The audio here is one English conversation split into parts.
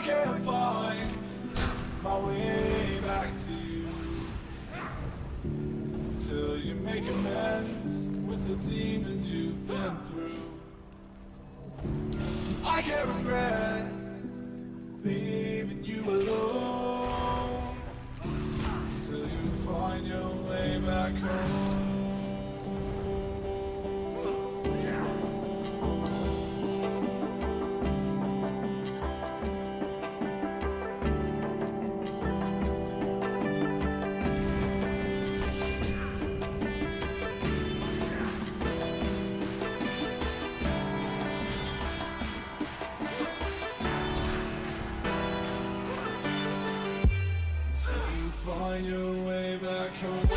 can't find my way back to you till you make amends with the demons you've been through. I can't regret leaving you alone till you find your way back home. Find your way back home.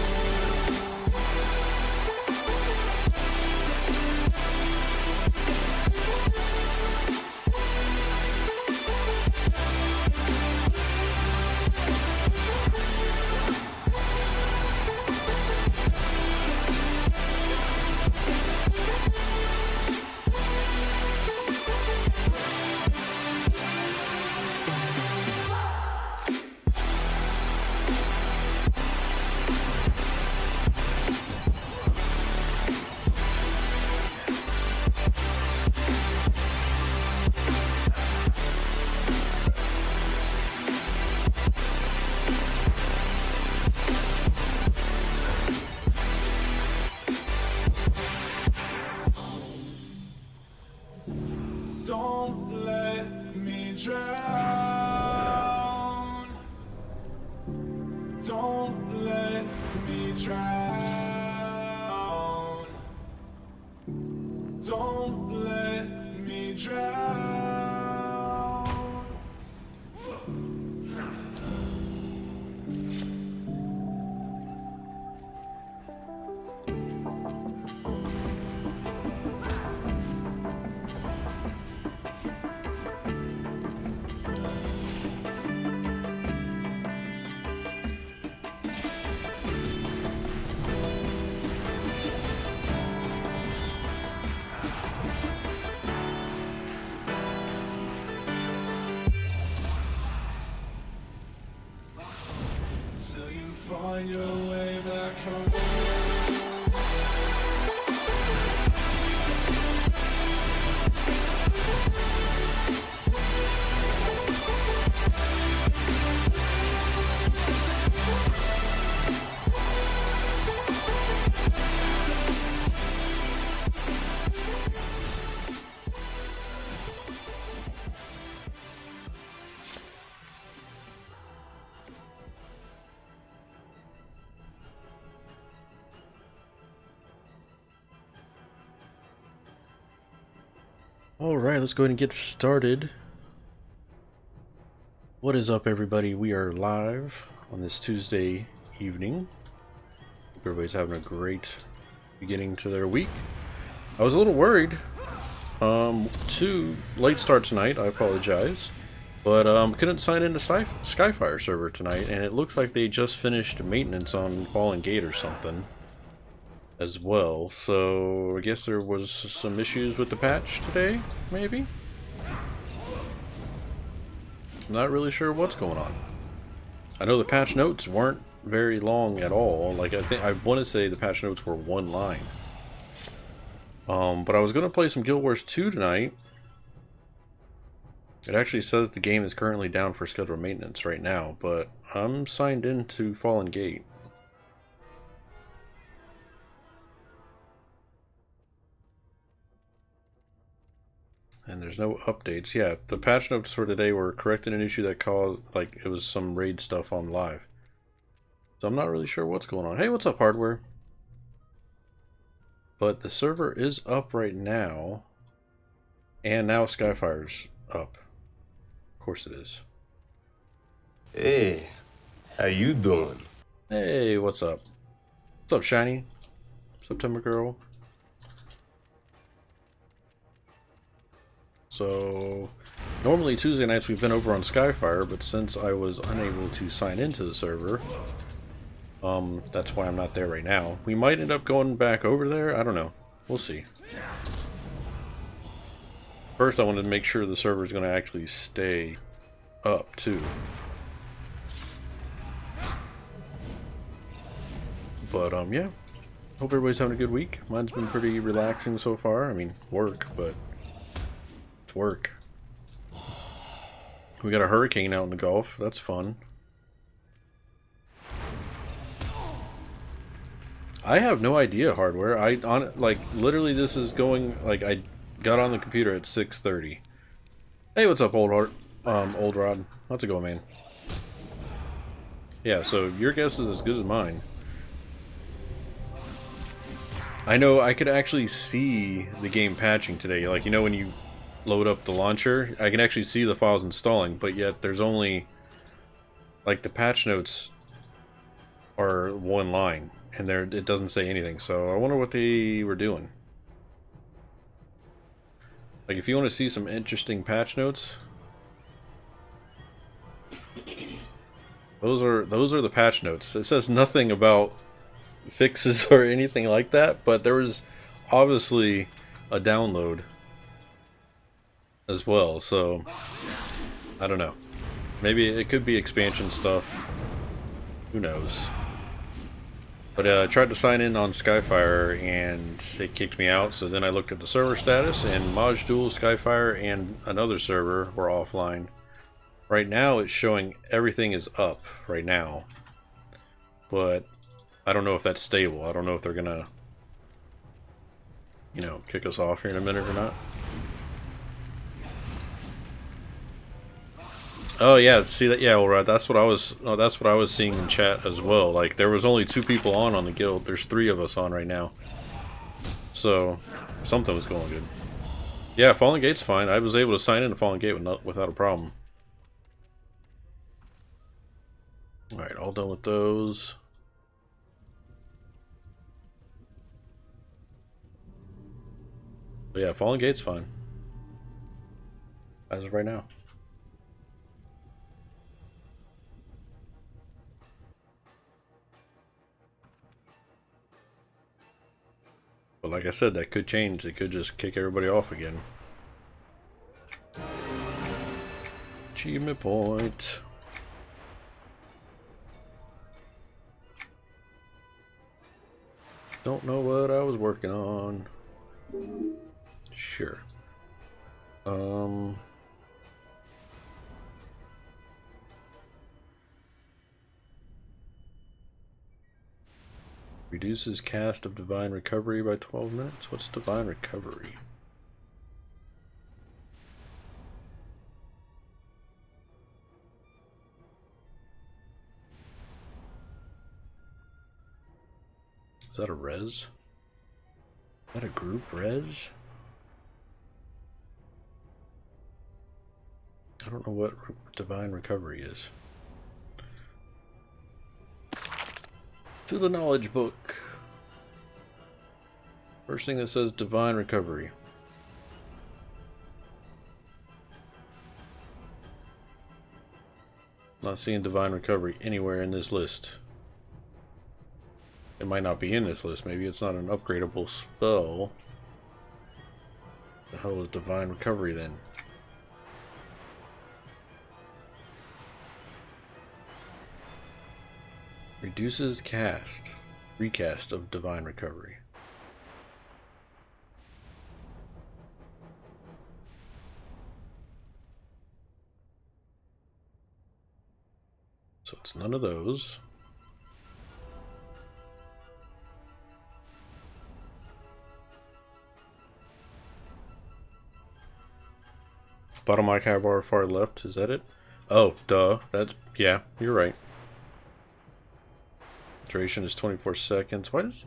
Don't let me drown. Don't let me drown. Don't let me drown. find your way back home. Alright, let's go ahead and get started. What is up, everybody? We are live on this Tuesday evening. Hope everybody's having a great beginning to their week. I was a little worried. Too late start tonight, I apologize. But couldn't sign into Skyfire server tonight, and it looks like they just finished maintenance on Fallen Gate or something as well, so I guess there was some issues with the patch today, maybe? Not really sure what's going on. I know the patch notes weren't very long at all. Like, I want to say the patch notes were one line. But I was going to play some Guild Wars 2 tonight. It actually says the game is currently down for scheduled maintenance right now, but I'm signed into Fallen Gate. And there's no updates. Yeah, the patch notes for today were correcting an issue that caused, like, it was some raid stuff on live. So I'm not really sure what's going on. Hey, what's up, Hardware? But the server is up right now. And now Skyfire's up. Of course it is. Hey, how you doing? Hey, what's up? What's up, Shiny? September Girl? So, normally Tuesday nights we've been over on Skyfire, but since I was unable to sign into the server, that's why I'm not there right now. We might end up going back over there, I don't know. We'll see. First I wanted to make sure the server is going to actually stay up, too. But, yeah. Hope everybody's having a good week. Mine's been pretty relaxing so far. I mean, work, but work. We got a hurricane out in the Gulf. That's fun. I have no idea, Hardware. Like, literally this is going, like, I got on the computer at 6:30. Hey, what's up, old Rod? How's it going, man? Yeah, so your guess is as good as mine. I know I could actually see the game patching today. Like, you know when you load up the launcher, I can actually see the files installing, but yet there's only, like, the patch notes are one line, and it doesn't say anything, so I wonder what they were doing. Like, if you want to see some interesting patch notes, those are the patch notes. It says nothing about fixes or anything like that, but there was obviously a download as well, so I don't know. Maybe it could be expansion stuff. Who knows? But I tried to sign in on Skyfire and it kicked me out, so then I looked at the server status and Module, Skyfire, and another server were offline. Right now it's showing everything is up right now. But I don't know if that's stable. I don't know if they're gonna, you know, kick us off here in a minute or not. Oh yeah, see that? Yeah, all right. That's what I was. Oh, that's what I was seeing in chat as well. Like there was only 2 people on the guild. There's 3 of us on right now. So something was going good. Yeah, Fallen Gate's fine. I was able to sign into Fallen Gate without a problem. All right, all done with those. But yeah, Fallen Gate's fine as of right now. But like I said, that could change. They could just kick everybody off again. Achievement point. Don't know what I was working on. Sure. Reduces cast of Divine Recovery by 12 minutes. What's Divine Recovery? Is that a res? Is that a group res? I don't know what Divine Recovery is. To the knowledge book. First thing that says Divine Recovery. Not seeing Divine Recovery anywhere in this list. It might not be in this list. Maybe it's not an upgradable spell. The hell is Divine Recovery then? Reduces recast of Divine Recovery. So it's none of those. Bottom mic high bar far left, is that it? Oh, duh. That's, yeah, you're right. Duration is 24 seconds. Why does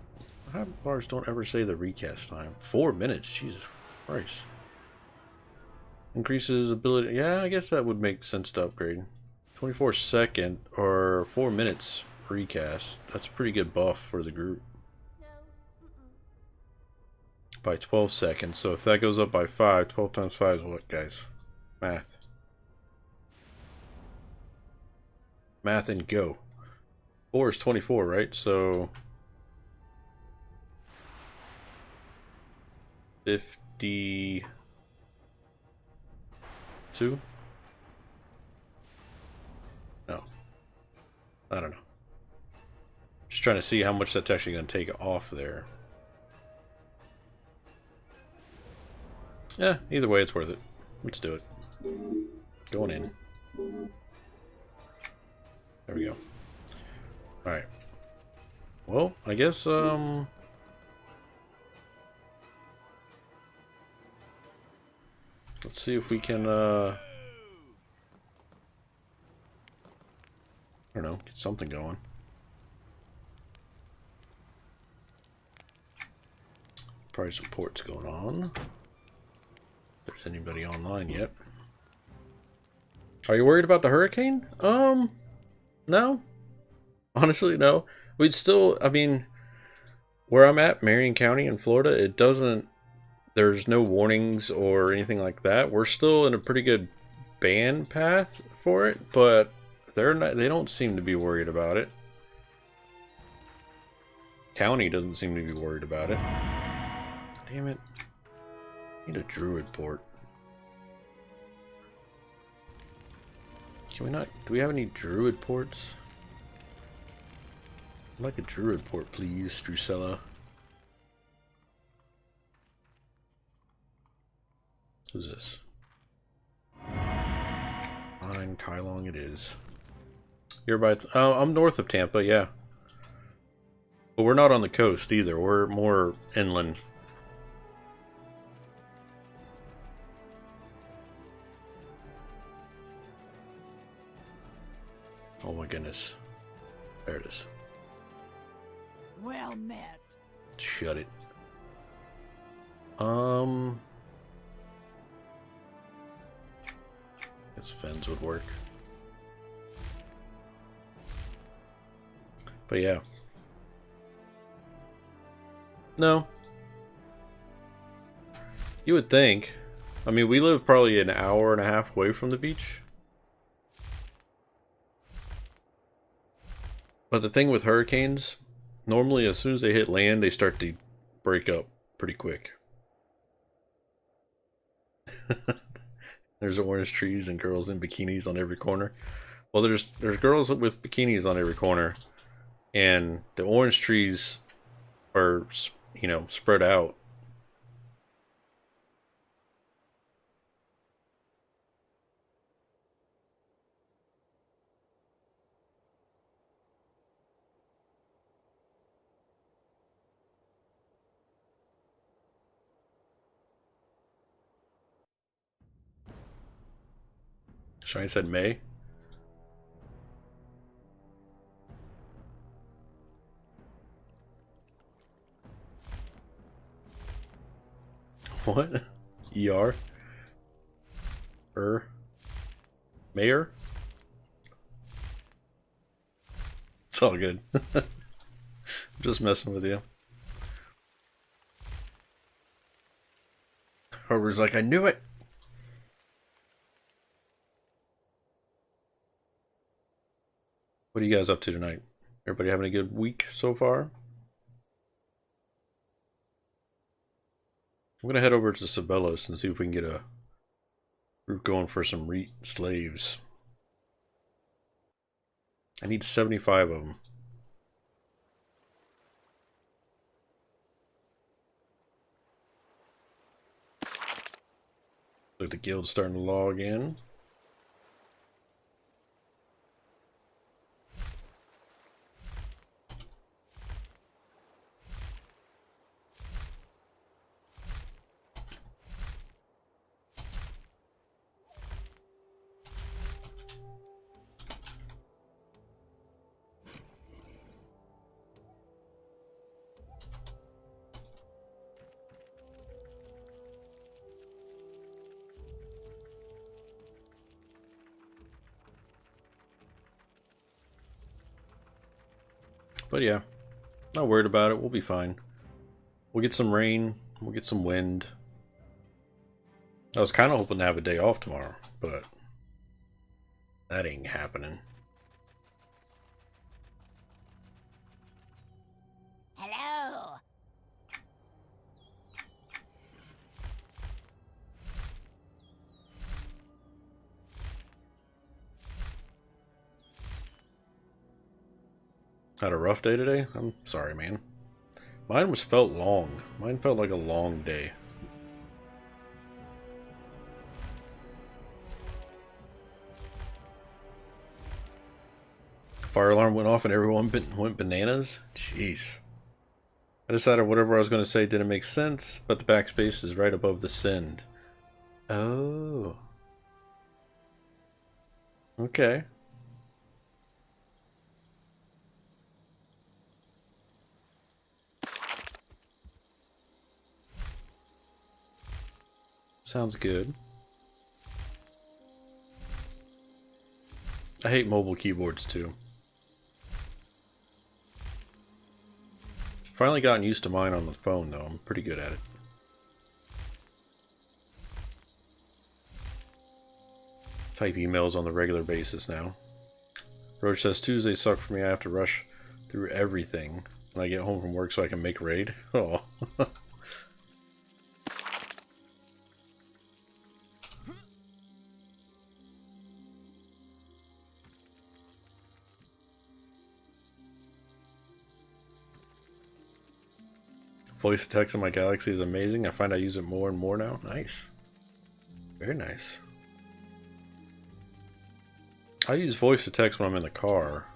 high bars don't ever say the recast time? 4 minutes, Jesus Christ. Increases ability, yeah, I guess that would make sense to upgrade. 24 second or 4 minutes recast. That's a pretty good buff for the group. By 12 seconds, so if that goes up by 5, 12 times 5 is what, guys? Math. Math and go. 4 is 24, right? So 52? No. I don't know. Just trying to see how much that's actually going to take off there. Yeah, either way, it's worth it. Let's do it. Going in. There we go. Alright. Well, I guess, let's see if we can, I don't know, get something going. Probably some ports going on. If there's anybody online yet. Are you worried about the hurricane? No. Honestly, no. We'd still, I mean, where I'm at, Marion County in Florida, it doesn't, there's no warnings or anything like that. We're still in a pretty good ban path for it, but they don't seem to be worried about it. County doesn't seem to be worried about it. Damn it. I need a druid port. Can we not, do we have any druid ports? I'd like a druid port, please, Drusilla. Who's this? Fine, Kylong it is. You're by, I'm north of Tampa, yeah. But we're not on the coast either, we're more inland. Oh my goodness. There it is. Well met. Shut it. Guess Fens would work. But yeah. No. You would think. I mean, we live probably an hour and a half away from the beach. But the thing with hurricanes, normally as soon as they hit land, they start to break up pretty quick. There's orange trees and girls in bikinis on every corner. Well, there's girls with bikinis on every corner, and the orange trees Or, you know, spread out. Shiny said May. What? ER? Mayor? It's all good. I'm just messing with you. Harper's like, I knew it! What are you guys up to tonight? Everybody having a good week so far? I'm gonna head over to Sabelos and see if we can get a group going for some slaves. I need 75 of them. Look, the guild's starting to log in. But yeah, not worried about it. We'll be fine. We'll get some rain. We'll get some wind. I was kind of hoping to have a day off tomorrow, but that ain't happening. Hello. Had a rough day today? I'm sorry, man. Mine felt long. Mine felt like a long day. Fire alarm went off and everyone went bananas? Jeez. I decided whatever I was going to say didn't make sense, but the backspace is right above the send. Oh. Okay. Sounds good. I hate mobile keyboards too. Finally gotten used to mine on the phone though. I'm pretty good at it. Type emails on the regular basis now. Roach says Tuesdays suck for me. I have to rush through everything when I get home from work so I can make raid. Oh. Voice to text on my Galaxy is amazing. I find I use it more and more now. Nice. Very nice. I use voice to text when I'm in the car.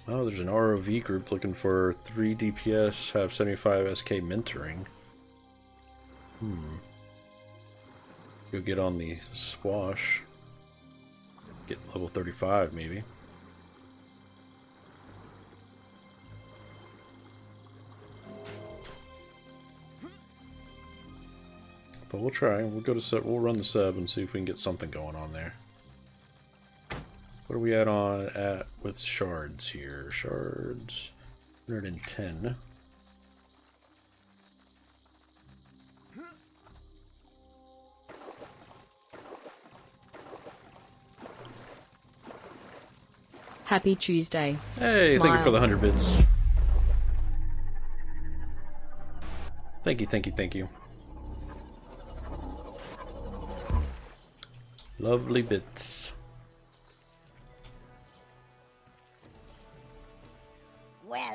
Oh, there's an ROV group looking for 3 DPS, have 75 SK mentoring. Go get on the swash. Get level 35 maybe. But we'll try. We'll go to sub. We'll run the sub and see if we can get something going on there. What are we at with shards here? Shards 110. Happy Tuesday. Hey, Smile. thank you for the 100 bits. Thank you, thank you, thank you. Lovely bits.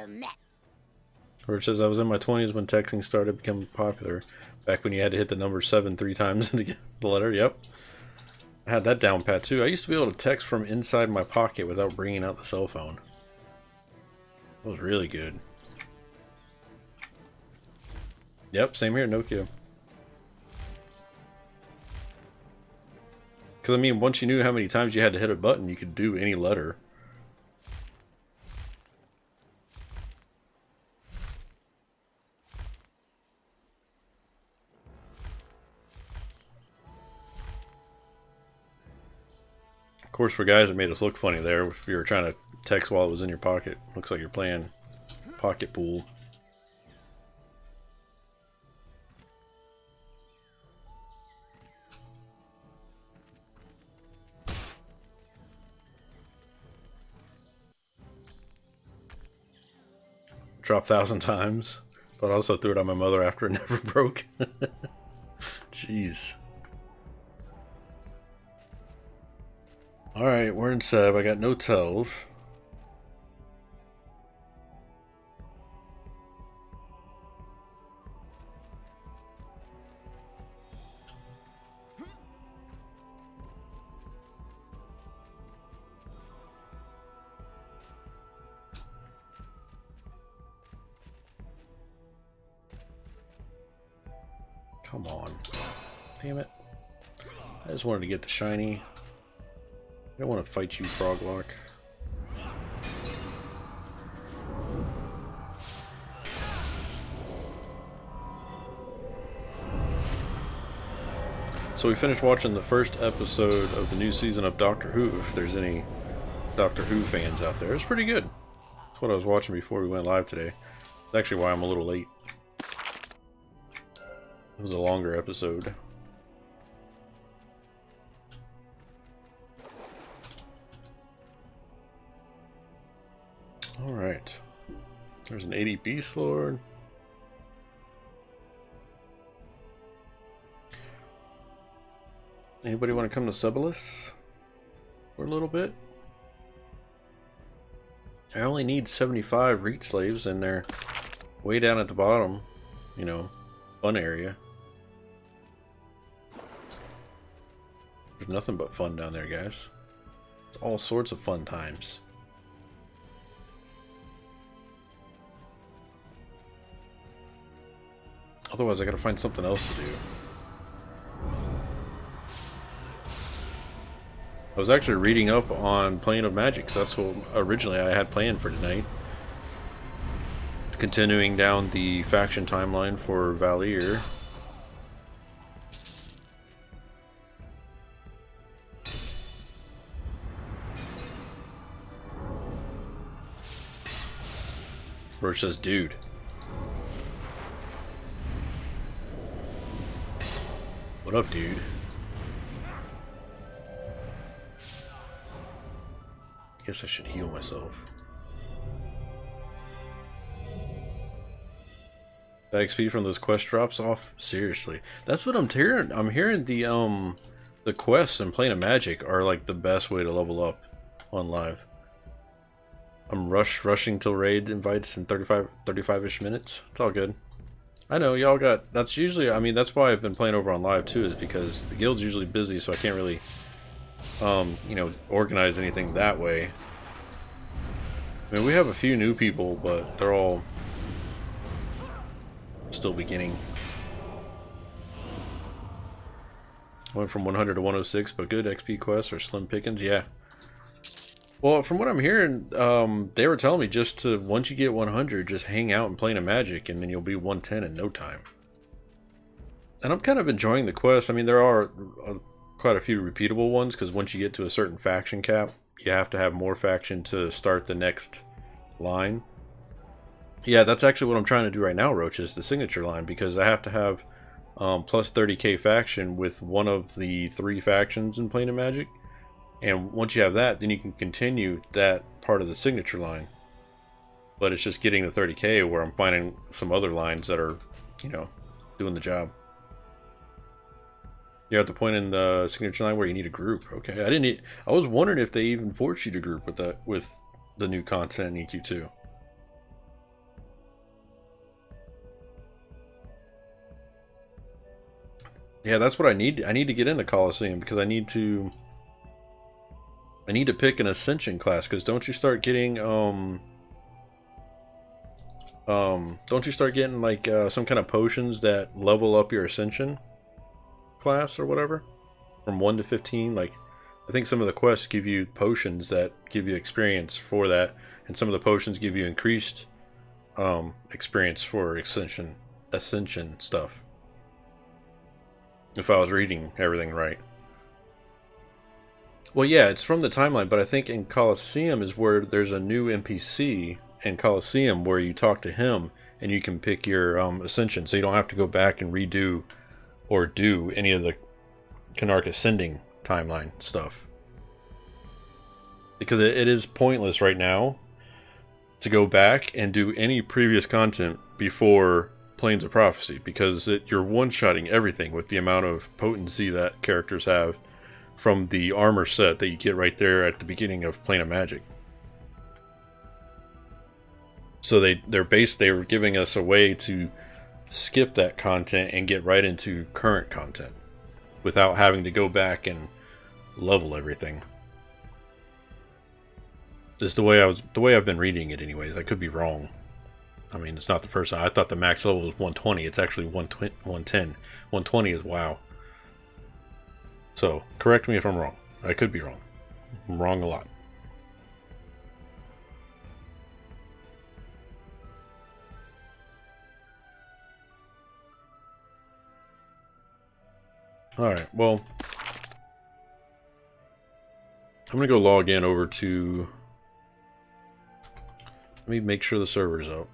met. Where it says, I was in my 20s when texting started becoming popular. Back when you had to hit the number 7 3 times to get the letter. Yep. I had that down pat too. I used to be able to text from inside my pocket without bringing out the cell phone. That was really good. Yep, same here, Nokia. Because, I mean, once you knew how many times you had to hit a button, you could do any letter. Of course, for guys, it made us look funny there. If you were trying to text while it was in your pocket. Looks like you're playing pocket pool. Dropped 1,000 times, but I also threw it on my mother after it never broke. Jeez. Alright, we're in Seb. I got no tells. Come on. Damn it. I just wanted to get the shiny. I don't want to fight you, Froglock. So we finished watching the first episode of the new season of Doctor Who, if there's any Doctor Who fans out there. It's pretty good. That's what I was watching before we went live today. That's actually why I'm a little late. It was a longer episode. Alright. There's an 80 Beast Lord. Anybody want to come to Subalus for a little bit? I only need 75 Reach Slaves, and they're way down at the bottom, you know, fun area. There's nothing but fun down there, guys. It's all sorts of fun times. Otherwise, I gotta find something else to do. I was actually reading up on Plane of Magic, 'cause that's what originally I had planned for tonight. Continuing down the faction timeline for Valier. Where it says, dude. What up, dude? Guess I should heal myself. That XP from those quest drops off? Seriously. That's what I'm hearing. I'm hearing the quests in Plane of Magic are like the best way to level up on live. I'm rushing till raid invites in 35-ish minutes. It's all good. I know y'all got, that's usually, I mean, that's why I've been playing over on live too, is because the guild's usually busy, so I can't really you know, organize anything that way. I mean, we have a few new people, but they're all still beginning. Went from 100 to 106, but good XP quests or slim pickings, yeah. Well, from what I'm hearing, they were telling me just to, once you get 100, just hang out and play a Magic, and then you'll be 110 in no time. And I'm kind of enjoying the quests. I mean, there are quite a few repeatable ones, because once you get to a certain faction cap, you have to have more faction to start the next line. Yeah, that's actually what I'm trying to do right now, Roach, is the signature line, because I have to have plus 30k faction with one of the 3 factions in Plane of Magic. And once you have that, then you can continue that part of the signature line. But it's just getting the 30k where I'm finding some other lines that are, you know, doing the job. You're at the point in the signature line where you need a group. Okay, I was wondering if they even forced you to group with that, with the new content in EQ2. Yeah, that's what I need. I need to get into Coliseum because I need to pick an Ascension class. Because don't you start getting don't you start getting like some kind of potions that level up your Ascension class or whatever from 1 to 15? Like, I think some of the quests give you potions that give you experience for that, and some of the potions give you increased experience for Ascension stuff. If I was reading everything right. Well, yeah, it's from the timeline, but I think in Colosseum is where there's a new NPC in Colosseum where you talk to him and you can pick your Ascension, so you don't have to go back and redo or do any of the Canarch Ascending timeline stuff. Because it is pointless right now to go back and do any previous content before Planes of Prophecy, because you're one-shotting everything with the amount of potency that characters have from the armor set that you get right there at the beginning of Plane of Magic. So they were giving us a way to skip that content and get right into current content without having to go back and level everything. Just the way I've been reading it anyways. I could be wrong. I mean, it's not the first time. I thought the max level was 120. It's actually 110. 120 is WoW. So, correct me if I'm wrong. I could be wrong. I'm wrong a lot. Alright, well, I'm going to go log in over to... Let me make sure the server's up.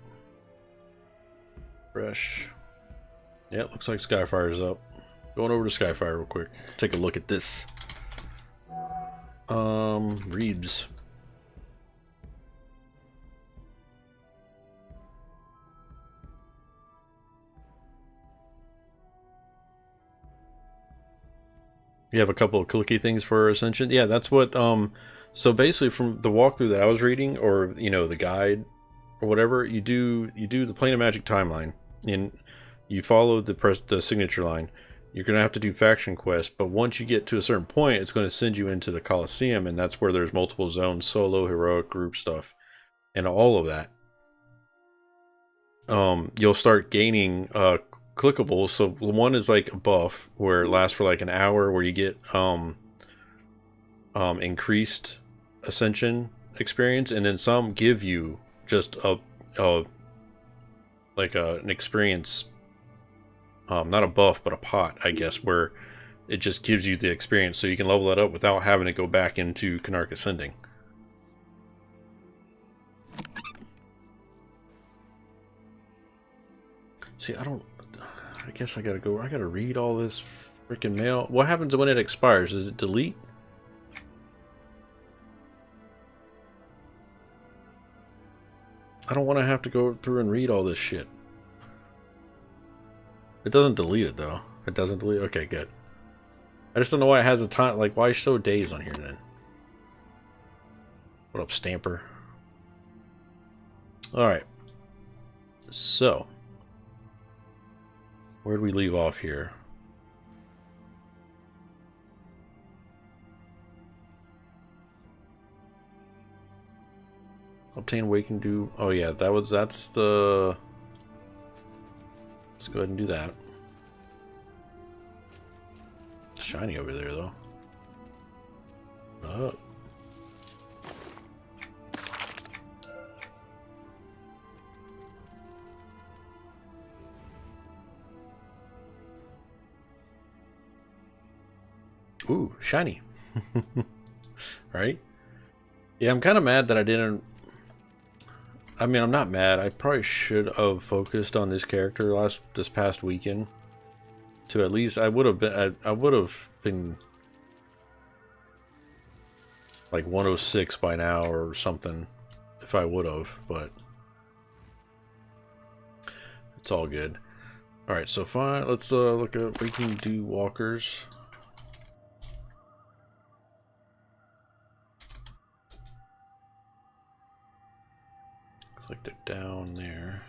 Fresh. Yeah, it looks like Skyfire's up. Going over to Skyfire real quick. Take a look at this. Reads. You have a couple of clicky things for Ascension. Yeah, that's what, so basically from the walkthrough that I was reading, or, you know, the guide, or whatever, you do the Plane of Magic timeline, and you follow the signature line. You're going to have to do faction quests, but once you get to a certain point, it's going to send you into the Colosseum, and that's where there's multiple zones, solo, heroic, group stuff, and all of that. You'll start gaining clickables. So one is like a buff where it lasts for like an hour, where you get increased Ascension experience, and then some give you just an experience. Not a buff, but a pot, I guess, where it just gives you the experience so you can level that up without having to go back into Canarch Ascending. See, I guess I gotta read all this freaking mail. What happens when it expires? Does it delete? I don't want to have to go through and read all this shit. It doesn't delete it, though. It doesn't delete. Okay, good. I just don't know why it has a time. Like, why show days on here then? What up, Stamper? Alright. So. Where do we leave off here? Obtain Waking Dew. Oh, yeah, that's the... Let's go ahead and do that. It's shiny over there, though. Oh. Ooh, shiny. Right? Yeah, I'm kind of mad that I didn't... I mean, I'm not mad. I probably should have focused on this character this past weekend. To at least, I would have been like 106 by now or something if I would have, but it's all good. All right, so fine. Let's look at Waking Dew Walkers. Looks like they're down there.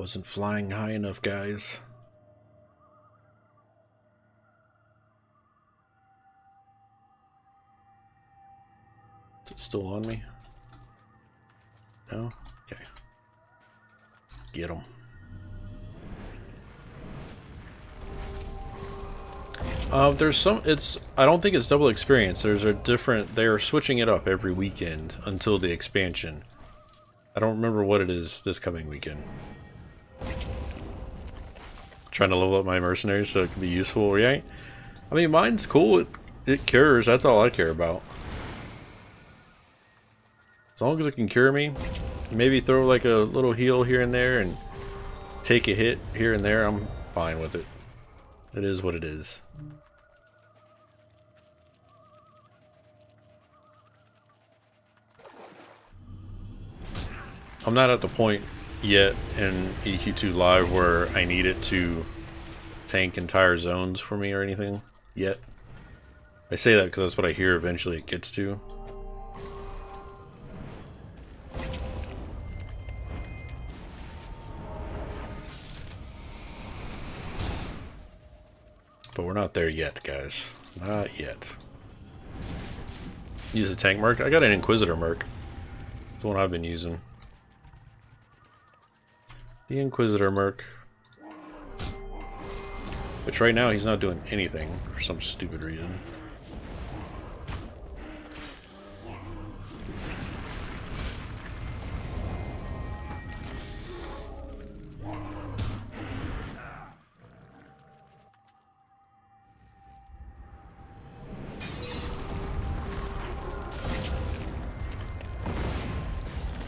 Wasn't flying high enough, guys. Is it still on me? No? Okay. Get him. There's some, I don't think it's double experience. There's a different, they're switching it up every weekend until the expansion. I don't remember what it is this coming weekend. Trying to level up my mercenaries so it can be useful, right? I mean, mine's cool. It cures. That's all I care about. As long as it can cure me, maybe throw like a little heal here and there and take a hit here and there, I'm fine with it. It is what it is. I'm not at the point yet in EQ2 Live where I need it to tank entire zones for me or anything yet. I say that because that's what I hear eventually it gets to. But we're not there yet, guys. Not yet. Use a tank merc. I got an Inquisitor merc. That's the one I've been using. The Inquisitor merc. Which right now he's not doing anything for some stupid reason.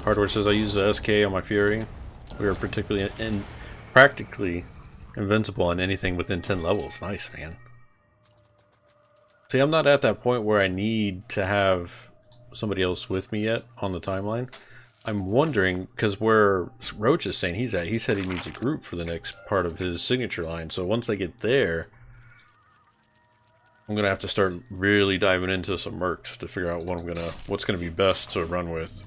Hardware says I use the SK on my Fury. We are practically invincible on anything within 10 levels. Nice, man. See, I'm not at that point where I need to have somebody else with me yet on the timeline. I'm wondering, because where Roach is saying he's at, he said he needs a group for the next part of his signature line. So once I get there, I'm gonna have to start really diving into some mercs to figure out what's gonna be best to run with.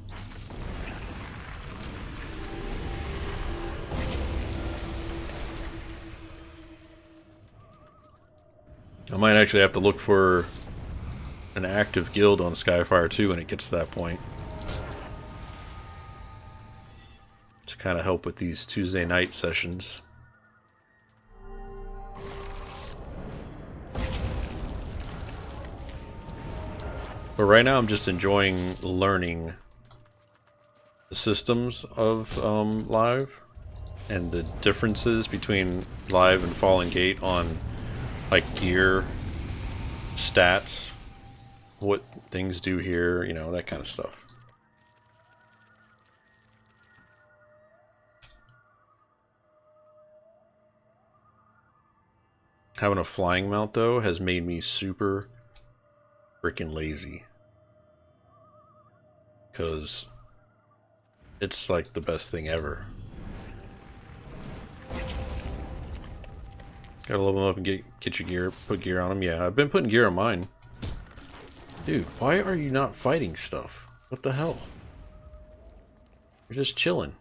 I might actually have to look for an active guild on Skyfire too when it gets to that point. To kind of help with these Tuesday night sessions. But right now I'm just enjoying learning the systems of live and the differences between live and Fallen Gate on like gear, stats, what things do here, you know, that kind of stuff. Having a flying mount though has made me super freaking lazy. Because it's like the best thing ever. Gotta level them up and get your gear, put gear on them. Yeah, I've been putting gear on mine. Dude, why are you not fighting stuff? What the hell? You're just chilling.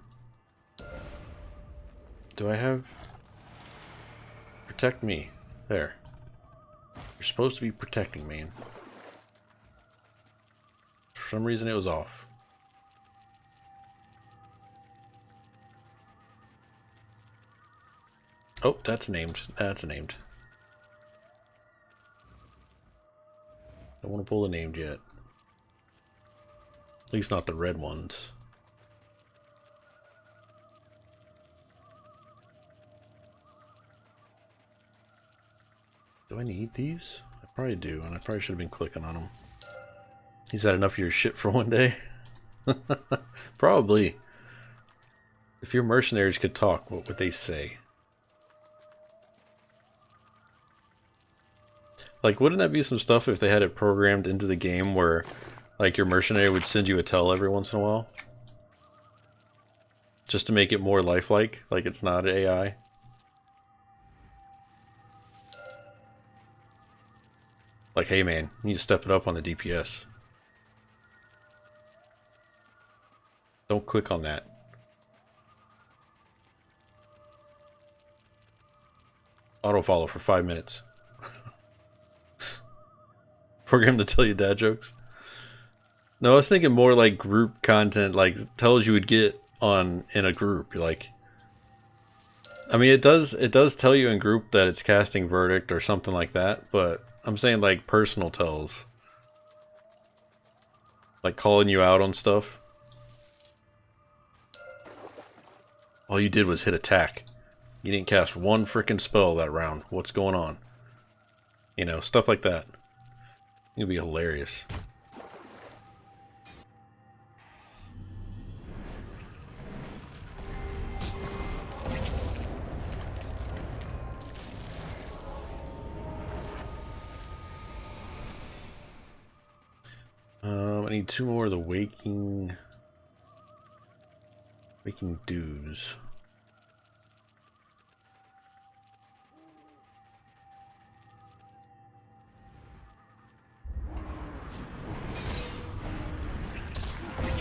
Do I have... Protect me. There. You're supposed to be protecting, man. For some reason it was off. Oh, that's named. That's named. Don't want to pull the named yet. At least not the red ones. Do I need these? I probably do, and I probably should have been clicking on them. Is that enough of your shit for one day? Probably. If your mercenaries could talk, what would they say? Like, wouldn't that be some stuff if they had it programmed into the game where, like, your mercenary would send you a tell every once in a while? Just to make it more lifelike, like it's not AI? Like, hey man, you need to step it up on the DPS. Don't click on that. auto follow for 5 minutes. Program to tell you dad jokes. No, I was thinking more like group content, like tells you would get on in a group. Like, I mean, it does tell you in group that it's casting verdict or something like that. But I'm saying like personal tells, like calling you out on stuff. All you did was hit attack. You didn't cast one freaking spell that round. What's going on? You know, stuff like that. It'd be hilarious. I need 2 more of the waking dews.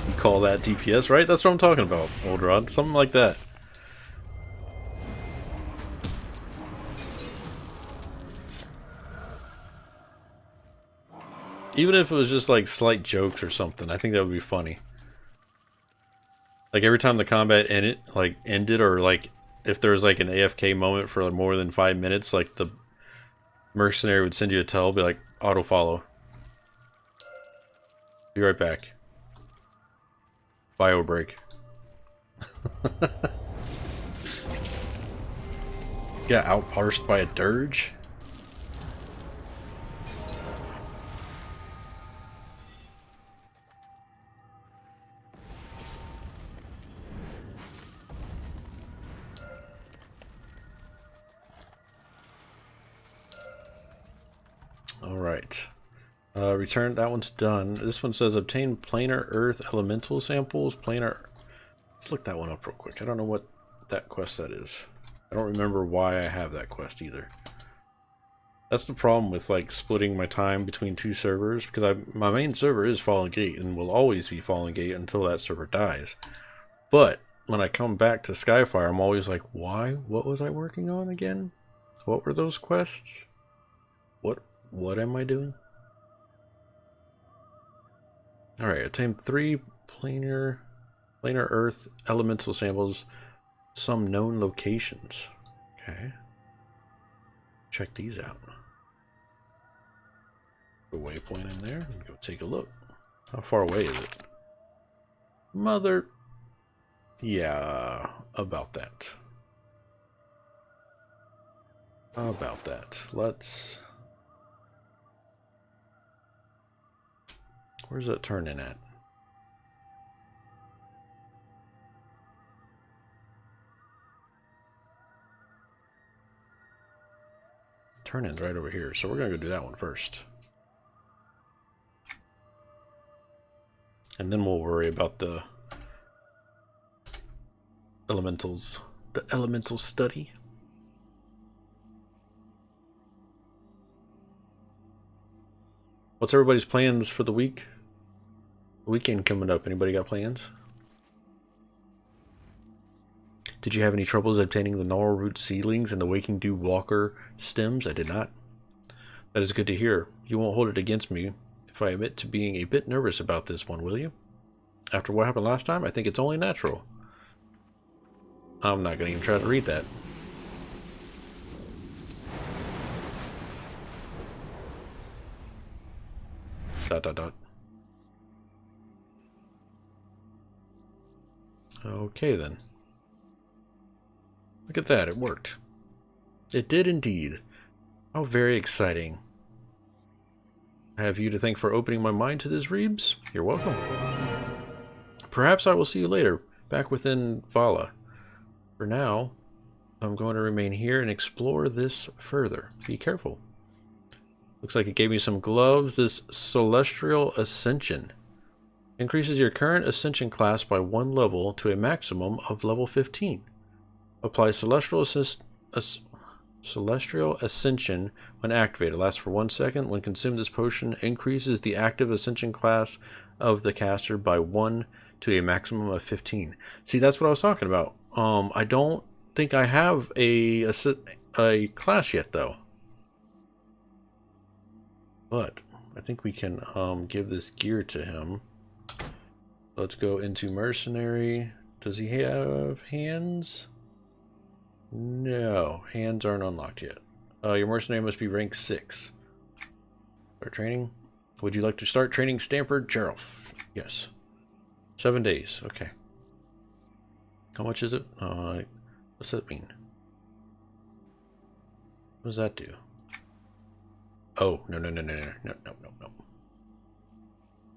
You call that DPS, right? That's what I'm talking about, Old Rod. Something like that. Even if it was just like slight jokes or something, I think that would be funny. Like every time the combat ended, or like if there was like an AFK moment for like more than 5 minutes, like the mercenary would send you a tell, be like, auto follow. Be right back. Bio break. Got outparsed by a dirge? Alright. Return, that one's done. This one says obtain planar earth elemental samples. Planar. Let's look that one up real quick. I don't know what that quest that is. I don't remember why I have that quest either. That's the problem with like splitting my time between 2 servers, because my main server is Fallen Gate and will always be Fallen Gate until that server dies. But when I come back to Skyfire, I'm always like, why? What was I working on again? What were those quests? What am I doing? Alright, obtain 3 planar earth elemental samples, some known locations. Okay. Check these out. Put a waypoint in there and go take a look. How far away is it? Mother. Yeah, about that. About that. Let's. Where's that turn in at? Turn in's right over here, so we're gonna go do that one first. And then we'll worry about the elementals. The elemental study. What's everybody's plans for the week? Weekend coming up. Anybody got plans? Did you have any troubles obtaining the gnarl root seedlings and the waking dew walker stems? I did not. That is good to hear. You won't hold it against me if I admit to being a bit nervous about this one, will you? After what happened last time, I think it's only natural. I'm not going to even try to read that. Dot dot dot. Okay then. Look at that, it worked. It did indeed. How very exciting. I have you to thank for opening my mind to this, Reebs. You're welcome. Perhaps I will see you later, back within Vahla. For now, I'm going to remain here and explore this further. Be careful. Looks like it gave me some gloves. This Celestial Ascension increases your current Ascension class by 1 level to a maximum of level 15. Apply Celestial Ascension when activated. Lasts for 1 second. When consumed, this potion increases the active Ascension class of the caster by 1 to a maximum of 15. See, that's what I was talking about. I don't think I have a a class yet, though. But I think we can give this gear to him. Let's go into mercenary. Does he have hands? No, hands aren't unlocked yet. Your mercenary must be rank 6. Start training. Would you like to start training Stamford Sheriff? Yes. 7 days. Okay. How much is it? What's that mean? What does that do? Oh, no.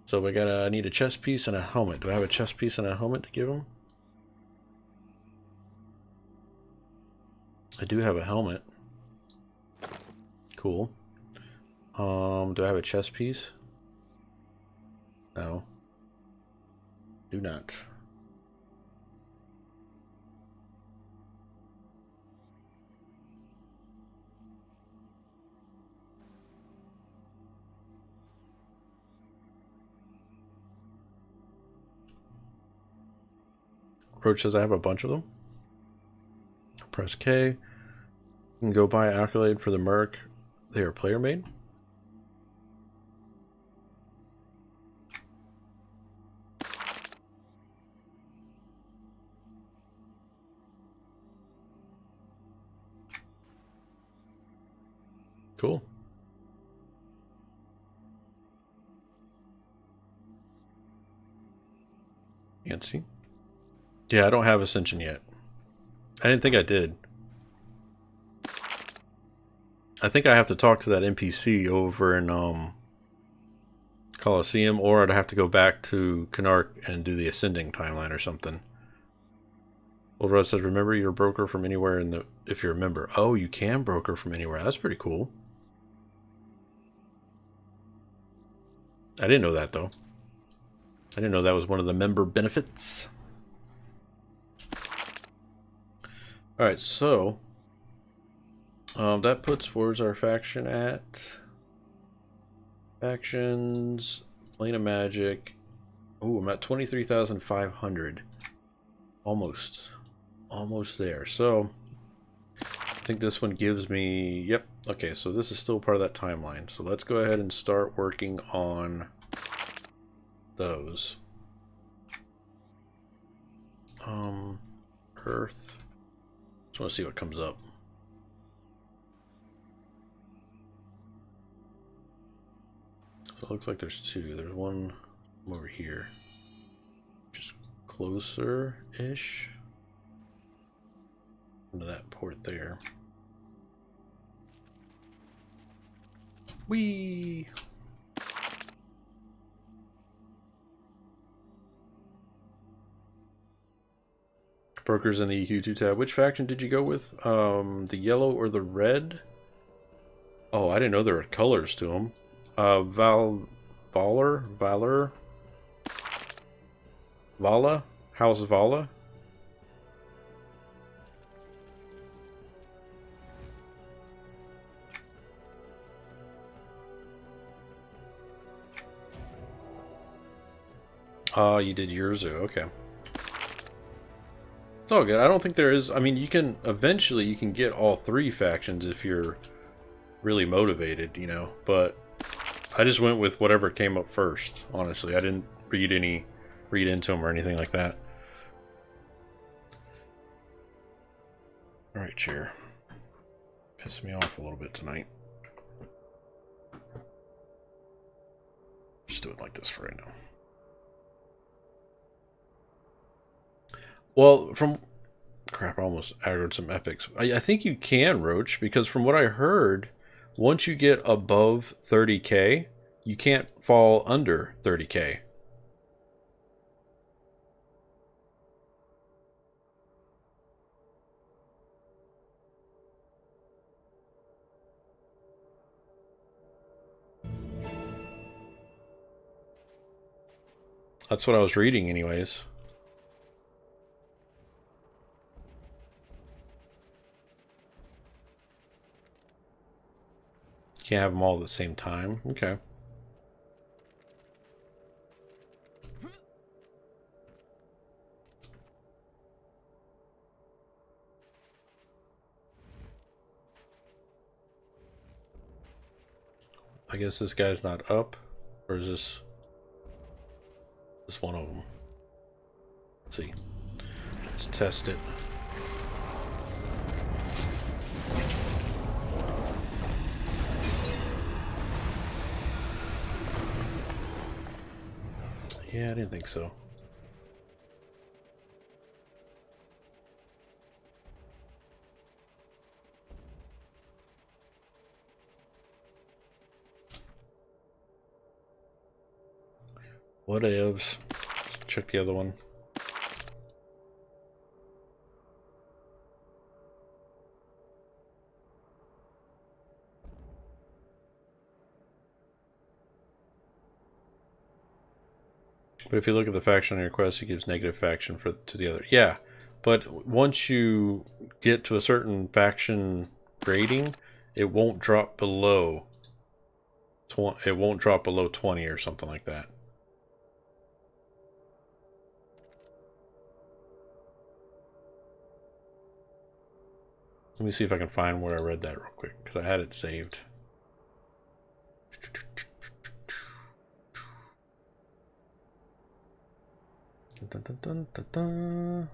So I need a chest piece and a helmet. Do I have a chest piece and a helmet to give him? I do have a helmet. Cool. Do I have a chest piece? No. Do not. Roach says I have a bunch of them. Press K. You can go buy accolade for the Merc. They are player made. Cool. Fancy. Yeah, I don't have Ascension yet. I didn't think I did. I think I have to talk to that NPC over in Coliseum, or I'd have to go back to Canark and do the Ascending timeline or something. Old Rod says, remember you're a broker from anywhere in the... If you're a member. Oh, you can broker from anywhere. That's pretty cool. I didn't know that, though. I didn't know that was one of the member benefits. Alright, so... that puts... Where's our faction at? Factions... Plane of Magic... Ooh, I'm at 23,500. Almost there. So I think this one gives me, yep, okay, so this is still part of that timeline. So let's go ahead and start working on those. Earth. Just want to see what comes up. So it looks like there's two. There's one over here, just closer-ish into that port there. Whee! Brokers in the EQ2 tab. Which faction did you go with? The yellow or the red? Oh, I didn't know there were colors to them. Valor? Vahla? House Vahla? You did Yurzu, okay. It's all good. I don't think there is... I mean, you can... Eventually, you can get all 3 factions if you're really motivated, you know, but I just went with whatever came up first, honestly. I didn't read into them or anything like that. Alright, chair. Pissed me off a little bit tonight. Just do it like this for right now. Well, from... Crap, I almost aggroed some epics. I think you can, Roach, because from what I heard, once you get above 30k, you can't fall under 30k. That's what I was reading anyways. Can't have them all at the same time. Okay. I guess this guy's not up, or is this one of them? Let's see. Let's test it. Yeah, I didn't think so. Whatevs. Check the other one. But if you look at the faction on your quest, it gives negative faction to the other. Yeah, but once you get to a certain faction rating, it won't drop below. It won't drop below 20 or something like that. Let me see if I can find where I read that real quick, because I had it saved. Dun, dun, dun, dun, dun.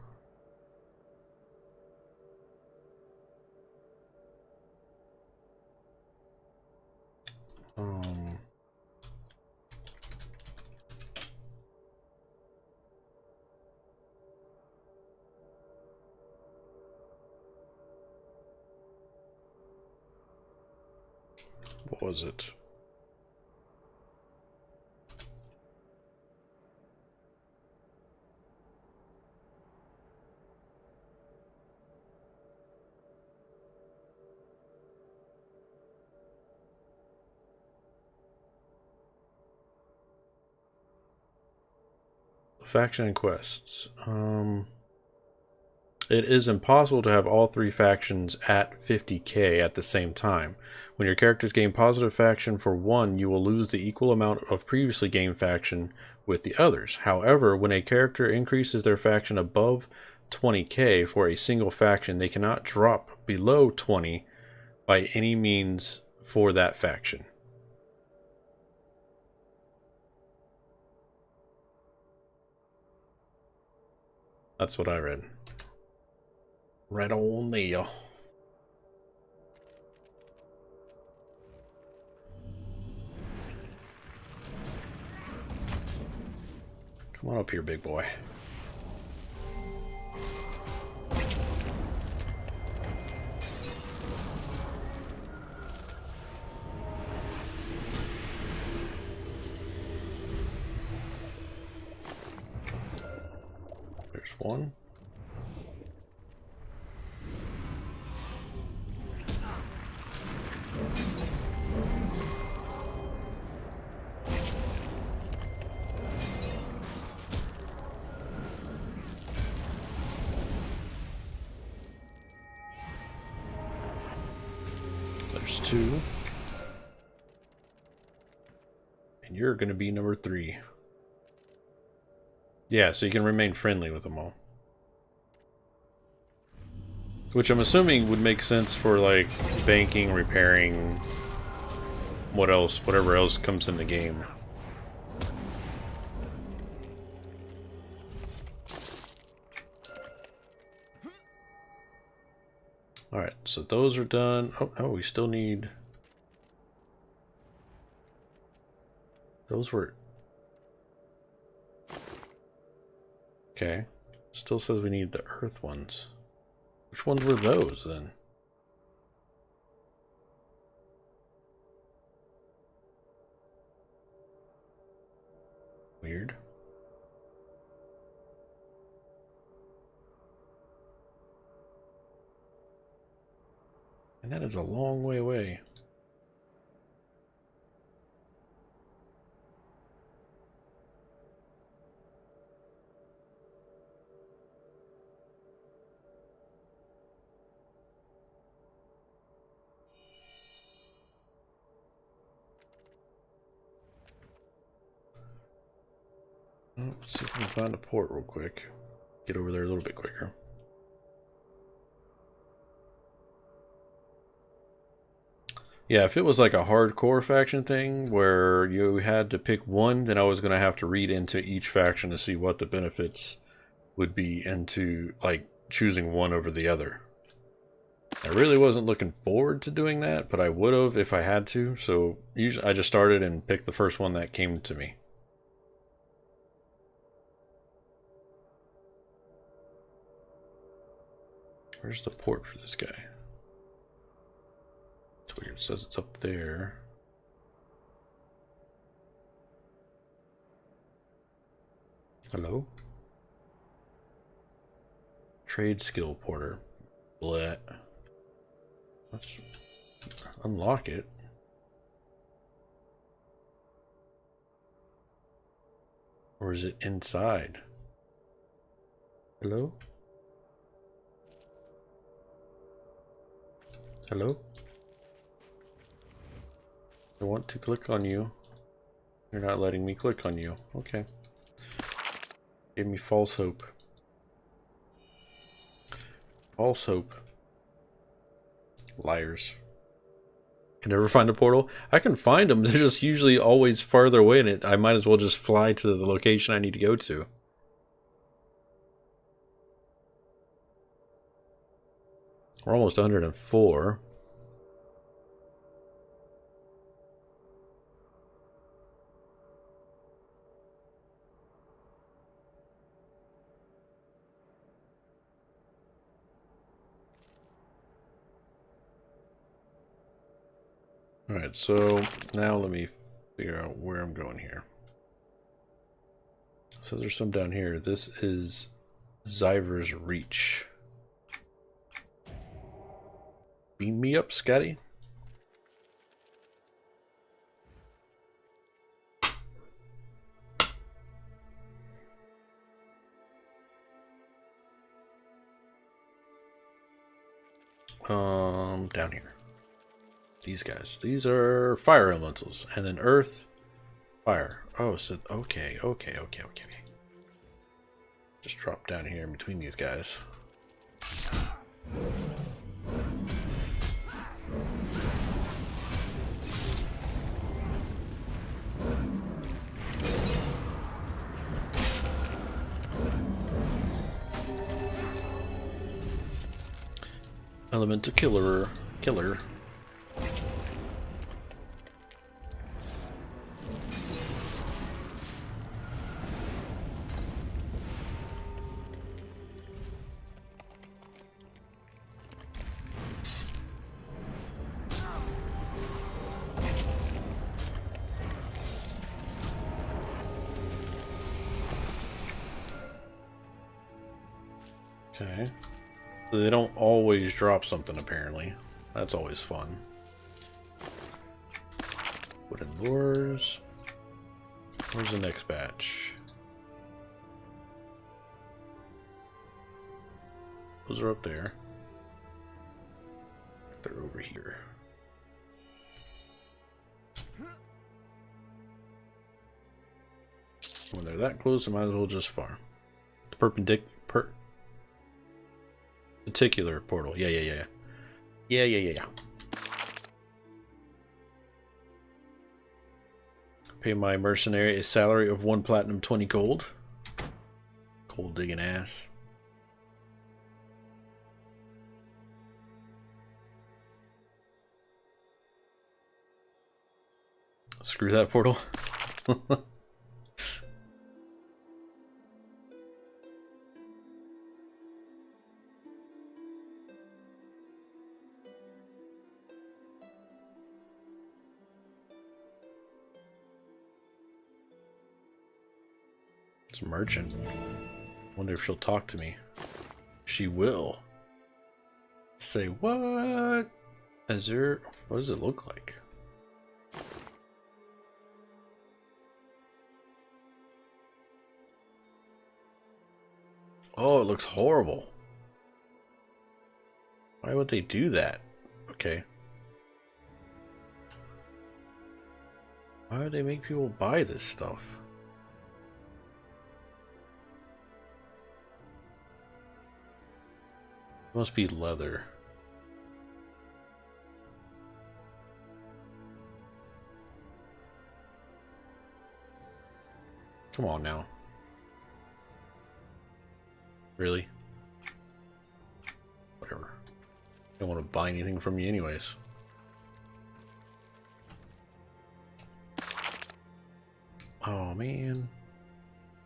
What was it? Faction and quests. It is impossible to have all three factions at 50k at the same time. When your characters gain positive faction for one, you will lose the equal amount of previously gained faction with the others. However, when a character increases their faction above 20k for a single faction, they cannot drop below 20 by any means for that faction. That's what I read. Right on there. Come on up here, big boy. There's one. There's two. And you're going to be number 3. Yeah, so you can remain friendly with them all. Which I'm assuming would make sense for, like, banking, repairing, what else, whatever else comes in the game. Alright, so those are done. Oh, no, we still need... Those were... Okay. Still says we need the earth ones. Which ones were those, then? Weird. And that is a long way away. Let's see if we can find a port real quick. Get over there a little bit quicker. Yeah, if it was like a hardcore faction thing where you had to pick one, then I was going to have to read into each faction to see what the benefits would be into like choosing one over the other. I really wasn't looking forward to doing that, but I would have if I had to. So usually I just started and picked the first one that came to me. Where's the port for this guy? It's weird. It says it's up there. Hello? Trade skill porter. Bleh. Let's unlock it. Or is it inside? Hello? Hello? I want to click on you. You're not letting me click on you. Okay. Give me false hope. False hope. Liars. Can never find a portal? I can find them. They're just usually always farther away, and I might as well just fly to the location I need to go to. We're almost 104. Alright, so now let me figure out where I'm going here. So there's some down here. This is Zyver's Reach. Beam me up, Scotty. Down here. These guys. These are fire elementals. And then earth, fire. Oh, so okay. Just drop down here in between these guys. Elemental killer. Okay. So they don't always drop something, apparently. That's always fun. Wooden lures. Where's the next batch? Those are up there. They're over here. When they're that close, I might as well just farm. The particular portal. Yeah. Pay my mercenary a salary of 1 platinum, 20 gold. Gold digging ass. Screw that portal. It's a merchant. Wonder if she'll talk to me. She will. Say what? Is there? What does it look like? Oh, it looks horrible. Why would they do that? Okay. Why would they make people buy this stuff? It must be leather. Come on now. Really? Whatever. Don't want to buy anything from you anyways. Oh man.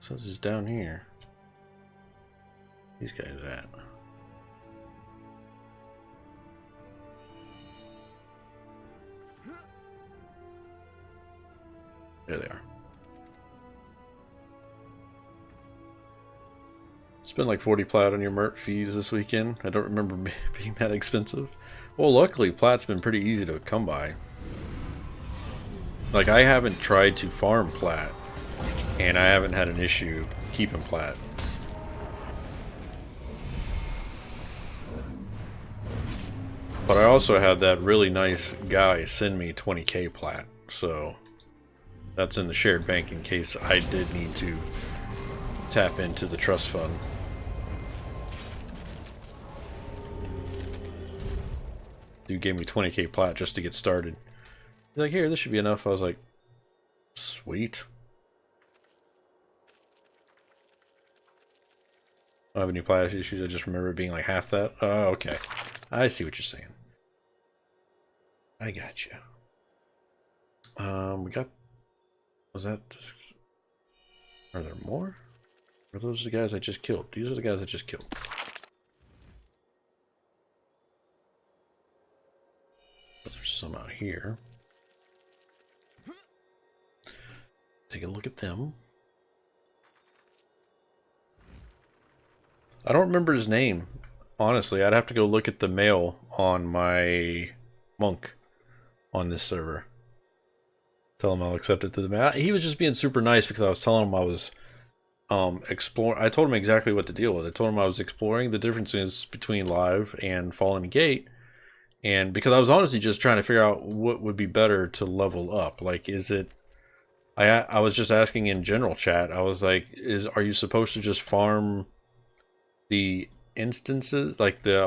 So this is down here. These guys at? There they are. Spent like 40 plat on your merch fees this weekend. I don't remember being that expensive. Well, luckily plat's been pretty easy to come by. Like, I haven't tried to farm plat, and I haven't had an issue keeping plat. But I also had that really nice guy send me 20k plat, so that's in the shared bank in case I did need to tap into the trust fund. Dude gave me 20k plat just to get started. He's like, here, this should be enough. I was like, sweet. I don't have any plat issues. I just remember it being like half that. Oh, okay. I see what you're saying. I got you. We got... Was that... Are there more? Are those the guys I just killed? These are the guys I just killed. But there's some out here. Take a look at them. I don't remember his name. Honestly, I'd have to go look at the mail on my monk on this server. Tell him I'll accept it to the mail. He was just being super nice because I was telling him I was exploring. I told him exactly what the deal was. I told him I was exploring the differences between live and Fallen Gate, and because I was honestly just trying to figure out what would be better to level up. Like, is it? I was just asking in general chat. I was like, are you supposed to just farm the instances, like the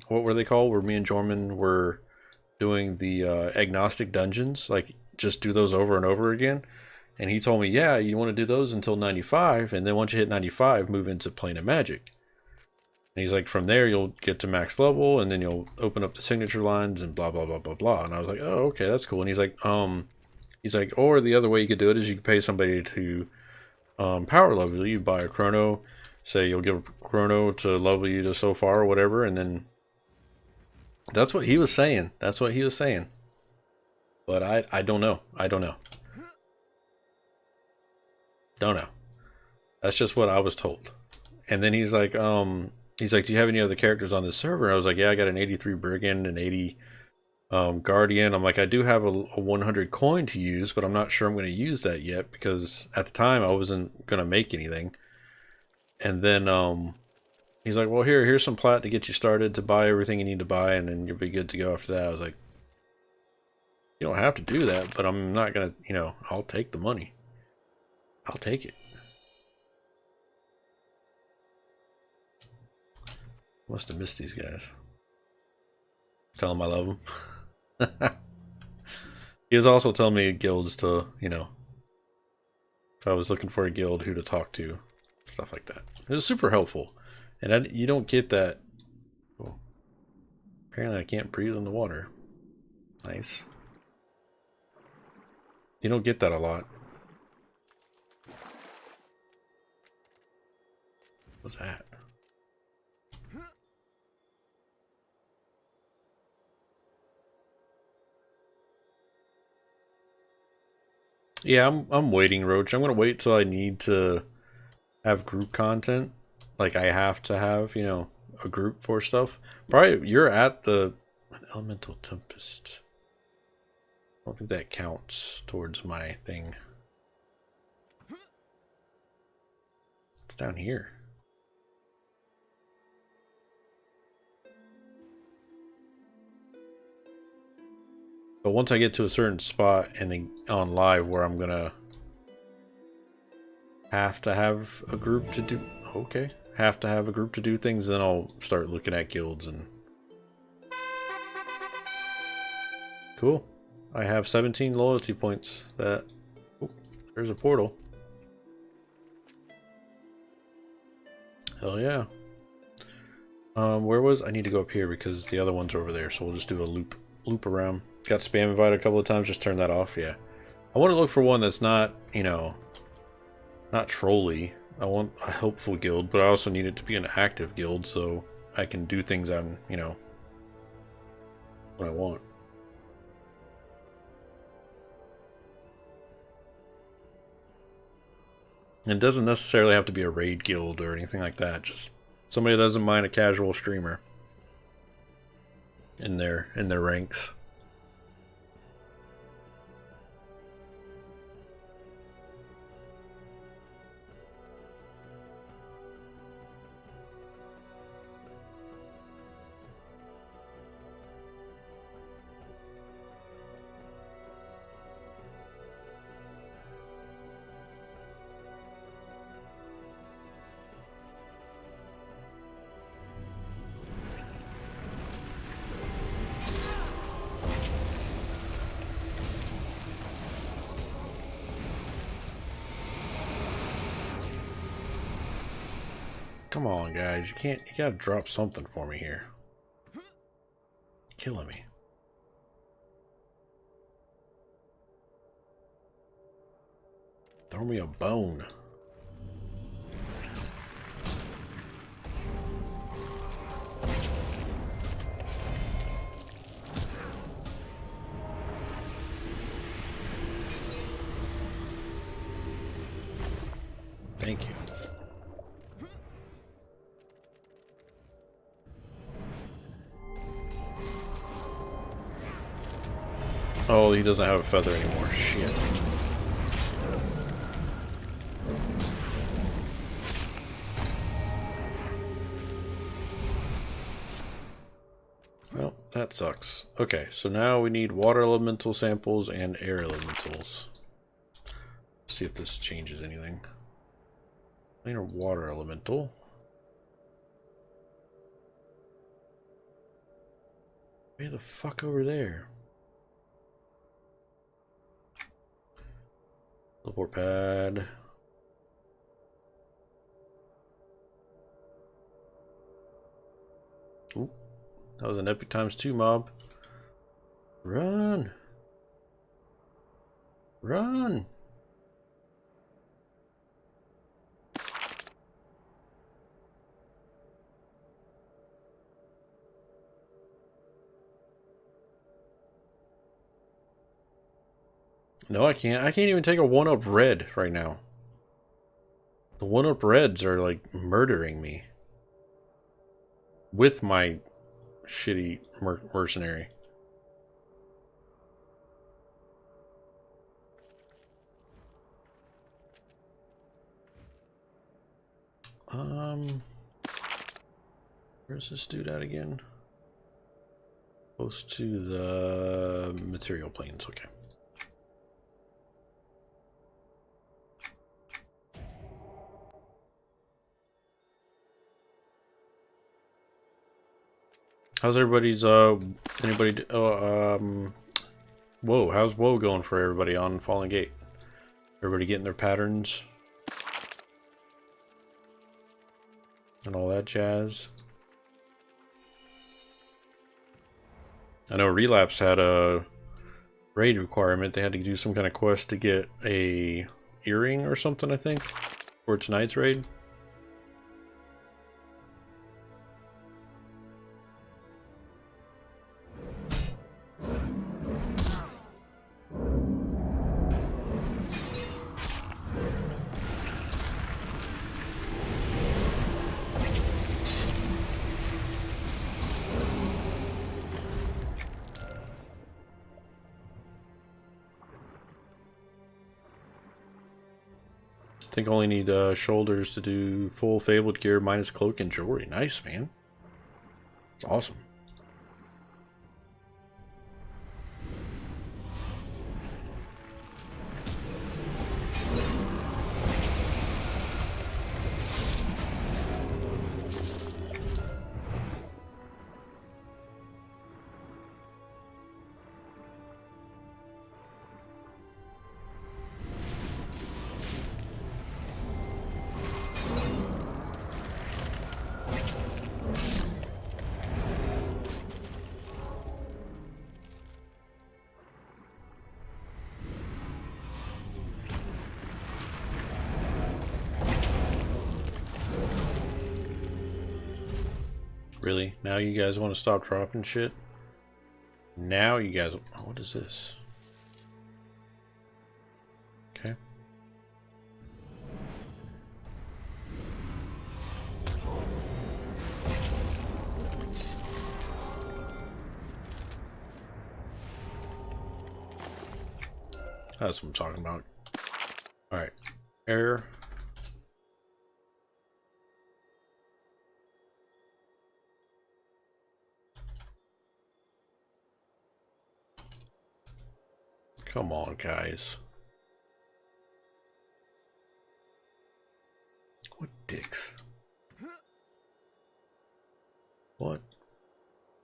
what were they called? Where me and Jorman were doing the agnostic dungeons, like just do those over and over again. And he told me, yeah, you want to do those until 95, and then once you hit 95, move into Plane of Magic. And he's like, from there you'll get to max level, and then you'll open up the signature lines and blah blah blah blah blah. And I was like, oh, okay, that's cool. And he's like, or the other way you could do it is you could pay somebody to power level you. You buy a chrono, say you'll give a chrono to level you to so far or whatever, and then that's what he was saying. That's what he was saying. But I don't know. I don't know. Don't know. That's just what I was told. And then he's like, do you have any other characters on this server? And I was like, yeah, I got an 83 Brigand and 80 Guardian. I'm like, I do have a 100 coin to use, but I'm not sure I'm going to use that yet because at the time I wasn't going to make anything. And then he's like, well, here's some plat to get you started to buy everything you need to buy, and then you'll be good to go after that. I was like, you don't have to do that, but I'm not going to, I'll take the money. I'll take it. Must have missed these guys. Tell them I love them. He was also telling me guilds to, if I was looking for a guild, who to talk to, stuff like that. It was super helpful. And you don't get that. Oh, apparently I can't breathe in the water. Nice. You don't get that a lot. What's that? Yeah, I'm waiting, Roach. I'm gonna wait till I need to have group content. Like I have to have, a group for stuff. Probably you're at an Elemental Tempest. I don't think that counts towards my thing. It's down here. But once I get to a certain spot and then on live where I'm gonna have to have a group to do, have to have a group to do things, then I'll start looking at guilds. And cool, I have 17 loyalty points. There's a portal. Hell yeah. Where was I need to go up here because the other one's over there, so we'll just do a loop around. Got spam invited a couple of times, just turn that off, yeah. I want to look for one that's not, you know, not trolly. I want a helpful guild, but I also need it to be an active guild so I can do things on, you know, what I want. And it doesn't necessarily have to be a raid guild or anything like that, just somebody that doesn't mind a casual streamer in their ranks. Come on, guys. You gotta drop something for me here. Killing me. Throw me a bone. Thank you. Oh, he doesn't have a feather anymore. Shit. Well, that sucks. Okay, so now we need water elemental samples and air elementals. See if this changes anything. I need a water elemental. Way the fuck over there. Teleport pad. Ooh, that was an epic ×2 mob. Run! Run! No, I can't. I can't even take a 1-up red right now. The 1-up reds are like murdering me. With my shitty mercenary. Where's this dude at again? Close to the material planes, okay. How's everybody's, anybody, whoa, how's woe going for everybody on Fallen Gate? Everybody getting their patterns? And all that jazz? I know Relapse had a raid requirement. They had to do some kind of quest to get a earring or something, I think, for tonight's raid. I think I only need shoulders to do full fabled gear minus cloak and jewelry. Nice, man. It's awesome. Really? Now you guys want to stop dropping shit? Now you guys... Oh, what is this? Okay. That's what I'm talking about. Alright. Air. Come on, guys. What dicks? What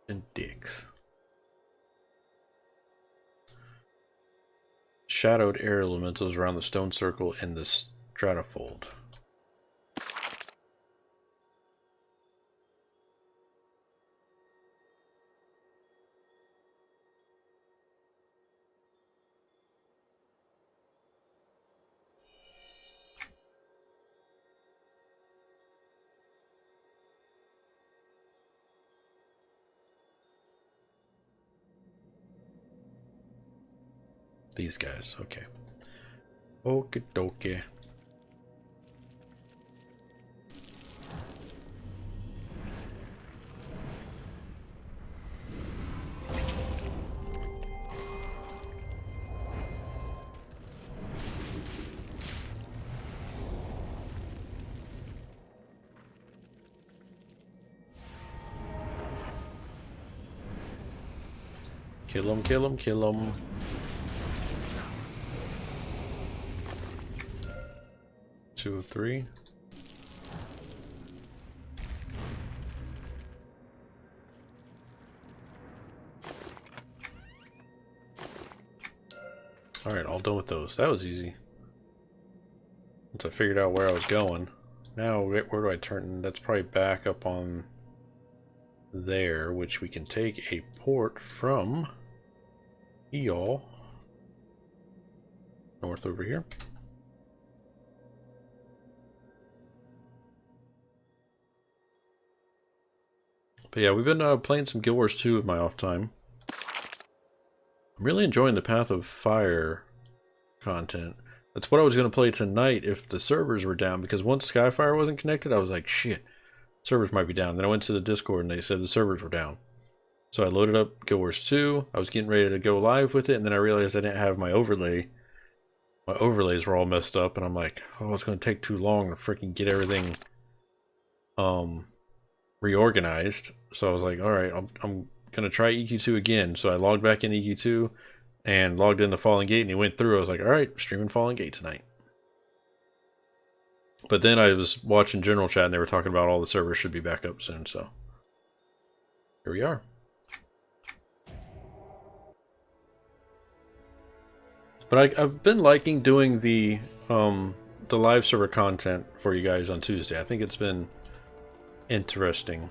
and dicks? Shadowed air elementals around the stone circle and the stratofold. These guys, okay. Okie dokie. Kill him, kill him, kill him. Two of three. Alright, all done with those. That was easy. Once I figured out where I was going. Now, where do I turn? That's probably back up on there, which we can take a port from Eol. North over here. But yeah, we've been playing some Guild Wars 2 with my off time. I'm really enjoying the Path of Fire content. That's what I was going to play tonight if the servers were down, because once Skyfire wasn't connected, I was like, shit, servers might be down. Then I went to the Discord and they said the servers were down. So I loaded up Guild Wars 2. I was getting ready to go live with it, and then I realized I didn't have my overlay. My overlays were all messed up, and I'm like, oh, it's going to take too long to freaking get everything reorganized. So I was like, all right, I'm going to try EQ2 again. So I logged back in EQ2 and logged in the Fallen Gate, and it went through. I was like, all right, streaming Fallen Gate tonight. But then I was watching general chat, and they were talking about all the servers should be back up soon, so here we are. But I've been liking doing the live server content for you guys on Tuesday. I think it's been interesting.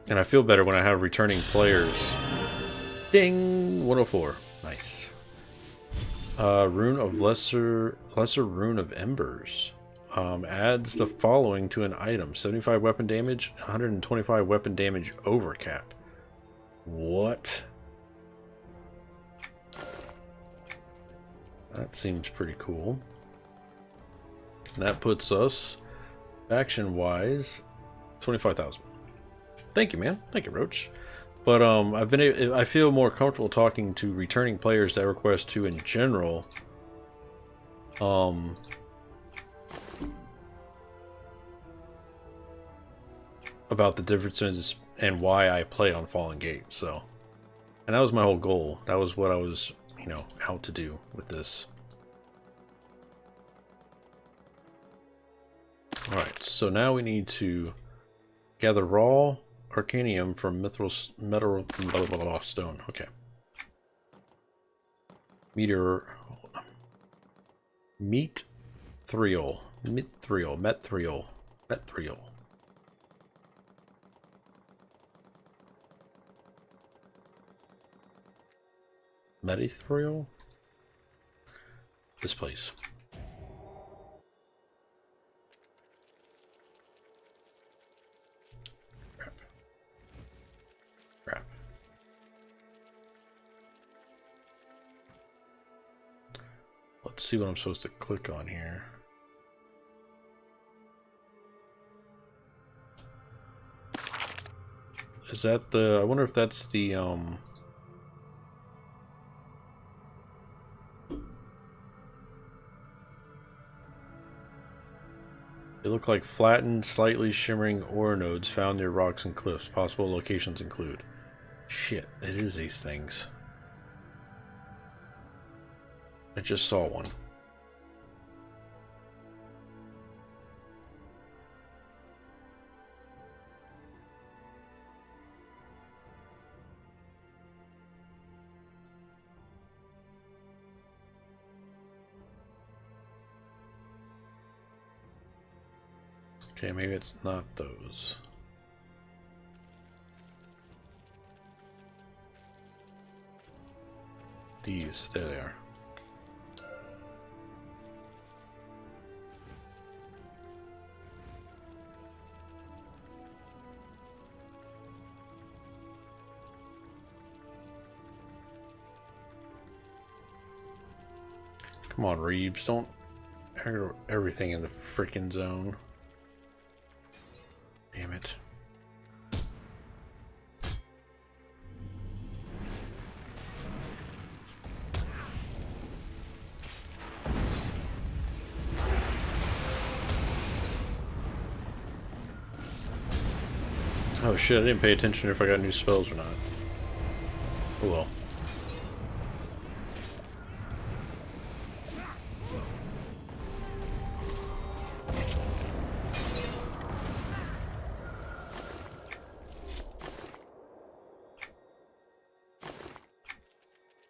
And I feel better when I have returning players. Ding! 104. Nice. Rune of Lesser Rune of Embers. Adds the following to an item. 75 weapon damage, 125 weapon damage overcap. What? That seems pretty cool. And that puts us, faction-wise, 25,000. Thank you, man. Thank you, Roach. But I feel more comfortable talking to returning players to EverQuest 2 in general. About the differences and why I play on Fallen Gate. So, and that was my whole goal. That was what I was, you know, out to do with this. Alright, so now we need to gather raw arcanium from metal stone. Okay. Mithril. Medithril? This place. Let's see what I'm supposed to click on here. Is that the... I wonder if that's the, They look like flattened, slightly shimmering ore nodes found near rocks and cliffs. Possible locations include... Shit, it is these things. I just saw one. Okay, maybe it's not those. These, there they are. Come on, Reeves, don't aggro everything in the frickin' zone. Damn it. Oh shit, I didn't pay attention if I got new spells or not. Oh well.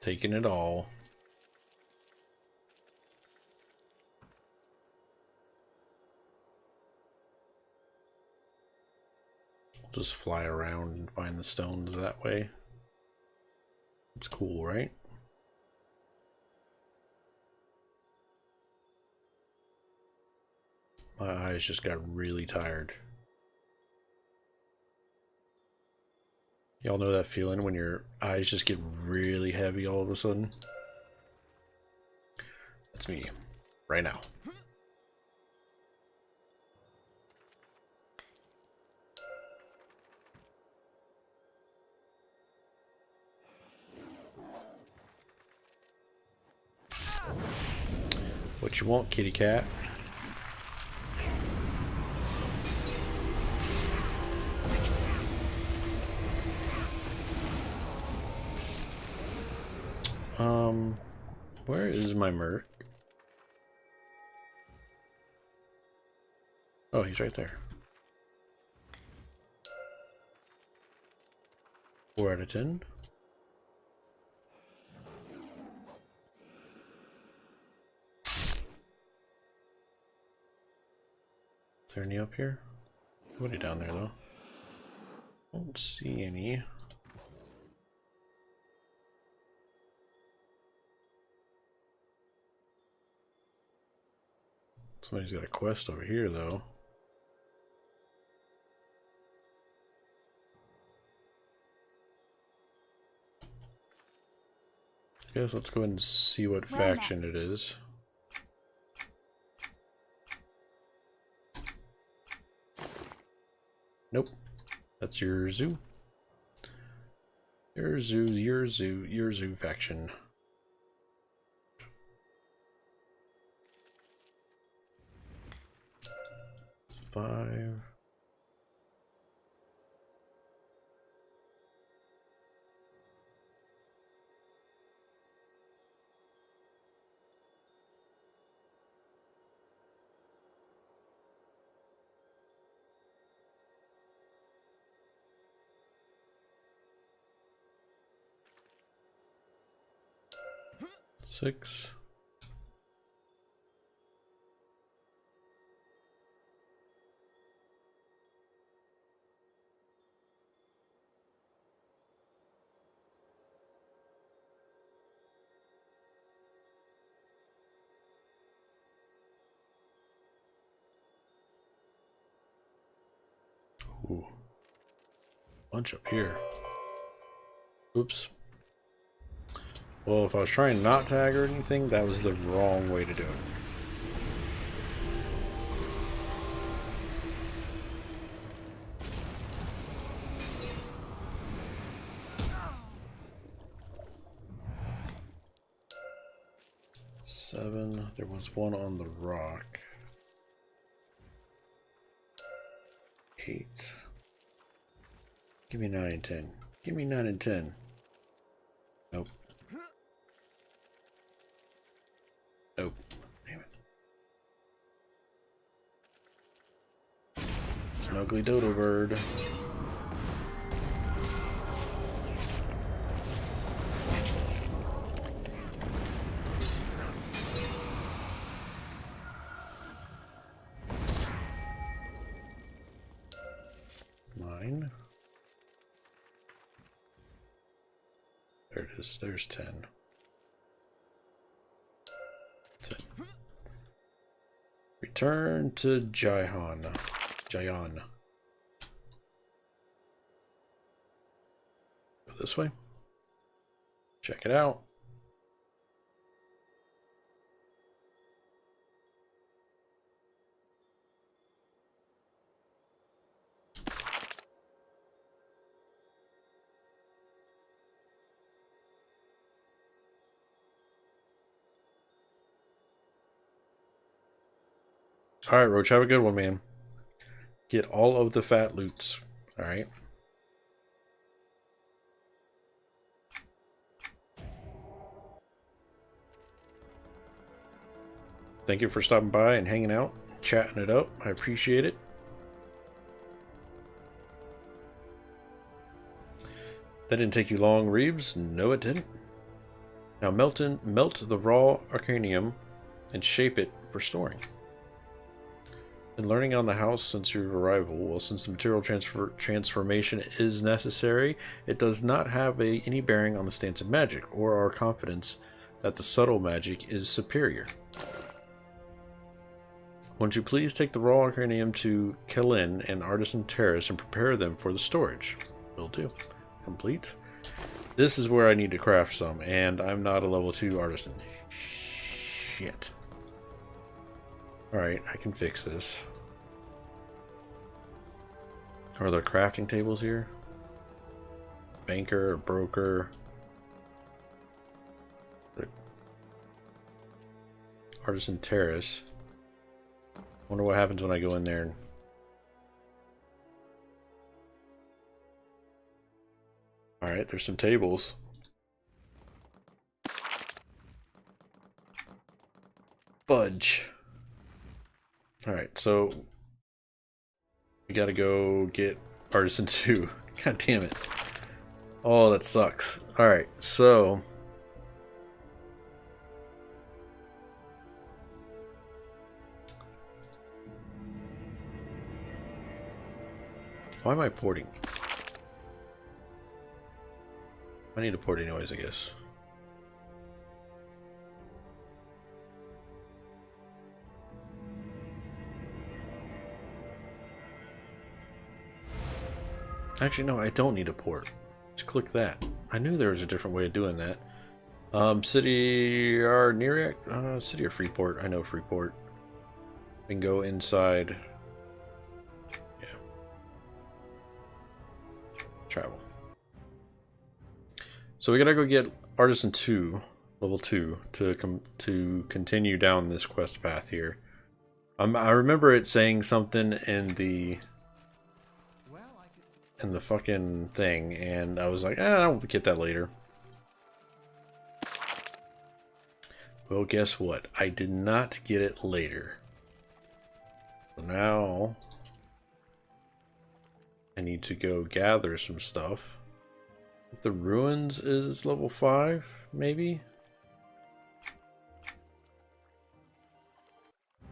Taking it all. Just fly around and find the stones that way. It's cool, right? My eyes just got really tired. Y'all know that feeling when your eyes just get really heavy all of a sudden? That's me, right now. What you want, kitty cat? Where is my merc? Oh, he's right there. 4 out of 10. Is there any up here? Nobody down there though. Don't see any. Somebody's got a quest over here though. Guess let's go ahead and see what faction it is. Nope. That's your zoo. Your zoo faction. It's 5. Six. Ooh. Bunch up here. Oops. Well, if I was trying not to tag or anything, that was the wrong way to do it. Seven. There was one on the rock. 8. Give me 9 and 10. Give me 9 and 10. Nope. Nope. Damn it. It's an ugly dodo bird. There it is. There's 10. 10. Return to Jayan. Go this way. Check it out. Alright, Roach, have a good one, man. Get all of the fat loots. Alright. Thank you for stopping by and hanging out, chatting it up. I appreciate it. That didn't take you long, Reeves. No, it didn't. Now melt the raw arcanium and shape it for storing. Been learning on the house since your arrival. Well, since the material transformation is necessary, it does not have any bearing on the stance of magic or our confidence that the subtle magic is superior. Won't you please take the raw arcanium to Kellen and Artisan Terrace and prepare them for the storage? Will do. Complete. This is where I need to craft some, and I'm not a level 2 artisan. Shit. Alright, I can fix this. Are there crafting tables here? Banker, broker. Artisan Terrace. Wonder what happens when I go in there. Alright, there's some tables. Fudge. Alright, so we gotta go get Artisan 2. God damn it. Oh, that sucks. Alright, so why am I porting? I need to port anyways, I guess. Actually, no, I don't need a port. Just click that. I knew there was a different way of doing that. City or near City or Freeport. I know Freeport. We can go inside. Yeah. Travel. So we gotta go get Artisan 2, level 2, to continue down this quest path here. I remember it saying something in the fucking thing, and I was like, I'll get that later. Well, guess what? I did not get it later. So now I need to go gather some stuff. The ruins is level 5, maybe?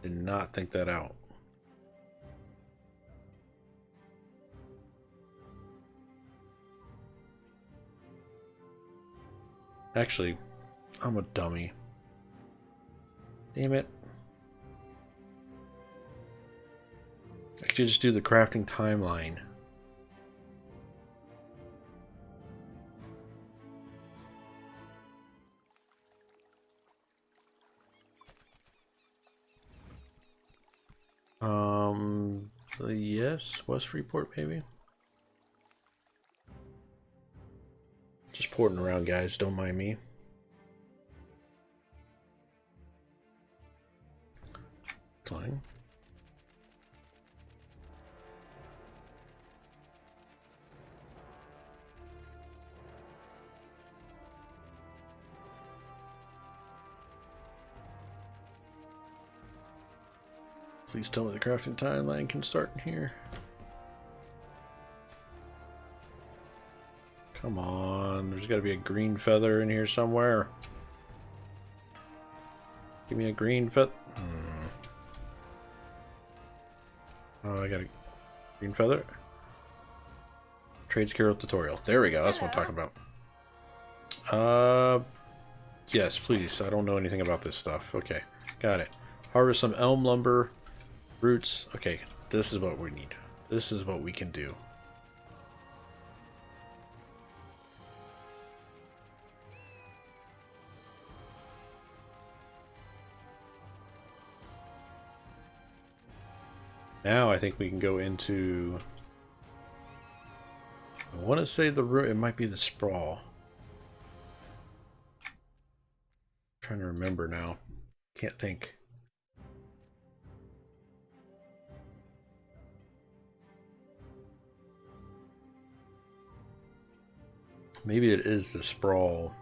Did not think that out. Actually, I'm a dummy. Damn it. I should just do the crafting timeline. Yes, West Freeport maybe. Just porting around, guys. Don't mind me. Fine. Please tell me the crafting timeline can start in here. Come on, there's got to be a green feather in here somewhere. Give me a green feather. Oh, I got a green feather. Trade skill tutorial. There we go. That's what I'm talking about. Yes, please. I don't know anything about this stuff. Okay, got it. Harvest some elm lumber, roots. Okay, this is what we need. This is what we can do. Now I think we can go into, I want to say the root, it might be the sprawl. I'm trying to remember now. Can't think. Maybe it is the sprawl.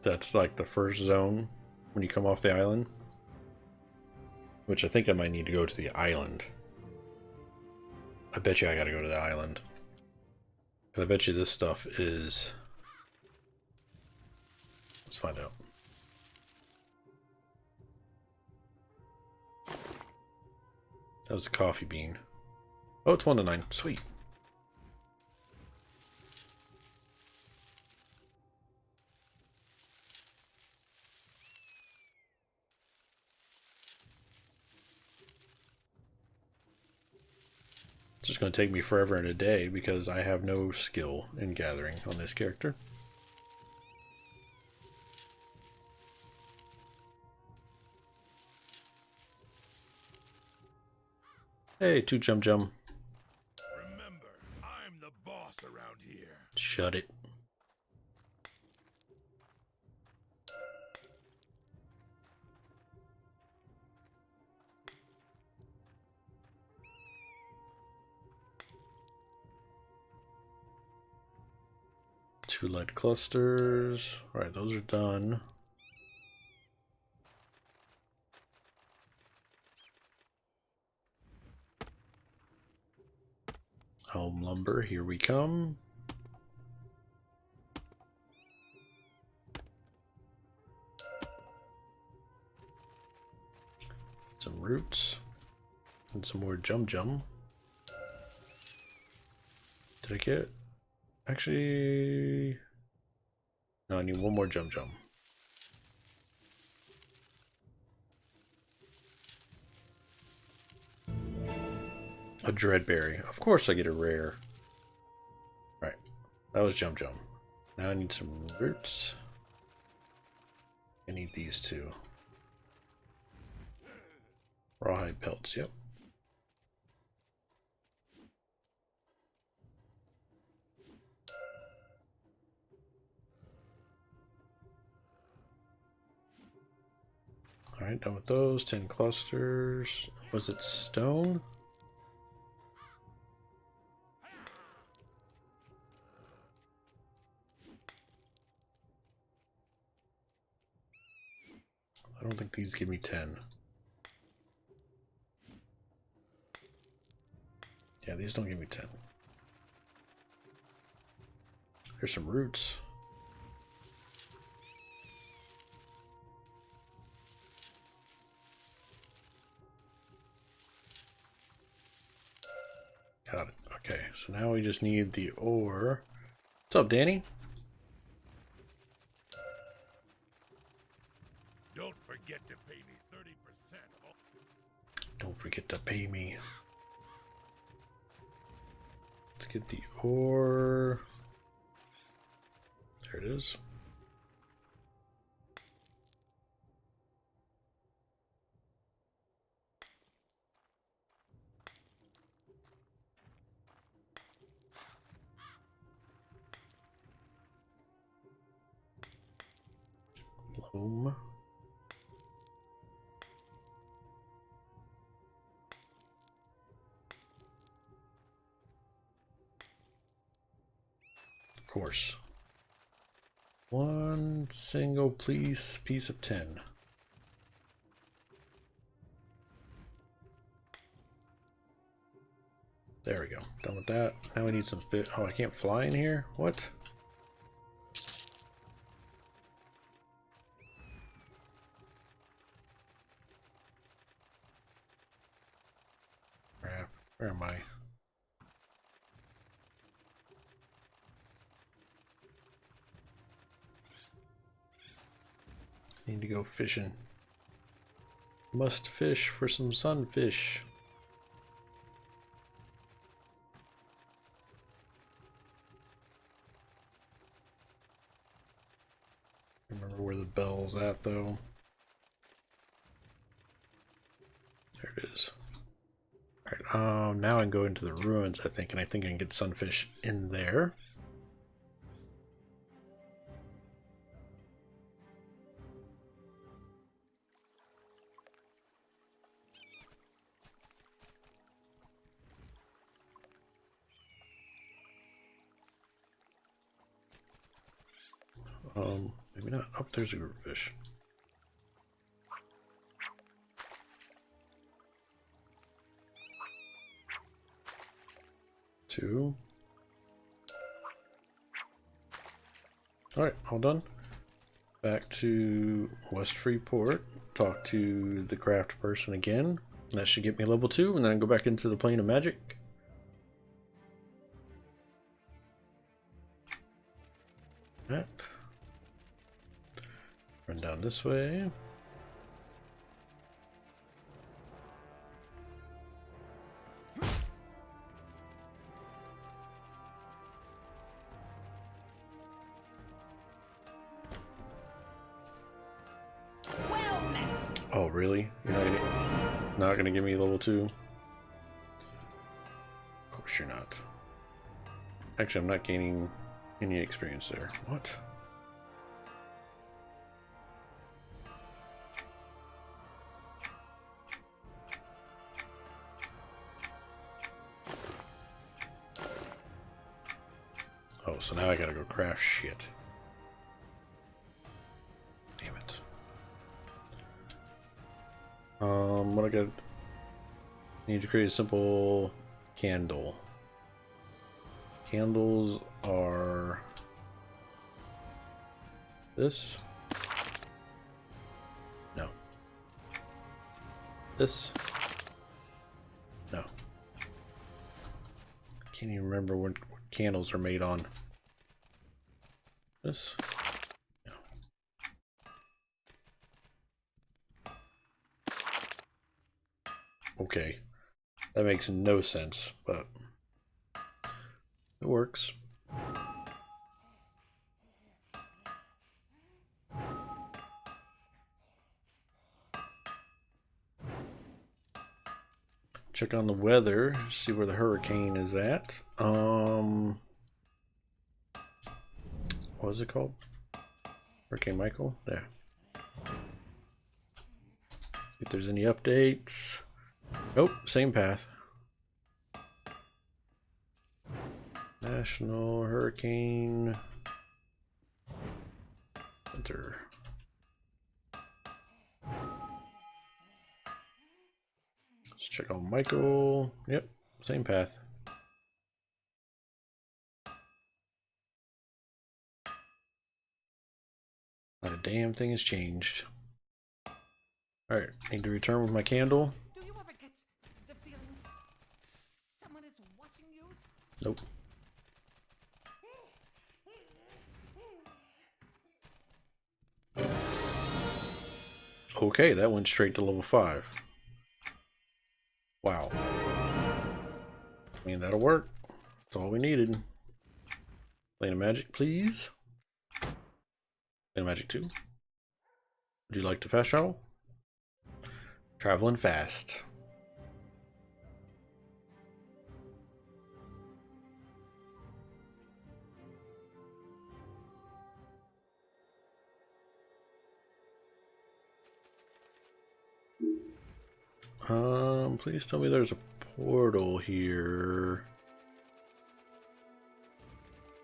That's like the first zone when you come off the island. Which I think I might need to go to the island. I bet you I gotta go to the island. Because I bet you this stuff is... Let's find out. That was a coffee bean. Oh, it's 1 to 9. Sweet. It's just going to take me forever and a day because I have no skill in gathering on this character. Hey, two jump. Remember, I'm the boss around here. Shut it. Two light clusters. Alright, those are done. Elm lumber, here we come. Some roots. And some more jum. Did I get... Actually... No, I need one more jum. A dreadberry. Of course I get a rare. Right. That was jum. Now I need some roots. I need these two. Rawhide pelts, yep. Alright, done with those. 10 clusters. Was it stone? I don't think these give me 10. Yeah, these don't give me 10. Here's some roots. Got it. Okay, so now we just need the ore. What's up, Danny? Don't forget to pay me 30% of all. Don't forget to pay me. Let's get the ore. There it is. Loam. Of course. One single piece of tin. There we go. Done with that. Now we need some fish. Oh, I can't fly in here? What? Crap. Where am I? Need to go fishing. Must fish for some sunfish. Remember where the bell's at though. There it is. Alright, now I can go into the ruins, I think, and I think I can get sunfish in there. Maybe not. Oh, there's a group of fish. Two. Alright, all done. Back to West Freeport. Talk to the craft person again. That should get me level 2, and then go back into the plane of magic. Map. Run down this way. Well met. Oh, really? You're not gonna give me level 2? Of course you're not. Actually, I'm not gaining any experience there. What? Oh, so now I gotta go craft shit. Damn it. What I got? Need to create a simple candle. Candles are this. No. This. No. Can't even remember what candles are made on. This. No. Okay. That makes no sense, but it works. Check on the weather, see where the hurricane is at. What was it called? Hurricane Michael? Yeah. See if there's any updates. Nope, same path. National Hurricane Center. Let's check on Michael. Yep, same path. Not a damn thing has changed. Alright, need to return with my candle. Do you ever get the feeling someone is watching you? Nope. Okay, that went straight to level 5. Wow. I mean, that'll work. That's all we needed. Plane of magic, please. Plane of magic 2. Would you like to fast travel? Traveling fast. Please tell me there's a portal here.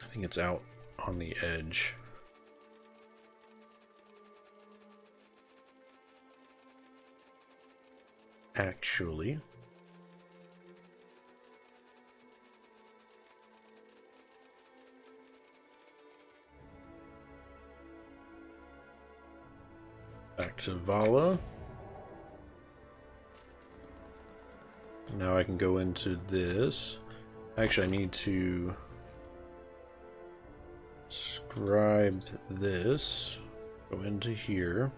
I think it's out on the edge. Actually. Back to Vahla. Now I can go into this. Actually, I need to scribe this. Go into here.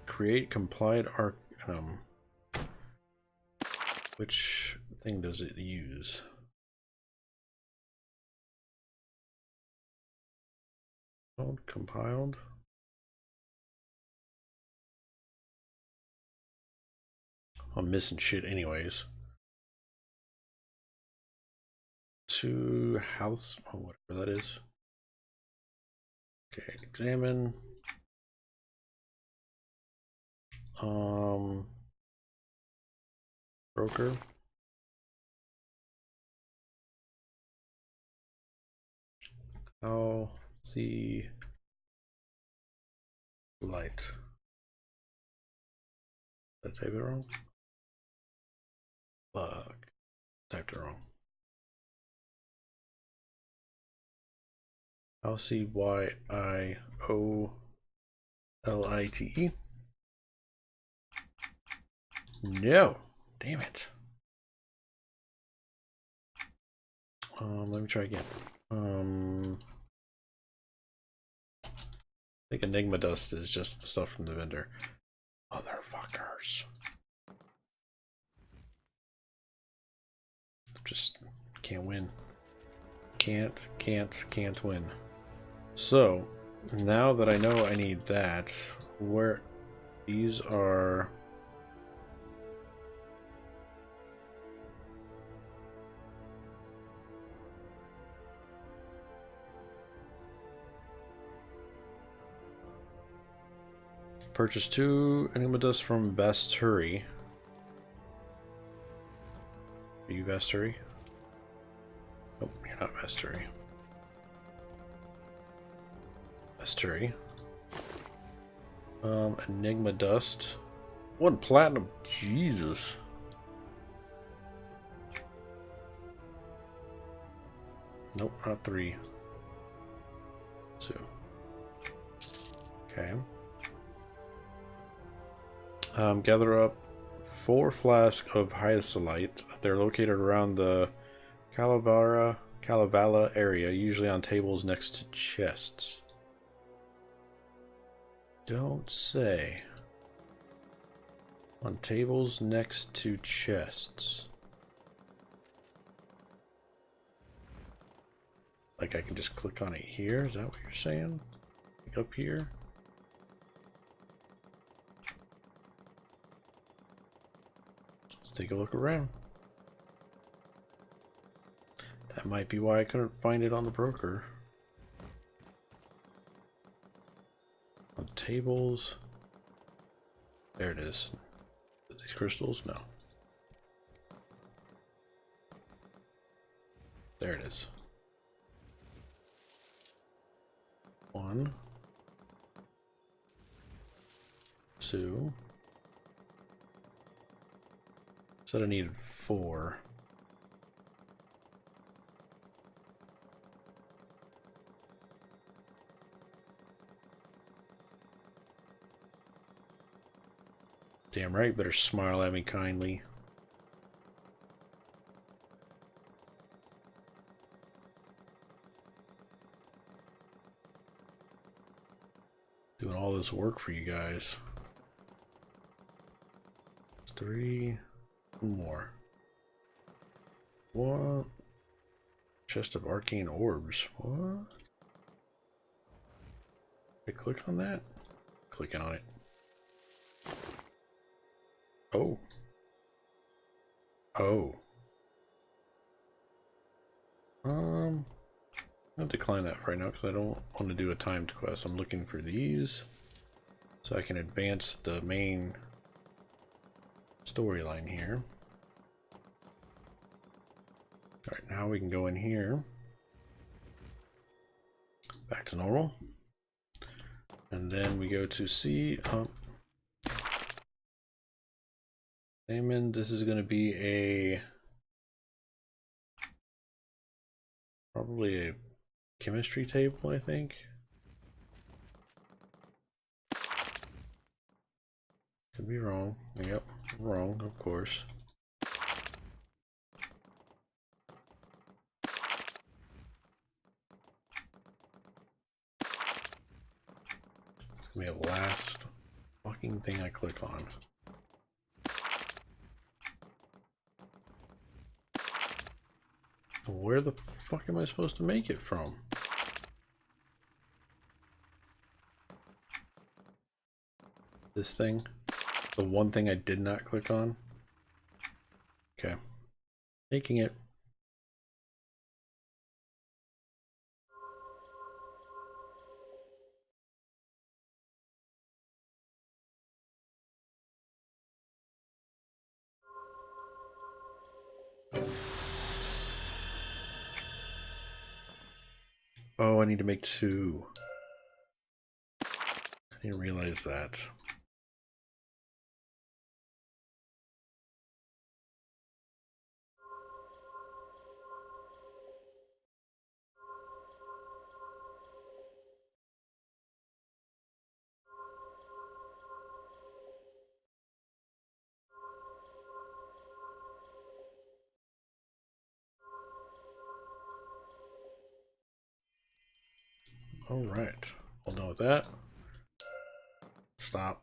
Create complied arcanum. Which thing does it use? Compiled. I'm missing shit anyways. To house, or whatever that is. Okay, examine. Broker. I'll see light. Did I type it wrong? Fuck. Typed it wrong. I'll see YIOLITE. No, damn it. Let me try again. I think Enigma Dust is just the stuff from the vendor. Motherfuckers. Just can't win. Can't win. So, now that I know I need that, where these are... Purchase 2 Enigma Dust from Basturi. Are you Basturi? Nope, you're not Basturi. Basturi. Enigma Dust. 1 platinum. Jesus. Nope, not 3. 2. Okay. Gather up 4 flasks of hyacinth. They're located around the Kalevala area, usually on tables next to chests. Don't say. On tables next to chests. Like I can just click on it here? Is that what you're saying? Like up here? Let's take a look around. That might be why I couldn't find it on the broker. On tables. There it is. These crystals? No. There it is. 1, 2. Said I needed 4. Damn right, better smile at me kindly. Doing all this work for you guys. 3 more. 1 chest of arcane orbs. What? I click on that? Clicking on it. Oh. Oh. I'll decline that right now because I don't want to do a timed quest. I'm looking for these so I can advance the main storyline here. Alright, now we can go in here. Back to normal. And then we go to see Damon, this is going to be a probably a chemistry table, I think. Could be wrong. Yep, wrong, of course. It's gonna be the last fucking thing I click on. Where the fuck am I supposed to make it from? This thing? The one thing I did not click on? Okay. Making it. Oh, I need to make 2. I didn't realize that. All right, all done with that. Stop.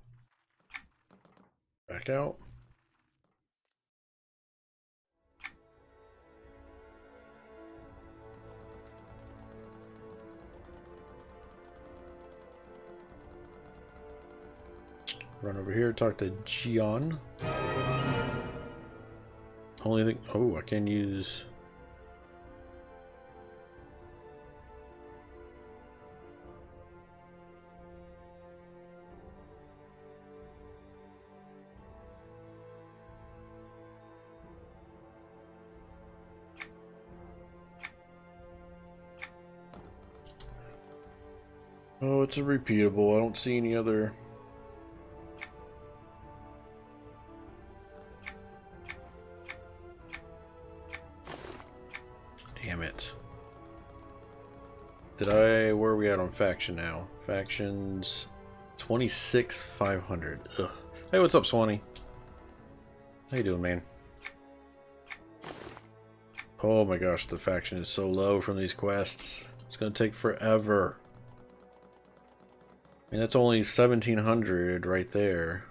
Back out. Run over here, talk to Gian. Only thing, oh, I can use. Oh, it's a repeatable. I don't see any other. Damn it. Where are we at on faction now? Factions 26,500. Ugh. Hey, what's up, Swanee? How you doing, man? Oh my gosh, the faction is so low from these quests. It's gonna take forever. I mean, that's only 1,700 right there.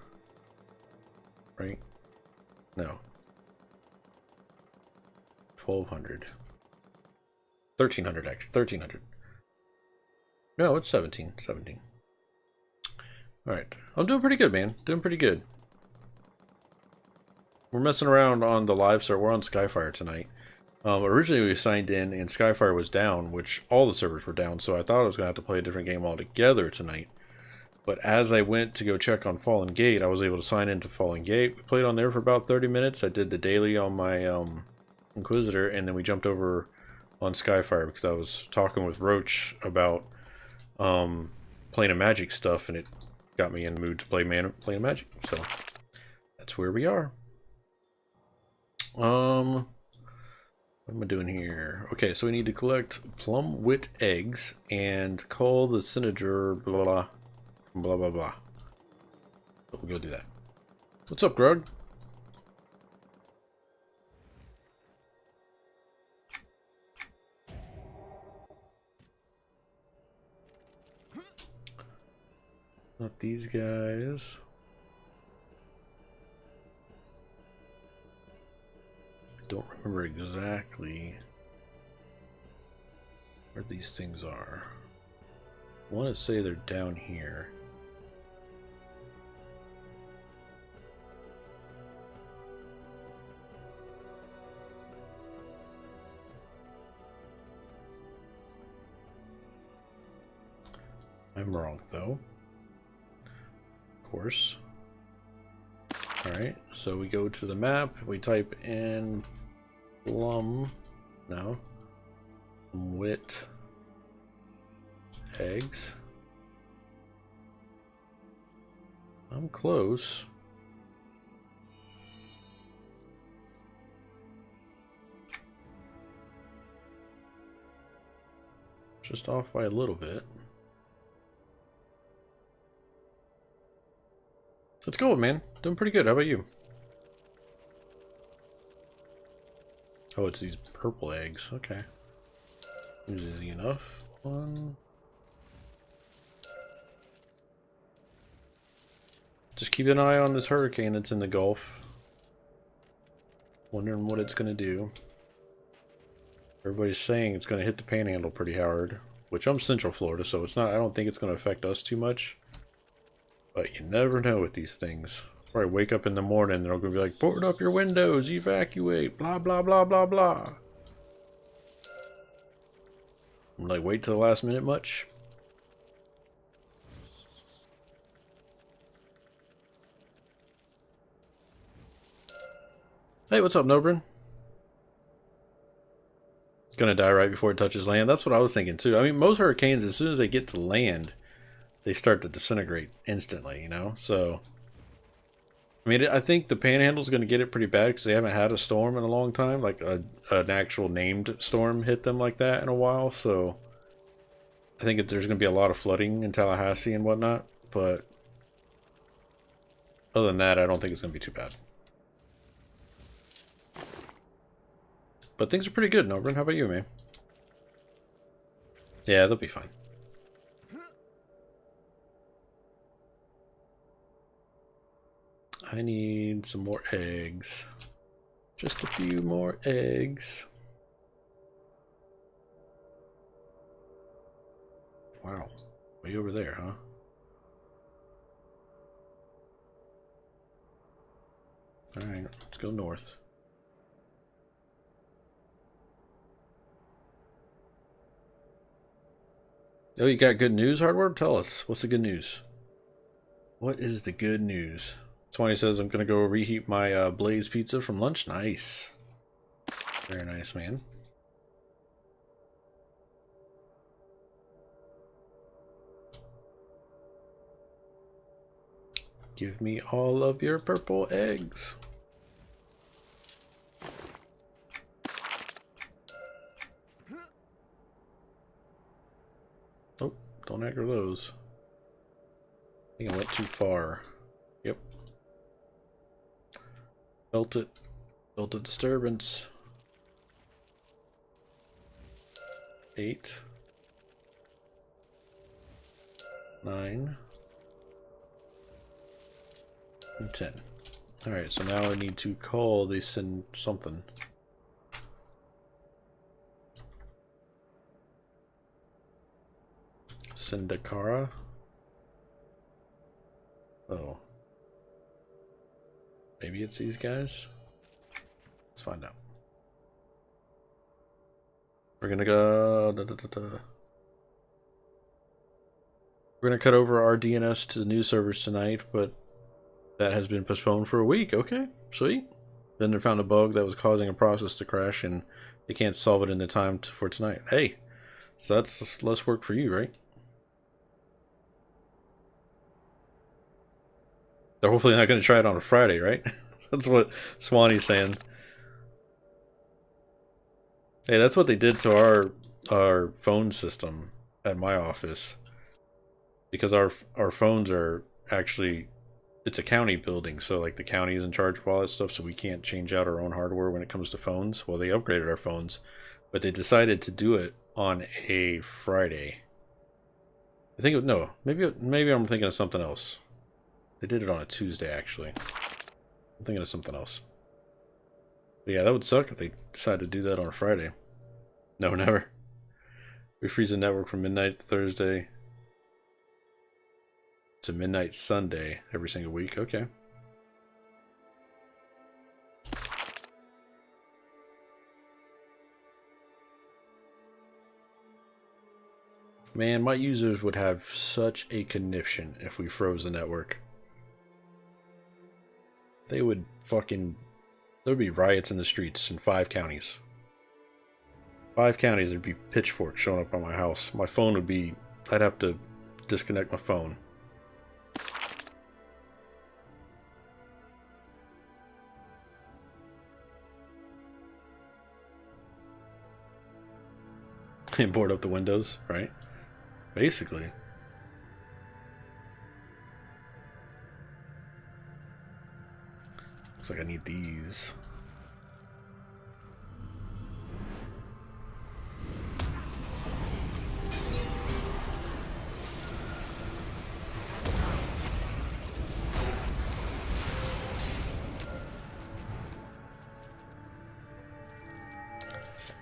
Right? No. 1,200. 1,300 actually. 1,300. No, it's 17. 17. Alright. I'm doing pretty good, man. Doing pretty good. We're messing around on the live server. We're on Skyfire tonight. Originally we signed in and Skyfire was down, which all the servers were down, so I thought I was going to have to play a different game altogether tonight. But as I went to go check on Fallen Gate, I was able to sign into Fallen Gate. We played on there for about 30 minutes. I did the daily on my Inquisitor, and then we jumped over on Skyfire because I was talking with Roach about playing a magic stuff, and it got me in the mood to play playing magic. So that's where we are. What am I doing here? Okay, so we need to collect plum wit eggs and call the senator blah blah blah blah blah. So we'll go do that. What's up, Grug? Not these guys. Don't remember exactly where these things are. I want to say they're down here. I'm wrong, though. Of course. Alright, so we go to the map, we type in plum, no, wit eggs. I'm close. Just off by a little bit. Let's go, man. Doing pretty good. How about you? Oh, it's these purple eggs. Okay. Easy enough. One. Just keep an eye on this hurricane that's in the Gulf. Wondering what it's going to do. Everybody's saying it's going to hit the Panhandle pretty hard, which I'm Central Florida, so it's not. I don't think it's going to affect us too much. But you never know with these things. Probably wake up in the morning and they're going to be like, board up your windows, evacuate, blah, blah, blah, blah, blah. I'm like, wait till the last minute much? Hey, what's up, Nobrin? It's gonna die right before it touches land. That's what I was thinking too. I mean, most hurricanes, as soon as they get to land, they start to disintegrate instantly, you know? So, I mean, I think the Panhandle's gonna get it pretty bad because they haven't had a storm in a long time, like an actual named storm hit them like that in a while. So, I think there's gonna be a lot of flooding in Tallahassee and whatnot. But other than that, I don't think it's gonna be too bad. But things are pretty good, Nobrin. How about you, man? Yeah, they'll be fine. I need some more eggs. Just a few more eggs. Wow. Way over there, huh? Alright, let's go north. Oh, you got good news, Hardware? Tell us. What's the good news? What is the good news? 20 says I'm going to go reheat my Blaze pizza from lunch. Nice. Very nice, man. Give me all of your purple eggs. Oh, don't aggro those. I think I went too far. Yep. Felt it. Felt a disturbance. 8. 9. And 10. Alright, so now I need to call the send something. Sindakara? Oh. Maybe it's these guys? Let's find out. We're gonna go... We're gonna cut over our DNS to the news servers tonight, but that has been postponed for a week. Okay, sweet. Vendor found a bug that was causing a process to crash, and they can't solve it in the time for tonight. Hey, so that's less work for you, right? They're hopefully not going to try it on a Friday, right? That's what Swanee's saying. Hey, that's what they did to our phone system at my office. Because our phones are actually, it's a county building, so like the county is in charge of all that stuff, so we can't change out our own hardware when it comes to phones. Well, they upgraded our phones, but they decided to do it on a Friday. I think no, maybe I'm thinking of something else. They did it on a Tuesday, actually. I'm thinking of something else. But yeah, that would suck if they decided to do that on a Friday. No, never. We freeze the network from midnight Thursday to midnight Sunday every single week. Okay. Man, my users would have such a conniption if we froze the network. They would fucking... There would be riots in the streets in 5 counties. 5 counties, there'd be pitchforks showing up on my house. My phone would be... I'd have to disconnect my phone. And board up the windows, right? Basically. Looks like I need these.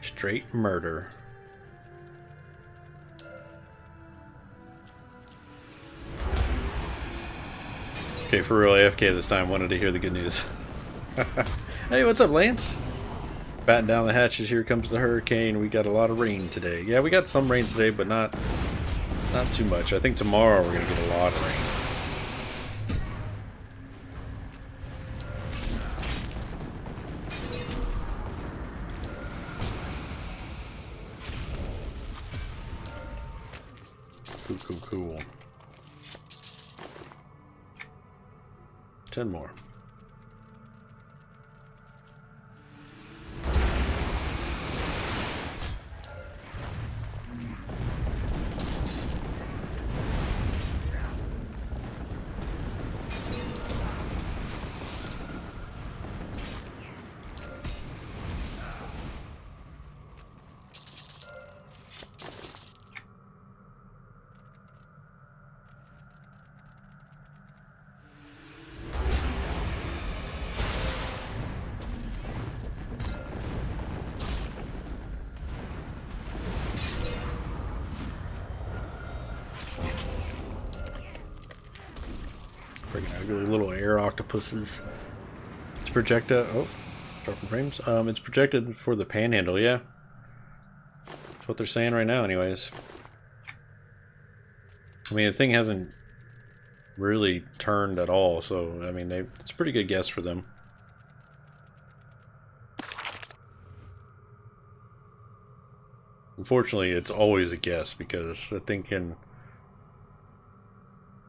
Straight murder. Okay, for real, AFK this time. Wanted to hear the good news. Hey, what's up, Lance? Batten down the hatches. Here comes the hurricane. We got a lot of rain today. Yeah, we got some rain today, but not too much. I think tomorrow we're gonna get a lot of rain. Cool, cool, cool. 10 more. Freaking ugly little air octopuses. It's projected. Oh, dropping frames. It's projected for the panhandle. Yeah, that's what they're saying right now. Anyways, I mean, the thing hasn't really turned at all, so I mean, it's a pretty good guess for them. Unfortunately, it's always a guess because the thing can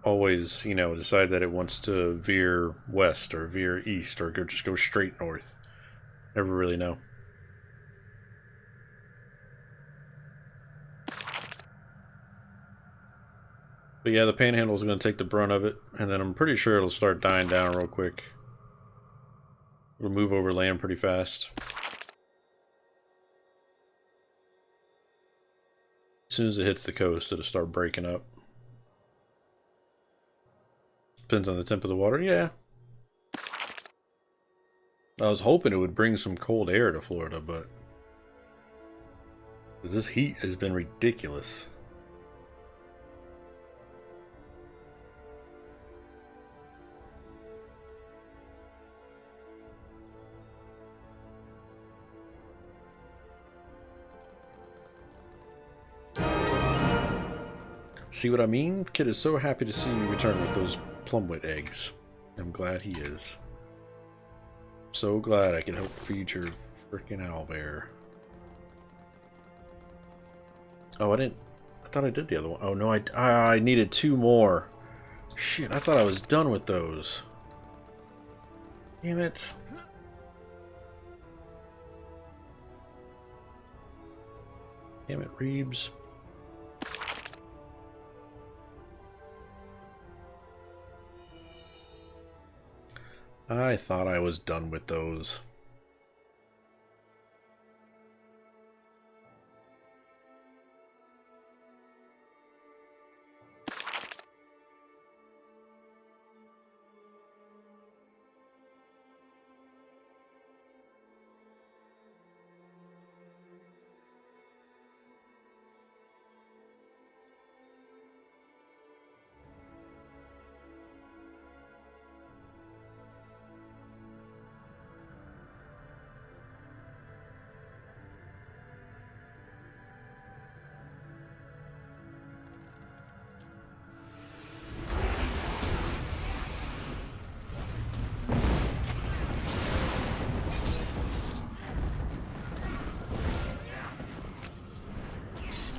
always, you know, decide that it wants to veer west or veer east or just go straight north. Never really know. But yeah, the panhandle is going to take the brunt of it, and then I'm pretty sure it'll start dying down real quick. It'll move over land pretty fast. As soon as it hits the coast, it'll start breaking up. Depends on the temp of the water, yeah. I was hoping it would bring some cold air to Florida, but this heat has been ridiculous. See what I mean? Kid is so happy to see you return with those plumwit eggs. I'm glad he is. So glad I can help feed your freaking owlbear. Oh, I thought I did the other one. Oh no, I needed 2 more. Shit, I thought I was done with those. Damn it. Damn it, Reeves. I thought I was done with those.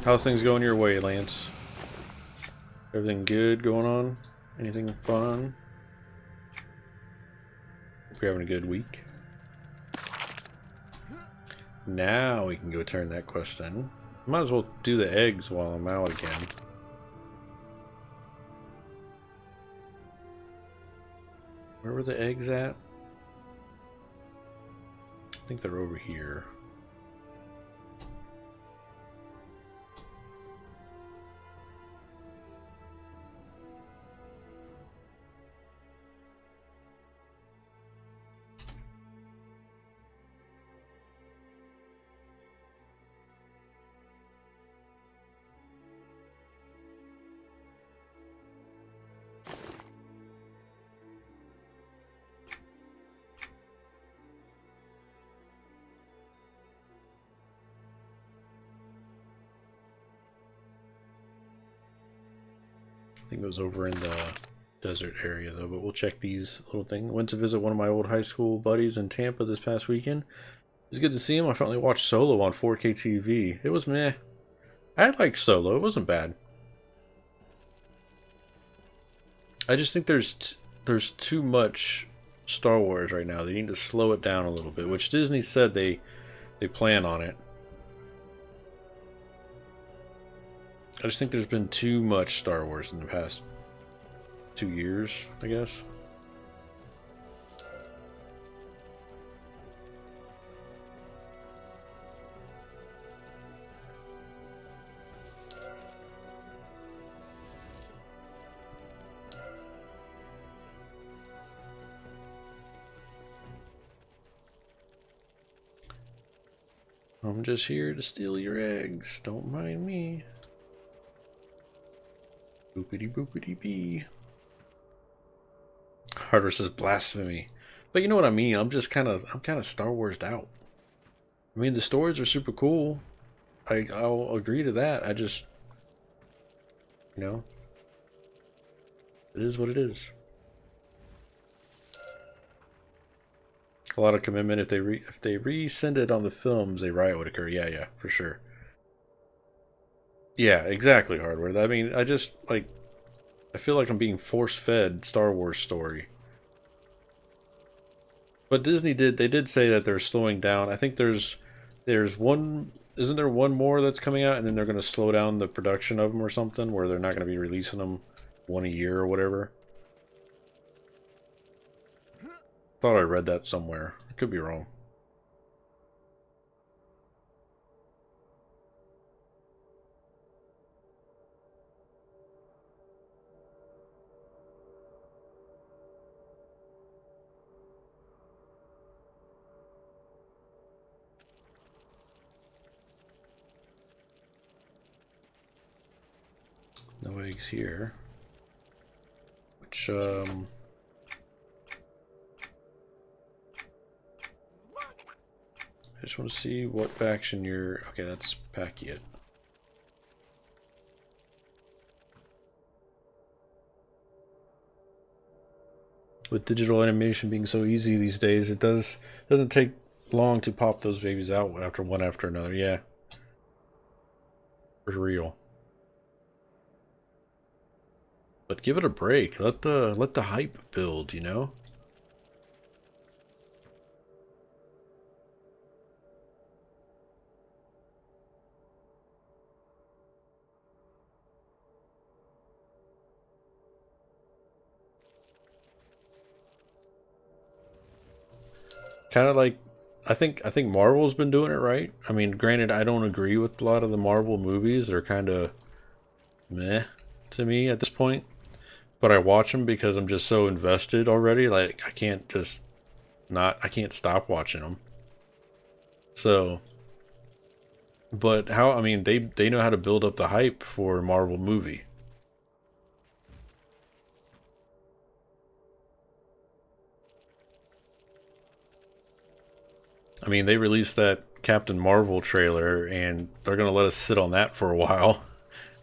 How's things going your way, Lance? Everything good going on? Anything fun? Hope you're having a good week. Now we can go turn that quest in. Might as well do the eggs while I'm out again. Where were the eggs at? I think they're over here. I think it was over in the desert area though, but we'll check these little things. Went to visit one of my old high school buddies in Tampa this past weekend. It was good to see him. I finally watched Solo on 4K TV. It was meh. I liked Solo. It wasn't bad. I just think there's too much Star Wars right now. They need to slow it down a little bit, which Disney said they plan on it. I just think there's been too much Star Wars in the past 2 years, I guess. I'm just here to steal your eggs. Don't mind me. Boopity boopity bee. Harder says blasphemy. But you know what I mean? I'm kind of Star Wars'd out. I mean, the stories are super cool. I'll agree to that. I just, you know, it is what it is. A lot of commitment. If they rescind it on the films, a riot would occur. Yeah, for sure. Yeah, exactly, Hardware. I mean, I just, like, I feel like I'm being force-fed Star Wars story. But Disney they did say that they're slowing down. I think there's one, isn't there one more that's coming out, and then they're going to slow down the production of them or something, where they're not going to be releasing them one a year or whatever? Thought I read that somewhere. I could be wrong. No eggs here. Which, I just want to see what faction you're... Okay, that's Pakiet. With digital animation being so easy these days, it doesn't take long to pop those babies out one after another. Yeah. For real. But give it a break. Let the hype build, you know? Kind of like, I think Marvel's been doing it right. I mean, granted, I don't agree with a lot of the Marvel movies. They're kind of meh to me at this point. But I watch them because I'm just so invested already. Like, I can't stop watching them. So, but I mean, they know how to build up the hype for a Marvel movie. I mean, they released that Captain Marvel trailer, and they're going to let us sit on that for a while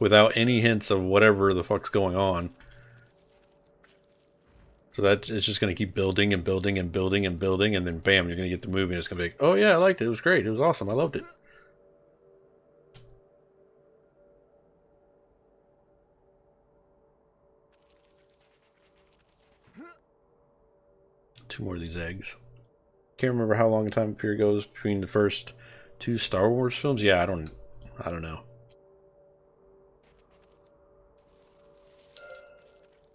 without any hints of whatever the fuck's going on. So that it's just going to keep building and building and building and building, and then bam, you're going to get the movie, and it's going to be like, oh yeah, I liked it. It was great. It was awesome. I loved it. 2 more of these eggs. Can't remember how long a time period goes between the first 2 Star Wars films. Yeah, I don't know.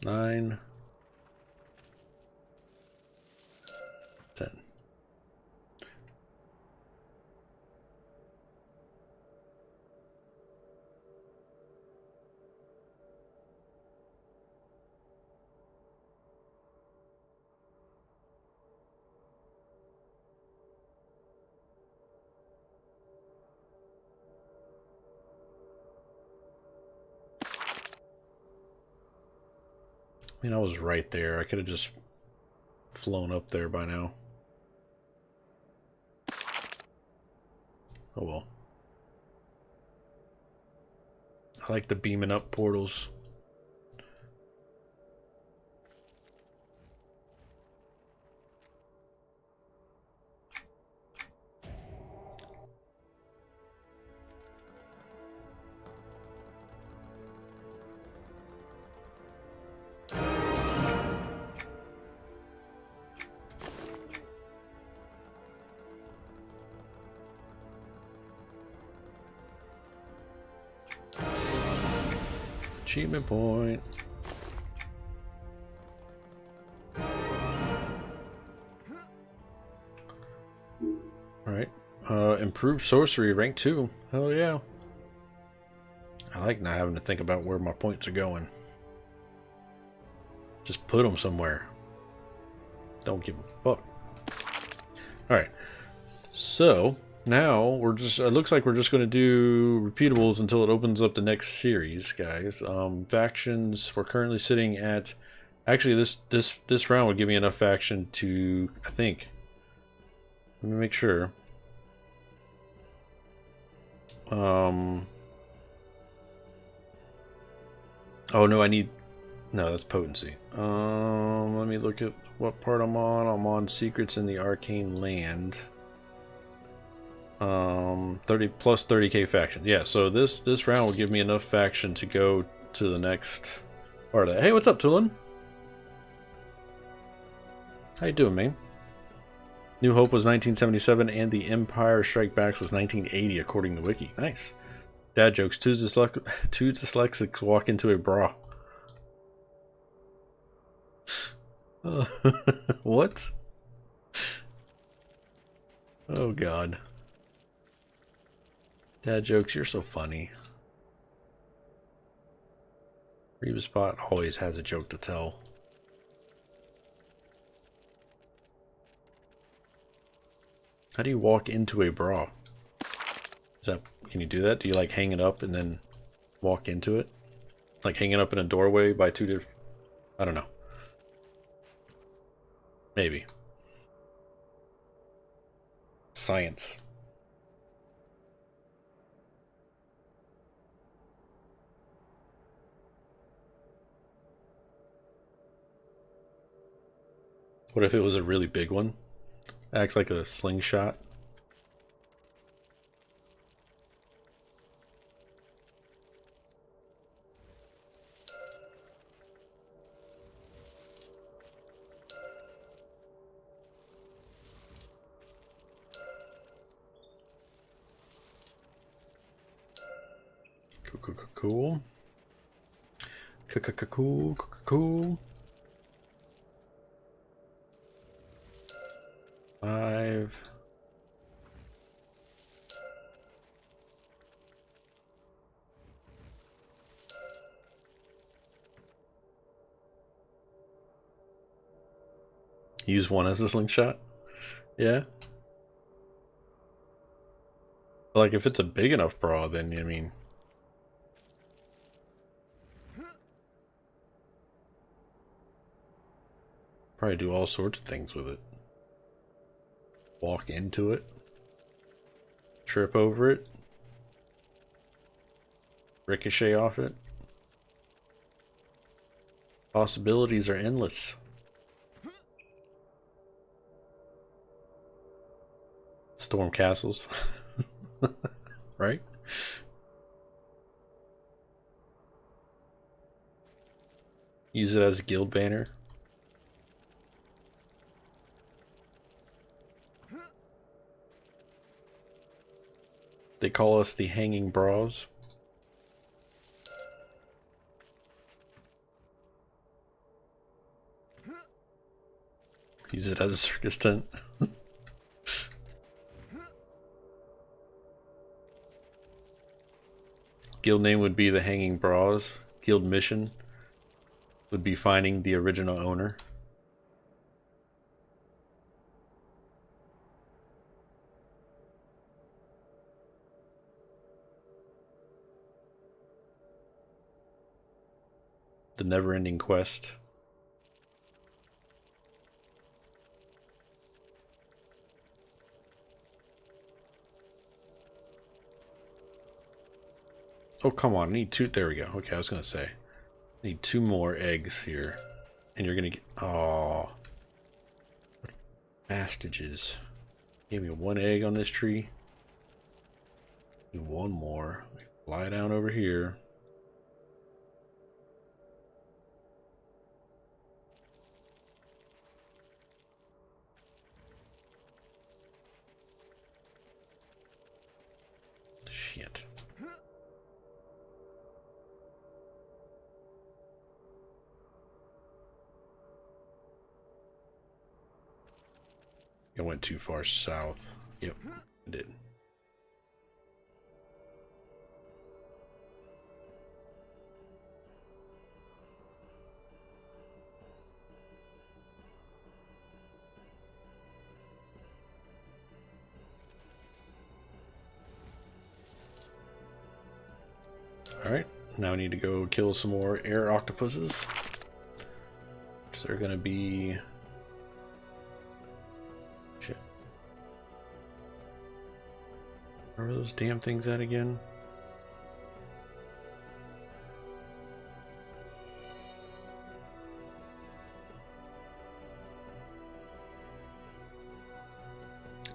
9, 10. I mean, I was right there. I could have just flown up there by now. Oh well. I like the beaming up portals. Achievement point. Alright. Improved sorcery, rank 2. Hell yeah. I like not having to think about where my points are going. Just put them somewhere. Don't give a fuck. Alright. So, now we're just, it looks like we're just going to do repeatables until it opens up the next series, guys. Factions, we're currently sitting at, actually this round would give me enough faction to, I think, let me make sure. Oh no, I need, no, that's potency. Let me look at what part I'm on. I'm on secrets in the arcane land. 30 plus 30k faction. Yeah, so this round will give me enough faction to go to the next part of that. Hey, what's up, Tulin? How you doing, man? New Hope was 1977 and the Empire Strike Backs was 1980 according to Wiki. Nice. Dad jokes. Two dyslexics walk into a bra. What? Oh god. Dad jokes, you're so funny. Reba Spot always has a joke to tell. How do you walk into a bra? Is that, can you do that? Do you like hang it up and then walk into it? Like hang it up in a doorway by 2 different... I don't know. Maybe. Science. What if it was a really big one? Acts like a slingshot. Cool. Cool. 5. Use one as a slingshot? Yeah. Like if it's a big enough bra, then I mean, probably do all sorts of things with it. Walk into it. Trip over it. Ricochet off it. Possibilities are endless. Storm castles. Right? Use it as a guild banner. They call us the hanging bras. Use it as a circus tent. Guild name would be the Hanging Bras. Guild mission would be finding the original owner. The never-ending quest. Oh, come on. I need two. There we go. Okay, I was going to say. I need 2 more eggs here. And you're going to get... Oh. Bastages. Give me 1 egg on this tree. Need 1 more. Fly down over here. Shit. I went too far south. Yep, I did. Alright, now I need to go kill some more air octopuses. Because they're gonna be... Shit. Where are those damn things at again?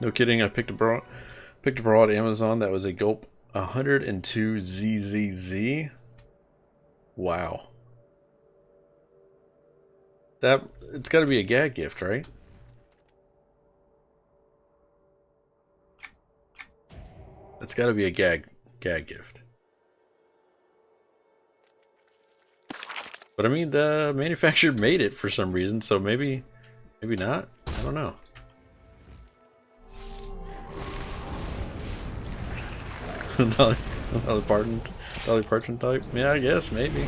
No kidding, I picked a bra at Amazon that was a gulp 102 ZZZ. Wow. It's got to be a gag gift, right? It's got to be a gag gift. But I mean, the manufacturer made it for some reason, so maybe not. I don't know. Dolly Parton type? Yeah, I guess, maybe.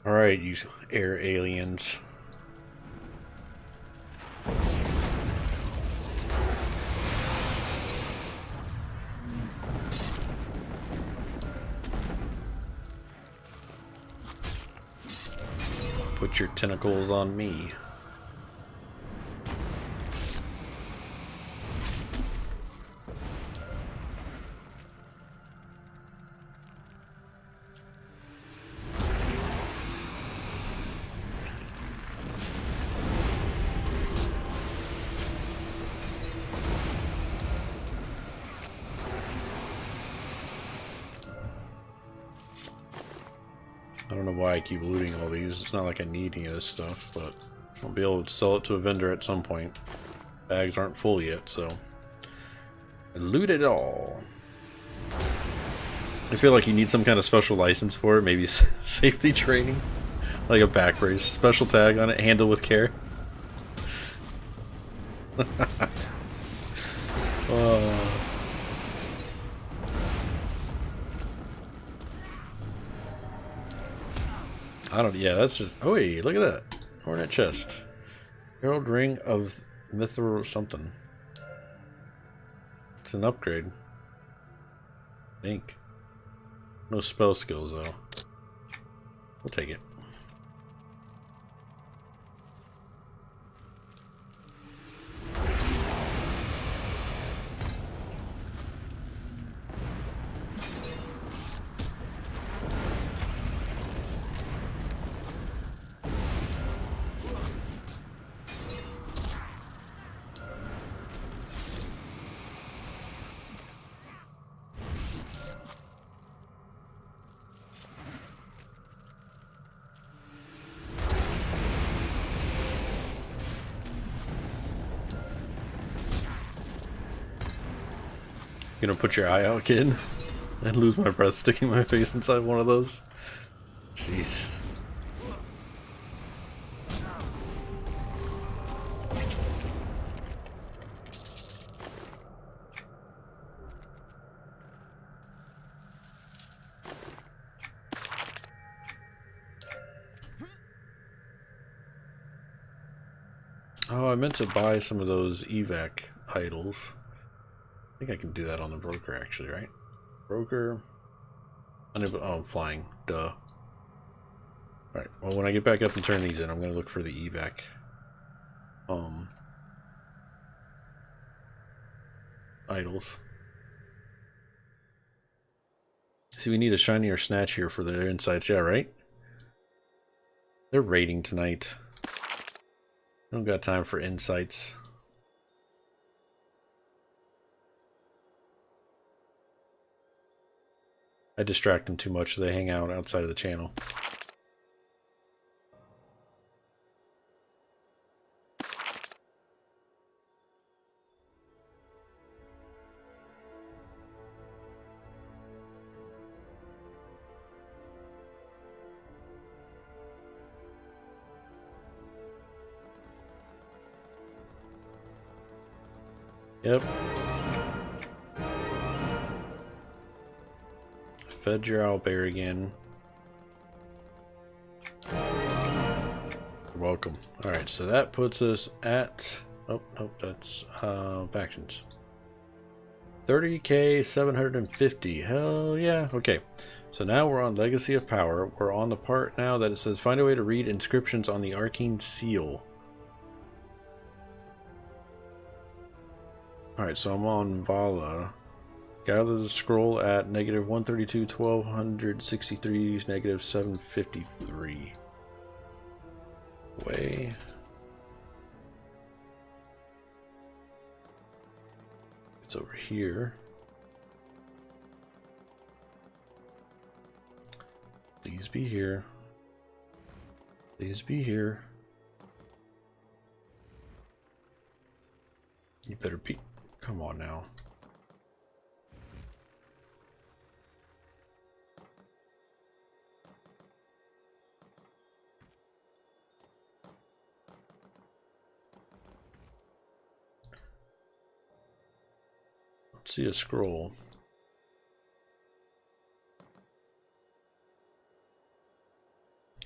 Alright, you air aliens. Put your tentacles on me. I don't know why I keep looting all these. It's not like I need any of this stuff, but I'll be able to sell it to a vendor at some point. Bags aren't full yet, so loot it all. I feel like you need some kind of special license for it, maybe safety training, like a back brace, special tag on it, handle with care. I don't. Yeah, that's just. Oh, wait, look at that hornet chest, Herald Ring of Mithril something. It's an upgrade. I think. No spell skills though. We'll take it. Gonna put your eye out, kid, and lose my breath sticking my face inside one of those. Jeez. Oh, I meant to buy some of those evac idols. I think I can do that on the broker, actually, right? Broker. Unable. Oh, I'm flying. Duh. Alright, well, when I get back up and turn these in, I'm going to look for the evac. Idols. See, we need a shinier snatch here for their insights. Yeah, right? They're raiding tonight. Don't got time for insights. I distract them too much, so they hang out outside of the channel. Yep. Fed your owlbear again. You're welcome. Alright, so that puts us at... Oh, nope, that's factions. 30k 750. Hell yeah. Okay. So now we're on Legacy of Power. We're on the part now that it says find a way to read inscriptions on the arcane seal. Alright, so I'm on Vahla. Gather the scroll at negative 132, 1263, negative 753. Way. It's over here. Please be here. Please be here. You better be. Come on now. Let's see a scroll.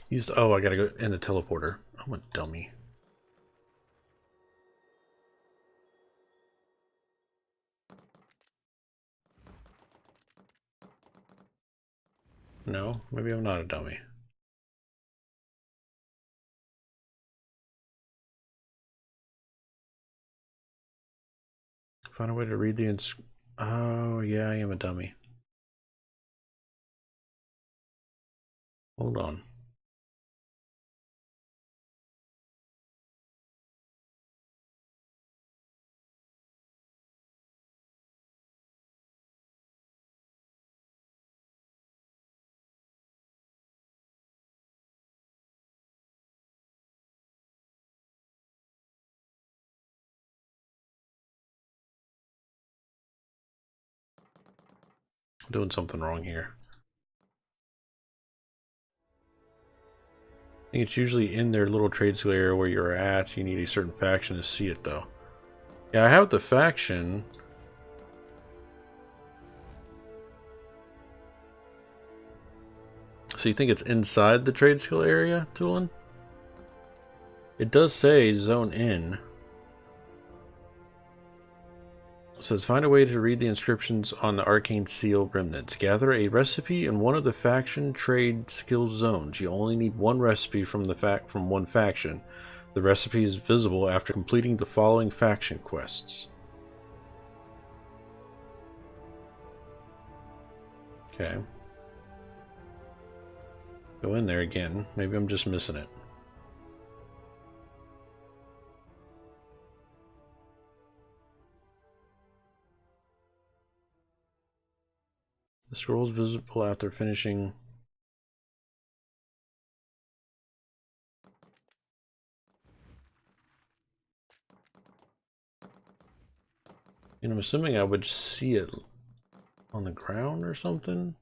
Used. Oh, I gotta go in the teleporter. I'm a dummy. No, maybe I'm not a dummy. Find a way to read the Oh, yeah, I am a dummy. Hold on. I'm doing something wrong here. I think it's usually in their little trade school area where you're at. You need a certain faction to see it, though. Yeah, I have the faction. So you think it's inside the trade skill area, Tulin? It does say zone in. It says find a way to read the inscriptions on the arcane seal remnants. Gather a recipe in one of the faction trade skill zones. You only need one recipe from one faction. The recipe is visible after completing the following faction quests. Okay. Go in there again. Maybe I'm just missing it. The scroll is visible after finishing. And I'm assuming I would see it on the ground or something.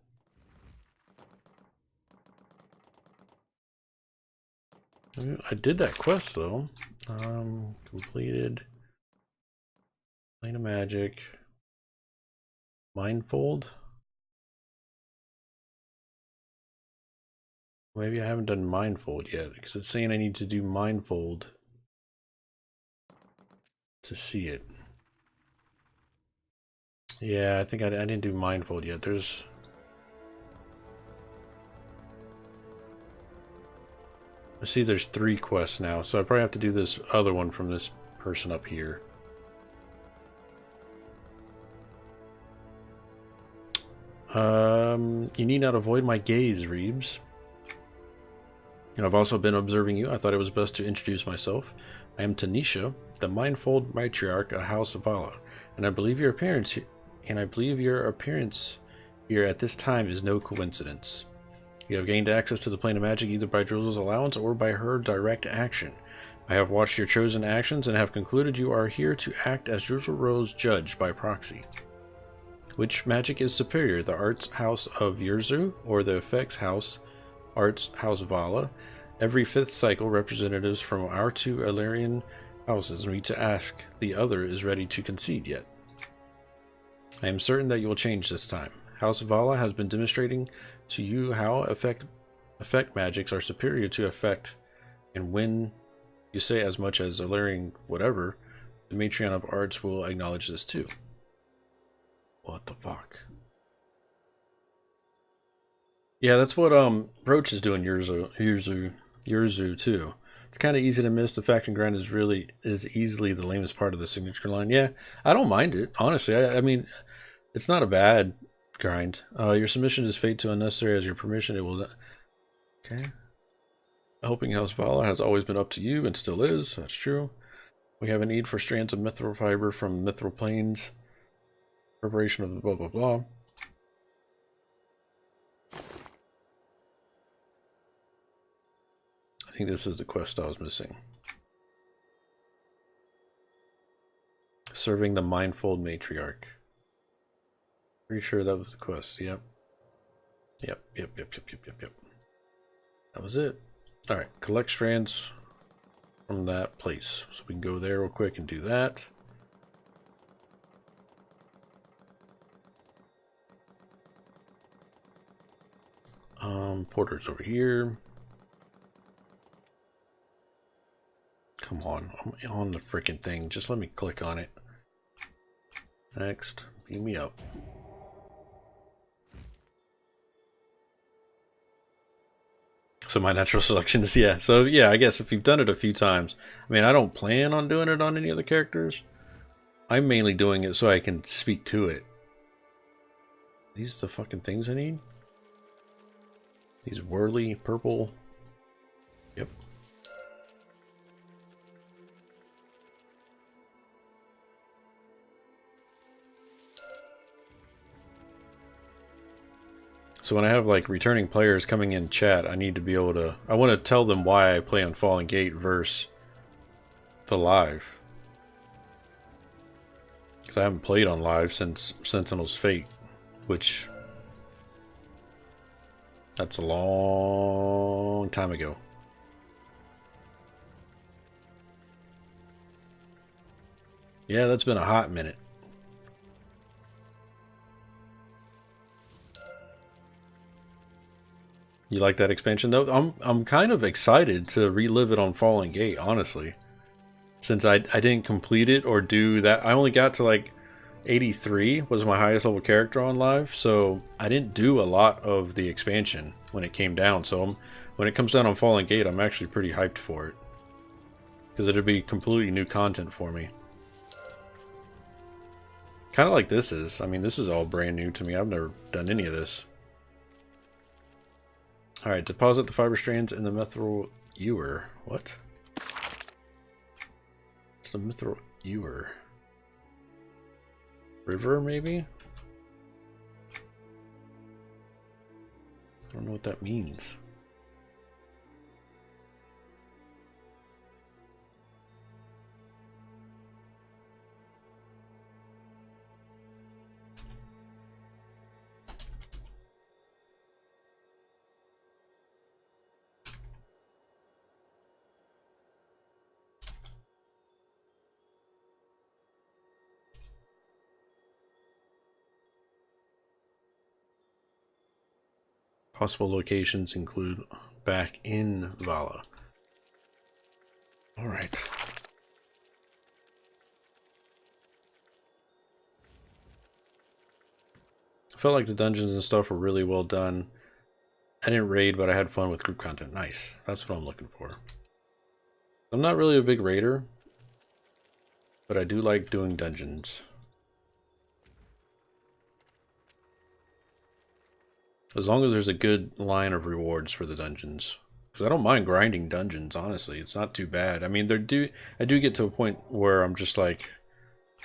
I did that quest though. Completed. Plane of Magic. Mindfold. Maybe I haven't done Mindfold yet because it's saying I need to do Mindfold to see it. Yeah, I think I didn't do Mindfold yet. I see there's 3 quests now, so I probably have to do this other one from this person up here. You need not avoid my gaze, Reeves. I've also been observing you. I thought it was best to introduce myself. I am Tanisha, the Mindfold Matriarch of House Vahla, and I believe your appearance here at this time is no coincidence. You have gained access to the Plane of Magic either by Drizzle's allowance or by her direct action. I have watched your chosen actions and have concluded you are here to act as Drizzle Rose judge by proxy. Which magic is superior, the Arts House of Yurzu or the Effects House, Arts House Vahla? Every 5th cycle, representatives from our 2 Illyrian houses meet to ask. The other is ready to concede yet. I am certain that you will change this time. House Vahla has been demonstrating to you how effect magics are superior to effect, and when you say as much as Illyrian whatever, the Matron of Arts will acknowledge this too. What the fuck? Yeah, that's what Roach is doing Yurzu too. It's kind of easy to miss. The faction grind is easily the lamest part of the signature line. Yeah, I don't mind it, honestly. I mean, it's not a bad grind. Your submission is fate to unnecessary as your permission. It will. Okay. Helping House Vahla has always been up to you and still is. That's true. We have a need for strands of mithril fiber from mithril planes. Preparation of the blah blah blah. I think this is the quest I was missing. Serving the Mindfold Matriarch. Pretty sure that was the quest. Yep. Yep. That was it. Alright, collect strands from that place. So we can go there real quick and do that. Porter's over here. Come on, I'm on the freaking thing. Just let me click on it. Next, beam me up. So my natural selection is, yeah. So yeah, I guess if you've done it a few times, I mean, I don't plan on doing it on any other characters. I'm mainly doing it so I can speak to it. These are the fucking things I need? These whirly purple. Yep. So when I have like returning players coming in chat, I need to be able to, I want to tell them why I play on Fallen Gate versus the live. Because I haven't played on live since Sentinel's Fate, which that's a long time ago. Yeah, that's been a hot minute. You like that expansion though? I'm kind of excited to relive it on Fallen Gate, honestly. Since I didn't complete it or do that. I only got to like 83 was my highest level character on live, so I didn't do a lot of the expansion when it came down. So when it comes down on Fallen Gate, I'm actually pretty hyped for it. Because it'll be completely new content for me. Kind of like this is. I mean, this is all brand new to me. I've never done any of this. Alright, deposit the fiber strands in the mithril ewer. What? It's the mithril ewer. River, maybe? I don't know what that means. Possible locations include back in Vahla. Alright. I felt like the dungeons and stuff were really well done. I didn't raid, but I had fun with group content. Nice. That's what I'm looking for. I'm not really a big raider, but I do like doing dungeons. As long as there's a good line of rewards for the dungeons. Because I don't mind grinding dungeons, honestly. It's not too bad. I mean, I do get to a point where I'm just like,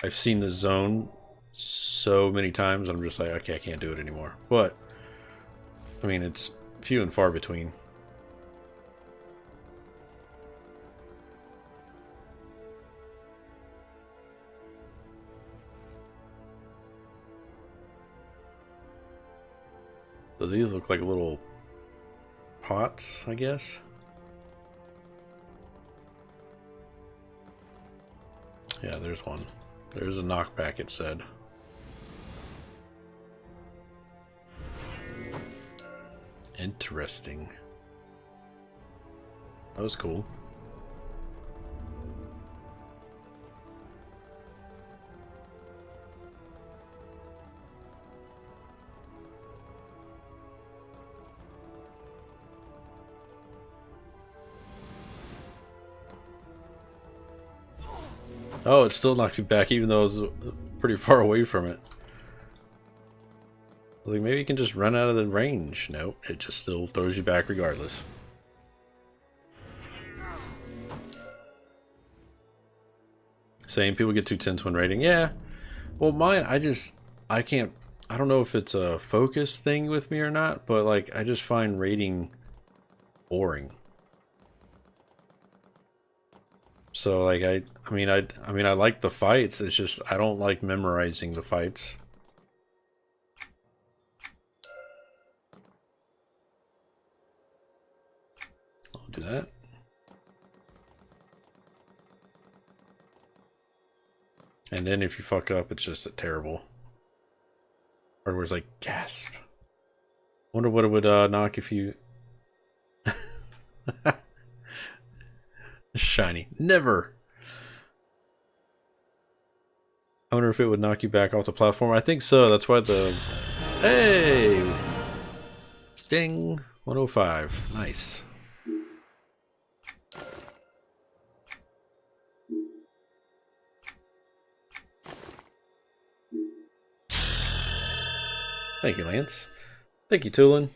I've seen the zone so many times, I'm just like, okay, I can't do it anymore. But, I mean, it's few and far between. So these look like little pots, I guess. Yeah, there's one. There's a knockback, it said. Interesting. That was cool. Oh, it still knocked me back even though I was pretty far away from it. Like, maybe you can just run out of the range. No, it just still throws you back regardless. Saying people get too tense when raiding. Yeah. Well, mine, I can't, I don't know if it's a focus thing with me or not, but like, I just find raiding boring. So like, I mean, I like the fights. It's just, I don't like memorizing the fights. I'll do that. And then if you fuck up, it's just a terrible. Hardware's like, gasp. Wonder what it would knock if you... Shiny. Never. I wonder if it would knock you back off the platform. I think so. That's why the... Hey! Ding! 105. Nice. Thank you, Lance. Thank you, Tulin.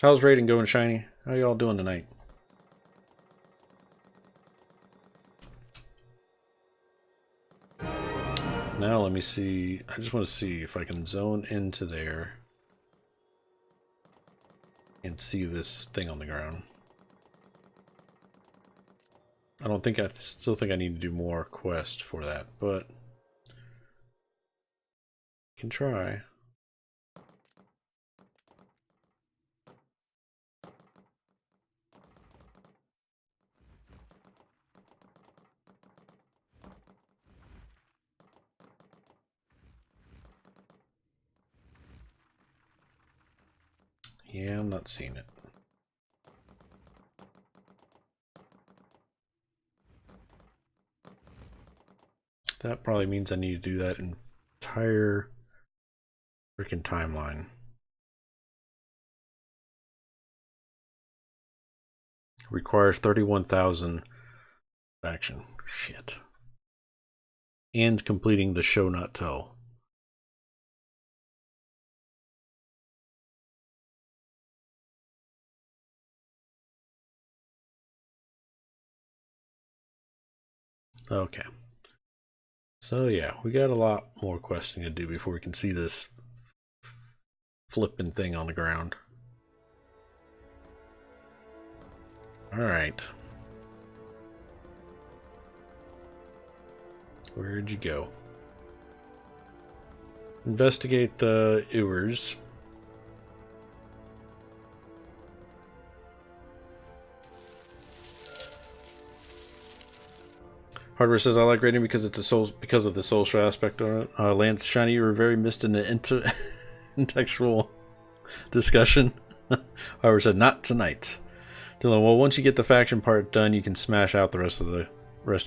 How's raiding going, Shiny? How y'all doing tonight? Now let me see. I just want to see if I can zone into there and see this thing on the ground. I still think I need to do more quest for that, but I can try. Yeah, I'm not seeing it. That probably means I need to do that entire freaking timeline. Requires 31,000 action. Shit. And completing the show not tell. Okay. So yeah, we got a lot more questing to do before we can see this flipping thing on the ground. Alright. Where'd you go? Investigate the ewers. Hardware says I like raiding because it's because of the social aspect of it. Lance Shiny, you were very missed in the contextual discussion. However, said not tonight. Dylan, well, once you get the faction part done, you can smash out the rest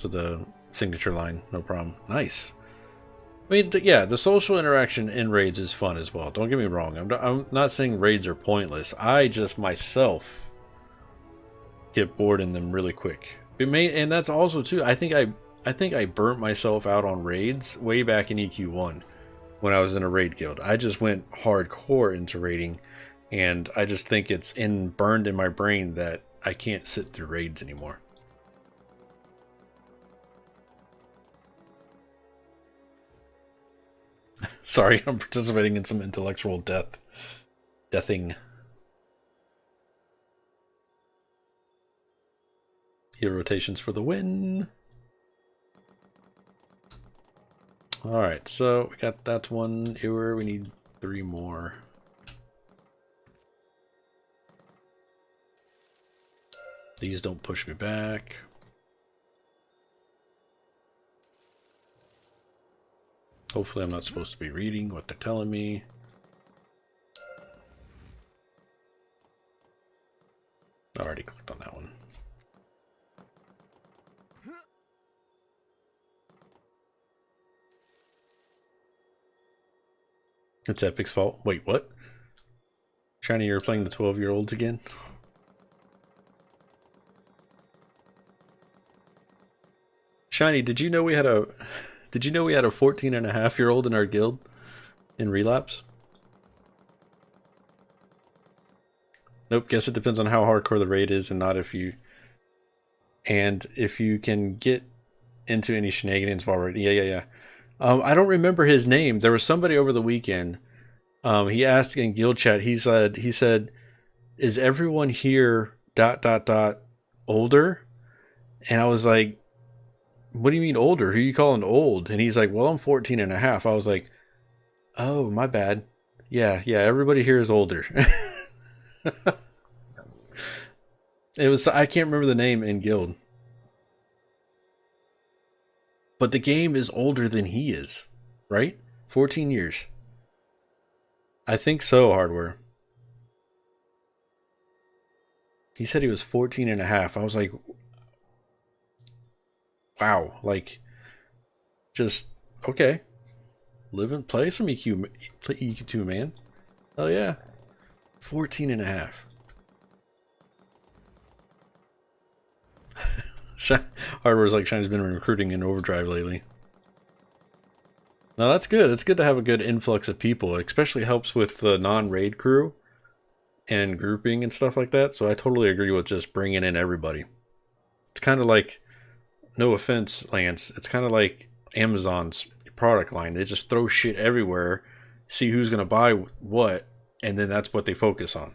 of the signature line. No problem. Nice. I mean, yeah, the social interaction in raids is fun as well. Don't get me wrong. I'm not saying raids are pointless. I just myself get bored in them really quick. And that's also too. I think I burnt myself out on raids way back in EQ1 when I was in a raid guild. I just went hardcore into raiding, and I just think it's burned in my brain that I can't sit through raids anymore. Sorry, I'm participating in some intellectual deathing. Hero rotations for the win. Alright, so we got that one here. We need 3 more. These don't push me back. Hopefully I'm not supposed to be reading what they're telling me. I already clicked on that one. It's Epic's fault. Wait, what? Shiny, you're playing the 12-year-olds again? Shiny, did you know we had a 14-and-a-half-year-old in our guild in Relapse? Nope, guess it depends on how hardcore the raid is and not if you can get into any shenanigans while raiding. Yeah. I don't remember his name. There was somebody over the weekend. He asked in guild chat. He said, "Is everyone here ... older?" And I was like, "What do you mean older? Who are you calling old?" And he's like, "Well, I'm 14-and-a-half." I was like, "Oh, my bad. Yeah. Everybody here is older." I can't remember the name in guild. But the game is older than he is, right? 14 years. I think so, Hardware. He said he was 14-and-a-half. I was like, wow, like, just, okay. Live and play some EQ2, man. Oh, yeah. 14-and-a-half. Hardware's like Shiny's been recruiting in Overdrive lately. No, that's good. It's good to have a good influx of people. It especially helps with the non-raid crew and grouping and stuff like that. So I totally agree with just bringing in everybody. It's kind of like, no offense, Lance, it's kind of like Amazon's product line. They just throw shit everywhere, see who's going to buy what, and then that's what they focus on.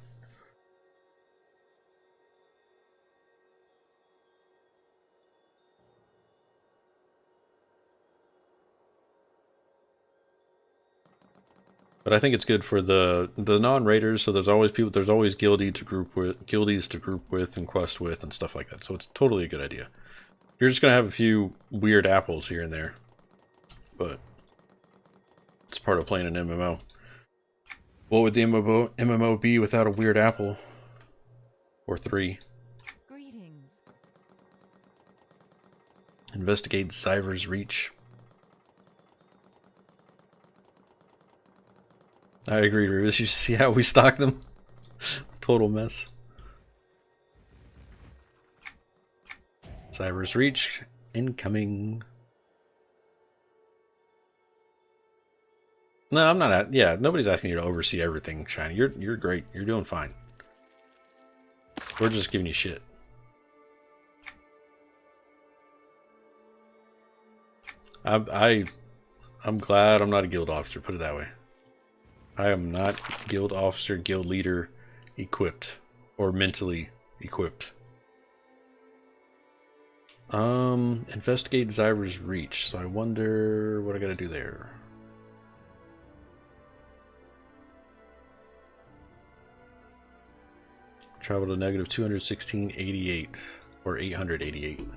But I think it's good for the non-raiders, so there's always guildies to group with and quest with and stuff like that. So it's totally a good idea. You're just gonna have a few weird apples here and there, but it's part of playing an MMO. What would the MMO be without a weird apple? Or 3? Greetings. Investigate Zyver's Reach. I agree, Rubis. You see how we stock them? Total mess. Cyber's Reach incoming. No, I'm not. Yeah, nobody's asking you to oversee everything, Shiny. You're great. You're doing fine. We're just giving you shit. I'm glad I'm not a guild officer. Put it that way. I am not guild officer, guild leader equipped or mentally equipped. Investigate Zyber's Reach. So I wonder what I gotta do there. Travel to negative 216.88 or 888.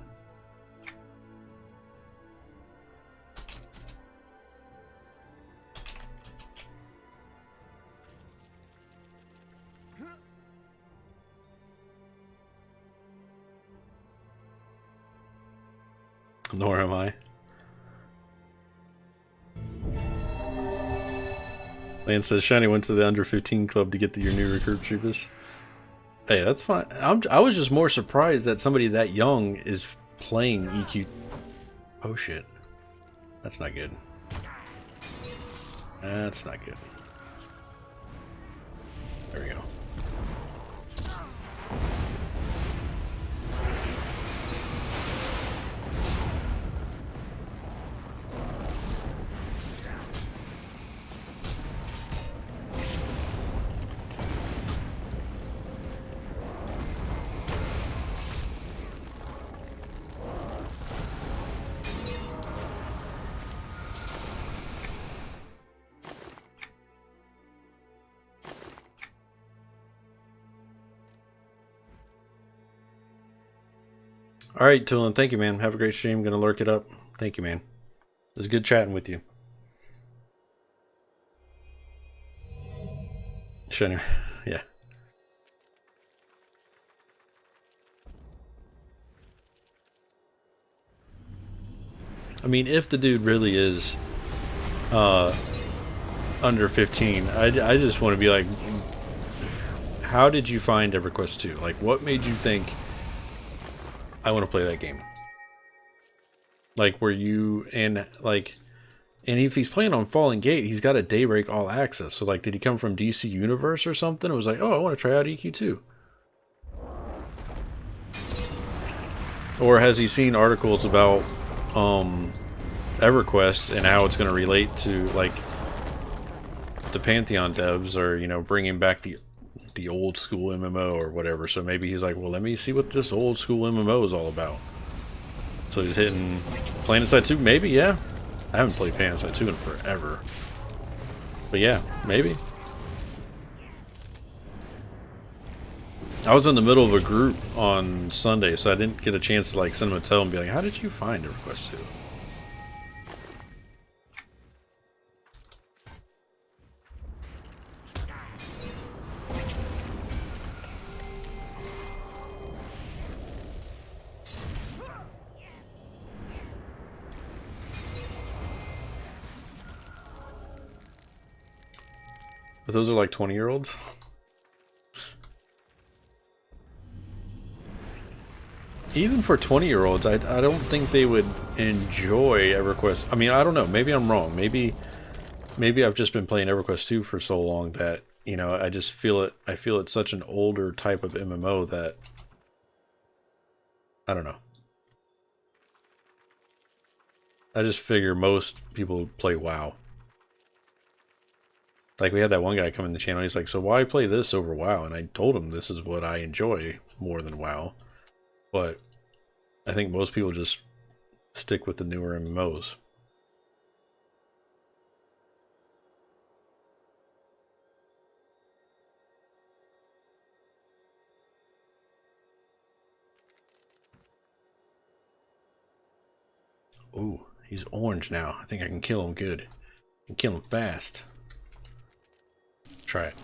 Nor am I. Lance says Shiny went to the under 15 club to get your new recruit cheapest. Hey, that's fine. I was just more surprised that somebody that young is playing EQ. Oh shit. That's not good. That's not good. There we go. All right, Tulin, thank you, man. Have a great stream. Gonna lurk it up. Thank you, man. It was good chatting with you. Shiny, yeah. I mean, if the dude really is under 15, I just want to be like, how did you find EverQuest 2? Like, what made you think I want to play that game? Like, were you in, like, and if he's playing on Fallen Gate, he's got a Daybreak All Access. So, like, did he come from DC Universe or something? It was like, oh, I want to try out EQ2. Or has he seen articles about EverQuest and how it's going to relate to, like, the Pantheon devs, or, you know, bringing back the old school MMO or whatever. So maybe he's like, well, let me see what this old school MMO is all about. So he's hitting PlanetSide 2, maybe, yeah. I haven't played PlanetSide 2 in forever. But yeah, maybe. I was in the middle of a group on Sunday, so I didn't get a chance to like send him a tell and be like, how did you find EverQuest 2? But those are like 20-year-olds. Even for 20-year-olds, I don't think they would enjoy EverQuest. I mean, I don't know. Maybe I'm wrong. Maybe I've just been playing EverQuest 2 for so long that, you know, I just feel it. I feel it's such an older type of MMO that I don't know. I just figure most people play WoW. Like, we had that one guy come in the channel, he's like, so why play this over WoW? And I told him this is what I enjoy more than WoW. But I think most people just stick with the newer MMOs. Ooh, he's orange now. I think I can kill him good. I can kill him fast. Try it.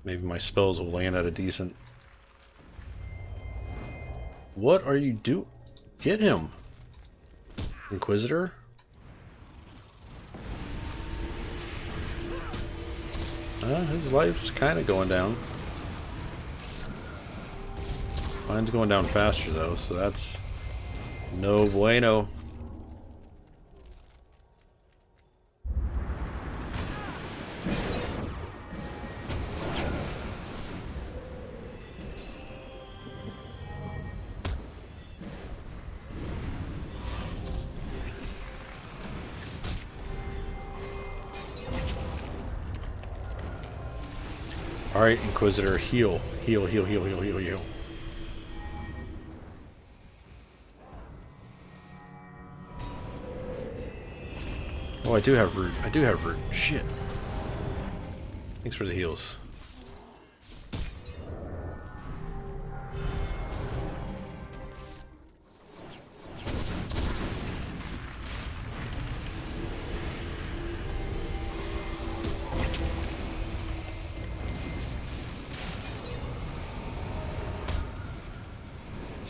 Maybe my spells will land at a decent... What are you doing? Get him! Inquisitor? His life's kind of going down. Mine's going down faster though, so that's no bueno. Alright, Inquisitor, heal. Heal, heal, heal, heal, heal, heal. Oh, I do have root. I do have root. Shit. Thanks for the heals.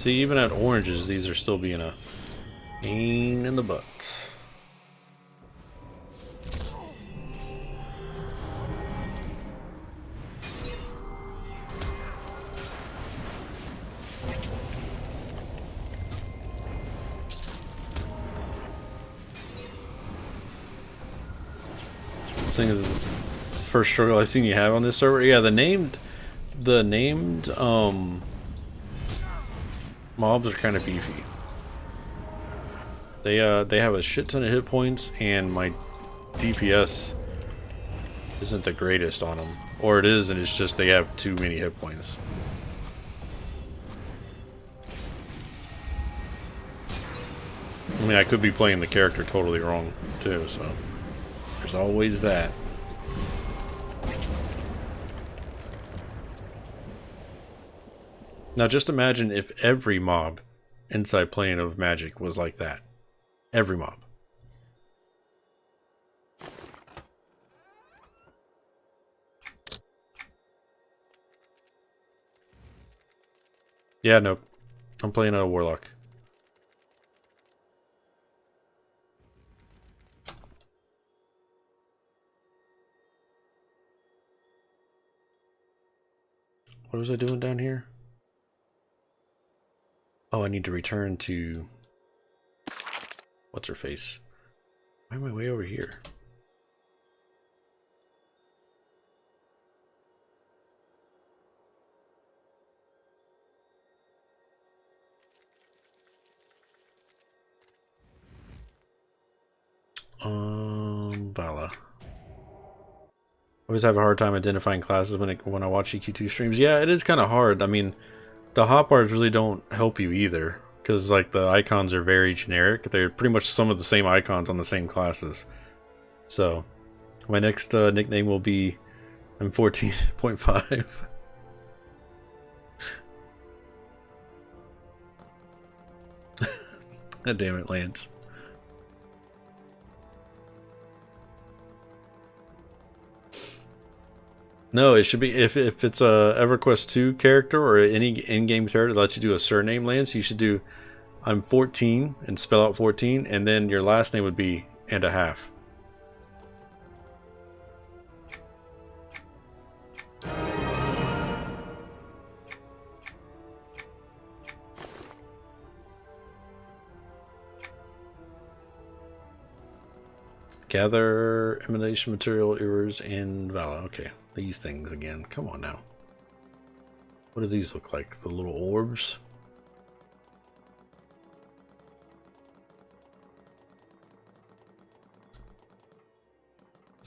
See, even at oranges, these are still being a pain in the butt. This thing is the first struggle I've seen you have on this server. Yeah, the named mobs are kind of beefy. They have a shit ton of hit points, and my DPS isn't the greatest on them, or it is, and it's just they have too many hit points. I mean, I could be playing the character totally wrong too, so there's always that. Now just imagine if every mob inside Plane of Magic was like that. Every mob. Yeah, nope. I'm playing a Warlock. What was I doing down here? Oh, I need to return to... What's her face? Why am I way over here? Vahla. I always have a hard time identifying classes when I watch EQ2 streams. Yeah, it is kind of hard. I mean, the hotbars really don't help you either, because like the icons are very generic. They're pretty much some of the same icons on the same classes. So my next nickname will be M14.5. God damn it, Lance. No, it should be if it's a EverQuest 2 character or any in-game character that lets you do a surname, Lance, you should do I'm 14 and spell out 14, and then your last name would be and a half. Gather emanation material errors in Vahla. Okay, these things again. Come on now. What do these look like? The little orbs?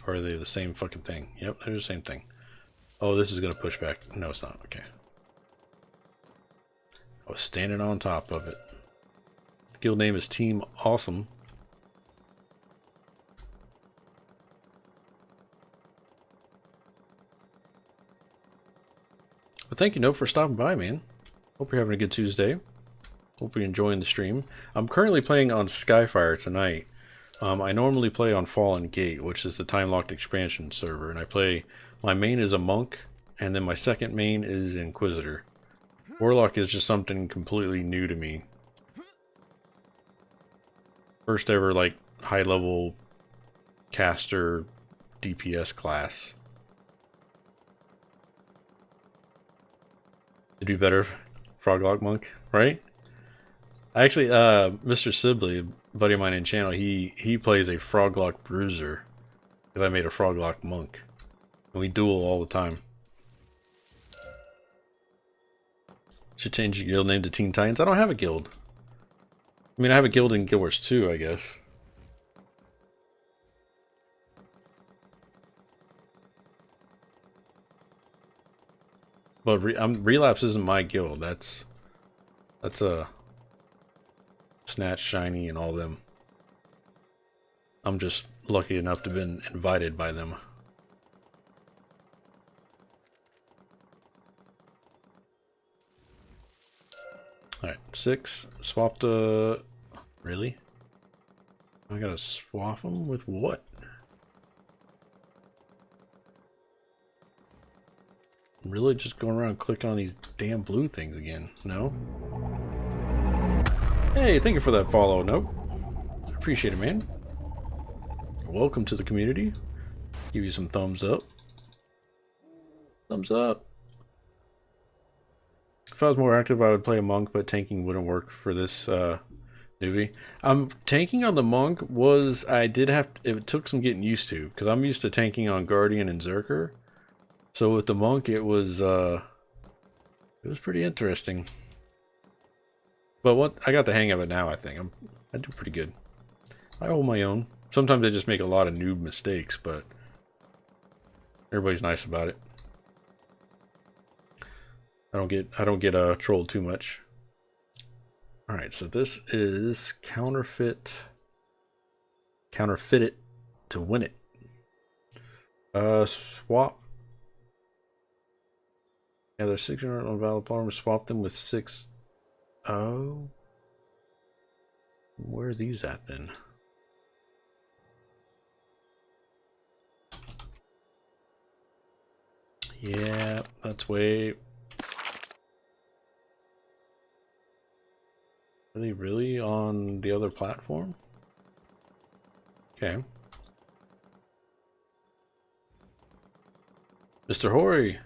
Or are they the same fucking thing? Yep, they're the same thing. Oh, this is gonna push back. No, it's not. Okay. I was standing on top of it. The guild name is Team Awesome. But thank you, Nope, for stopping by, man. Hope you're having a good Tuesday. Hope you're enjoying the stream. I'm currently playing on Skyfire tonight. I normally play on Fallen Gate, which is the time-locked expansion server, and I play... My main is a monk, and then my second main is Inquisitor. Warlock is just something completely new to me. First ever, like, high-level caster DPS class. It'd be better, Froglock Monk, right? Actually, Mr. Sibley, a buddy of mine in channel, he plays a Froglock Bruiser, because I made a Froglock Monk, and we duel all the time. Should change your guild name to Teen Titans. I don't have a guild. I mean, I have a guild in Guild Wars 2, I guess. But Relapse isn't my guild. That's a Snatch, Shiny, and all them. I'm just lucky enough to have been invited by them. Alright, 6. Swap the... Really? I gotta swap them with what? I'm really just going around clicking on these damn blue things again. No? Hey, thank you for that follow. Nope. Appreciate it, man. Welcome to the community. Give you some thumbs up. Thumbs up. If I was more active, I would play a monk, but tanking wouldn't work for this newbie. Tanking on the monk was, I did have to, it took some getting used to, because I'm used to tanking on Guardian and Zerker. So with the monk, it was pretty interesting. But what I got the hang of it now, I think I do pretty good. I hold my own. Sometimes I just make a lot of noob mistakes, but everybody's nice about it. I don't get trolled too much. All right, so this is counterfeit it to win it. Swap. Yeah, there's 600 on valid farms. Swap them with 6. Oh, where are these at then? Yeah, that's way. Are they really on the other platform? Okay. Mr. Hori,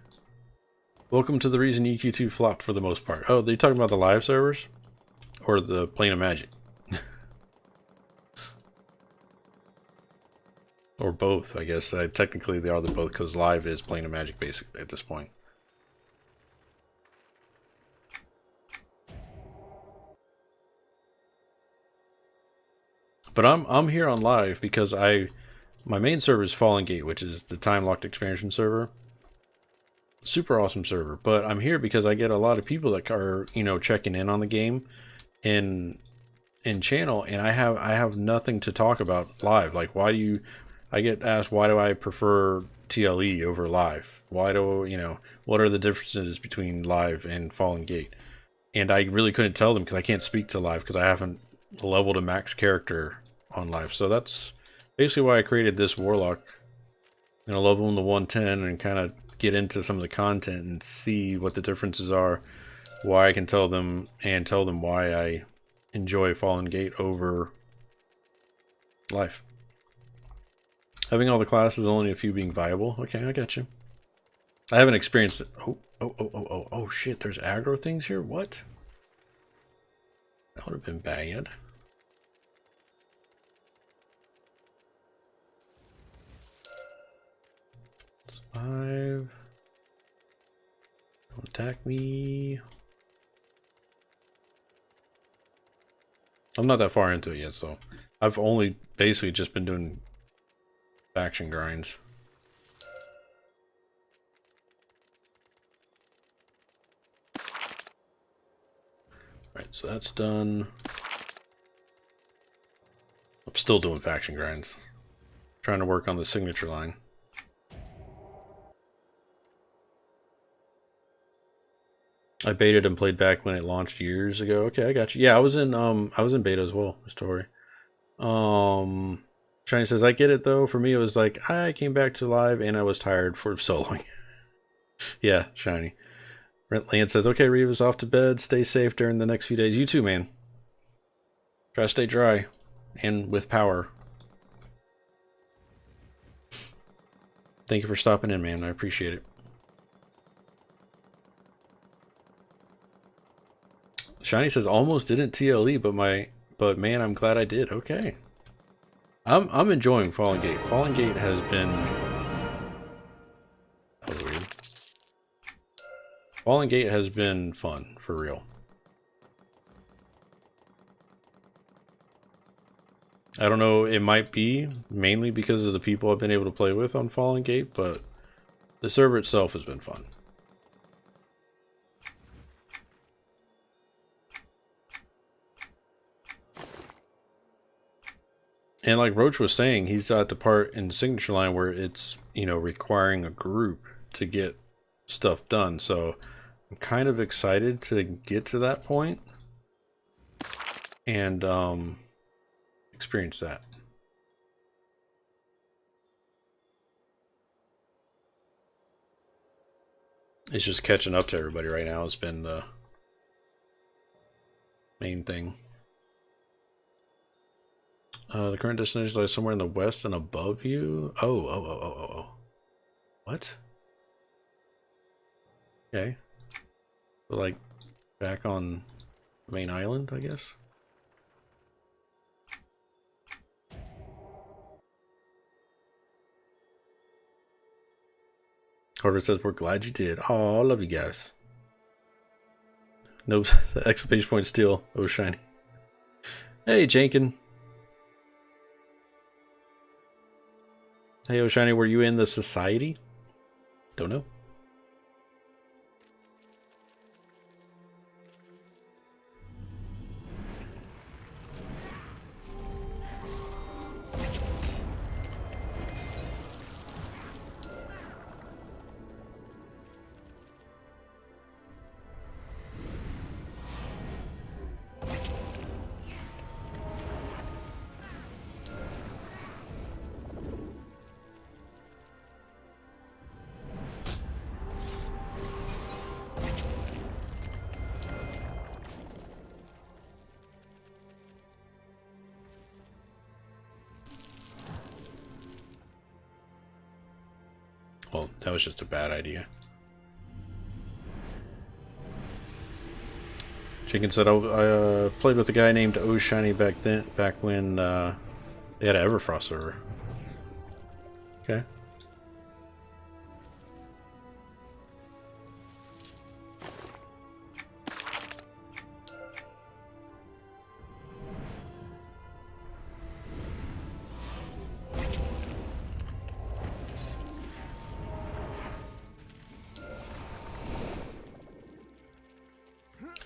welcome to the reason EQ2 flopped for the most part. Oh, they talking about the live servers? Or the Plane of Magic? Or both, I guess. Technically they are the both, because live is Plane of Magic basically at this point. But I'm here on live because my main server is Fallen Gate, which is the time-locked expansion server. Super awesome server. But I'm here because I get a lot of people that are, you know, checking in on the game in channel, and I have nothing to talk about live. Like, I get asked, why do I prefer TLE over live? Why do, you know, what are the differences between live and Fallen Gate? And I really couldn't tell them because I can't speak to live because I haven't leveled a max character on live. So that's basically why I created this Warlock. I'm gonna level him to 110 and kind of get into some of the content and see what the differences are, why I can tell them, and tell them why I enjoy Fallen Gate over live. Having all the classes, only a few being viable. Okay, I got you. I haven't experienced it. Oh shit, there's aggro things here? What? That would have been bad. It's 5. Don't attack me. I'm not that far into it yet, so I've only basically just been doing faction grinds. Right, so that's done. I'm still doing faction grinds. Trying to work on the signature line. I baited and played back when it launched years ago. Okay, I got you. Yeah, I was in beta as well, Mr. Hori. Shiny says, I get it though. For me, it was like, I came back to live and I was tired for soloing. Yeah, Shiny. Brent Land says, okay, Reva's off to bed. Stay safe during the next few days. You too, man. Try to stay dry and with power. Thank you for stopping in, man. I appreciate it. Shiny says, almost didn't TLE, but man, I'm glad I did. Okay. I'm enjoying Fallen Gate. Fallen Gate has been... That was weird. Fallen Gate has been fun, for real. I don't know, it might be mainly because of the people I've been able to play with on Fallen Gate, but the server itself has been fun. And like Roach was saying, he's at the part in the signature line where it's, you know, requiring a group to get stuff done. So I'm kind of excited to get to that point and experience that. It's just catching up to everybody right now has been the main thing. The current destination lies somewhere in the west and above you. Oh. What? Okay. So, like, back on the main island, I guess. Carter says, we're glad you did. Oh, I love you guys. Nope, the exclamation point still. Oh, shiny. Hey, Jankin. Hey, O'Shiny, were you in the society? Don't know. Well, that was just a bad idea. Chicken said, I played with a guy named O'Shiny back when they had an EverFrost server. Okay.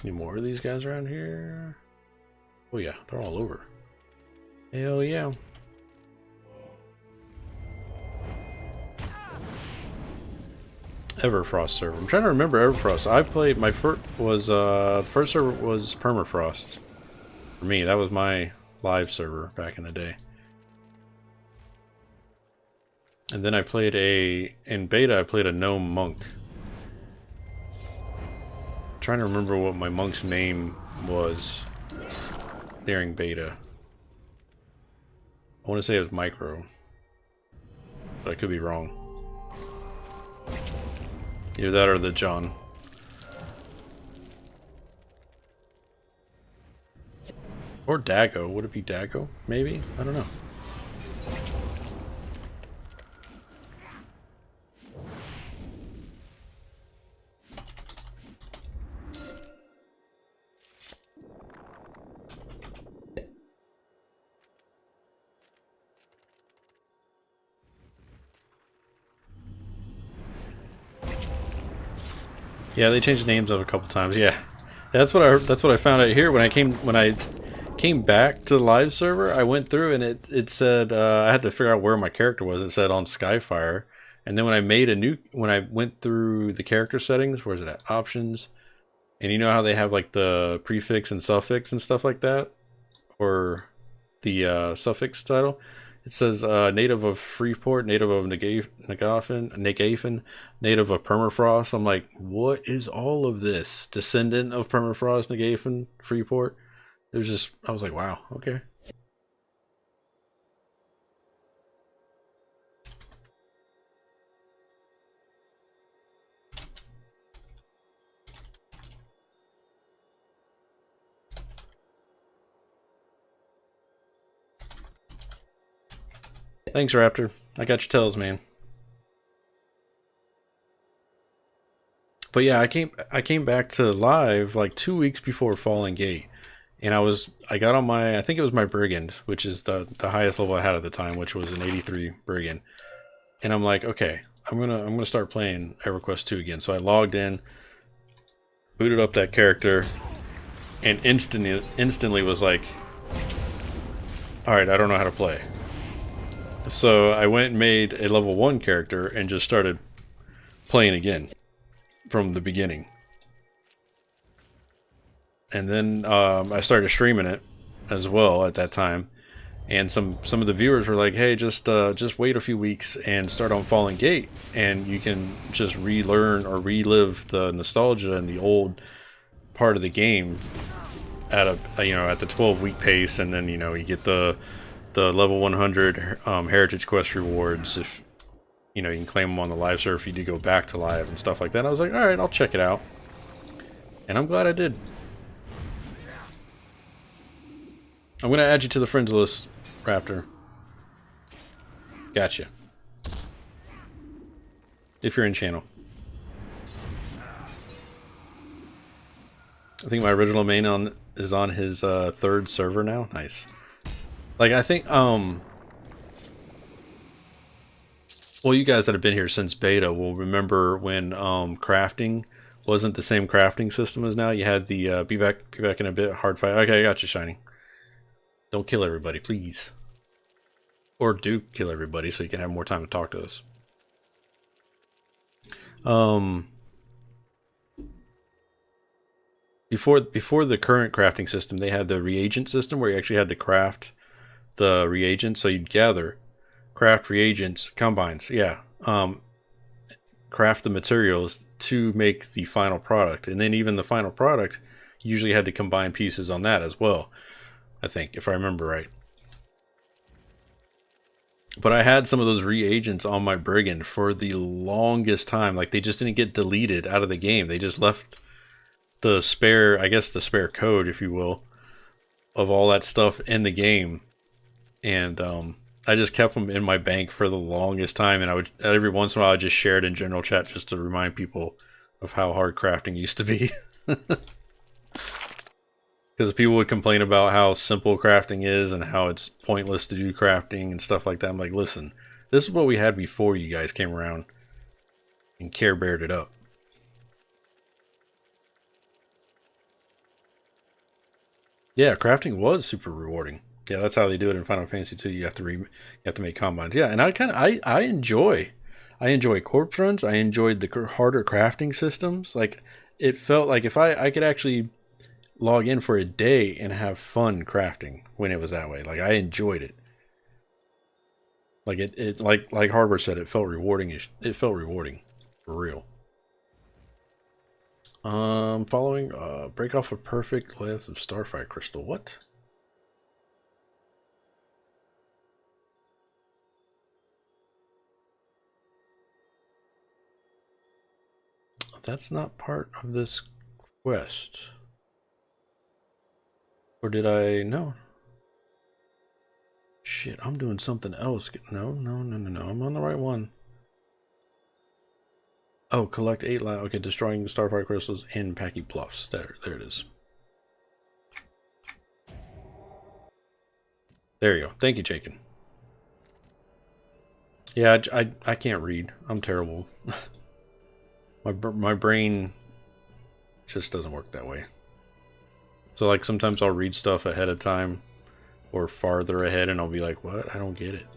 Any more of these guys around here? Oh yeah, they're all over. Hell yeah. EverFrost server. I'm trying to remember EverFrost. I played my first was the first server was Permafrost. For me, that was my live server back in the day. And then I played in beta I played a gnome monk. Trying to remember what my monk's name was during beta. I want to say it was Micro, but I could be wrong. Either that or the John. Or Dago. Would it be Dago? Maybe? I don't know. Yeah, they changed the names of a couple times. Yeah, that's what I found out here when I came back to the live server. I went through and it said I had to figure out where my character was. It said on Skyfire, and then when I went through the character settings, where's it at? Options, and you know how they have like the prefix and suffix and stuff like that, or the suffix title. It says native of Freeport, native of Negafen, native of Permafrost. I'm like, what is all of this? Descendant of Permafrost, Negafen, Freeport. There's just, I was like, wow, okay. Thanks, Raptor. I got your tells, man. But yeah, I came back to live like 2 weeks before Fallen Gate, and I got on I think it was my Brigand, which is the highest level I had at the time, which was an 83 Brigand. And I'm like, okay, I'm gonna start playing EverQuest 2 again. So I logged in, booted up that character, and instantly was like, all right, I don't know how to play. So I went and made a level 1 character and just started playing again from the beginning. And then I started streaming it as well at that time. And some of the viewers were like, hey, just wait a few weeks and start on Fallen Gate, and you can just relearn or relive the nostalgia and the old part of the game at the 12-week pace, and then you get the the level 100 Heritage Quest rewards, if you know, you can claim them on the live server if you do go back to live and stuff like that. I was like, alright, I'll check it out. And I'm glad I did. I'm gonna add you to the friends list, Raptor. Gotcha. If you're in channel. I think my original main is on his third server now. Nice. Like, I think, well, you guys that have been here since beta will remember when crafting wasn't the same crafting system as now. You had the be back in a bit hard fight. Okay, I got you, Shiny. Don't kill everybody, please. Or do kill everybody so you can have more time to talk to us. Before the current crafting system, they had the reagent system where you actually had to craft the reagents. So you'd gather, craft reagents, combines, yeah. Craft the materials to make the final product. And then even the final product, you usually had to combine pieces on that as well. I think, if I remember right. But I had some of those reagents on my Brigand for the longest time. Like, they just didn't get deleted out of the game. They just left the spare, I guess the spare code, if you will, of all that stuff in the game. And I just kept them in my bank for the longest time. And I would, every once in a while, I just share it in general chat just to remind people of how hard crafting used to be. Because people would complain about how simple crafting is and how it's pointless to do crafting and stuff like that. I'm like, listen, this is what we had before you guys came around and Care Beared it up. Yeah, crafting was super rewarding. Yeah, that's how they do it in Final Fantasy 2. You have to make combines. Yeah, and I enjoy corpse runs. I enjoyed the harder crafting systems. Like, it felt like if I could actually log in for a day and have fun crafting when it was that way. Like, I enjoyed it. Like, like Hardware said, it felt rewarding. It felt rewarding for real. Following break off a perfect lance of Starfire crystal. What? That's not part of this quest. Or did I? No. Shit, I'm doing something else. No. I'm on the right one. Oh, collect 8 okay, destroying Starfire crystals in Packy Bluffs. There it is. There you go. Thank you, Jakin. Yeah, I can't read. I'm terrible. my brain just doesn't work that way. So, like, sometimes I'll read stuff ahead of time or farther ahead and I'll be like, what? I don't get it.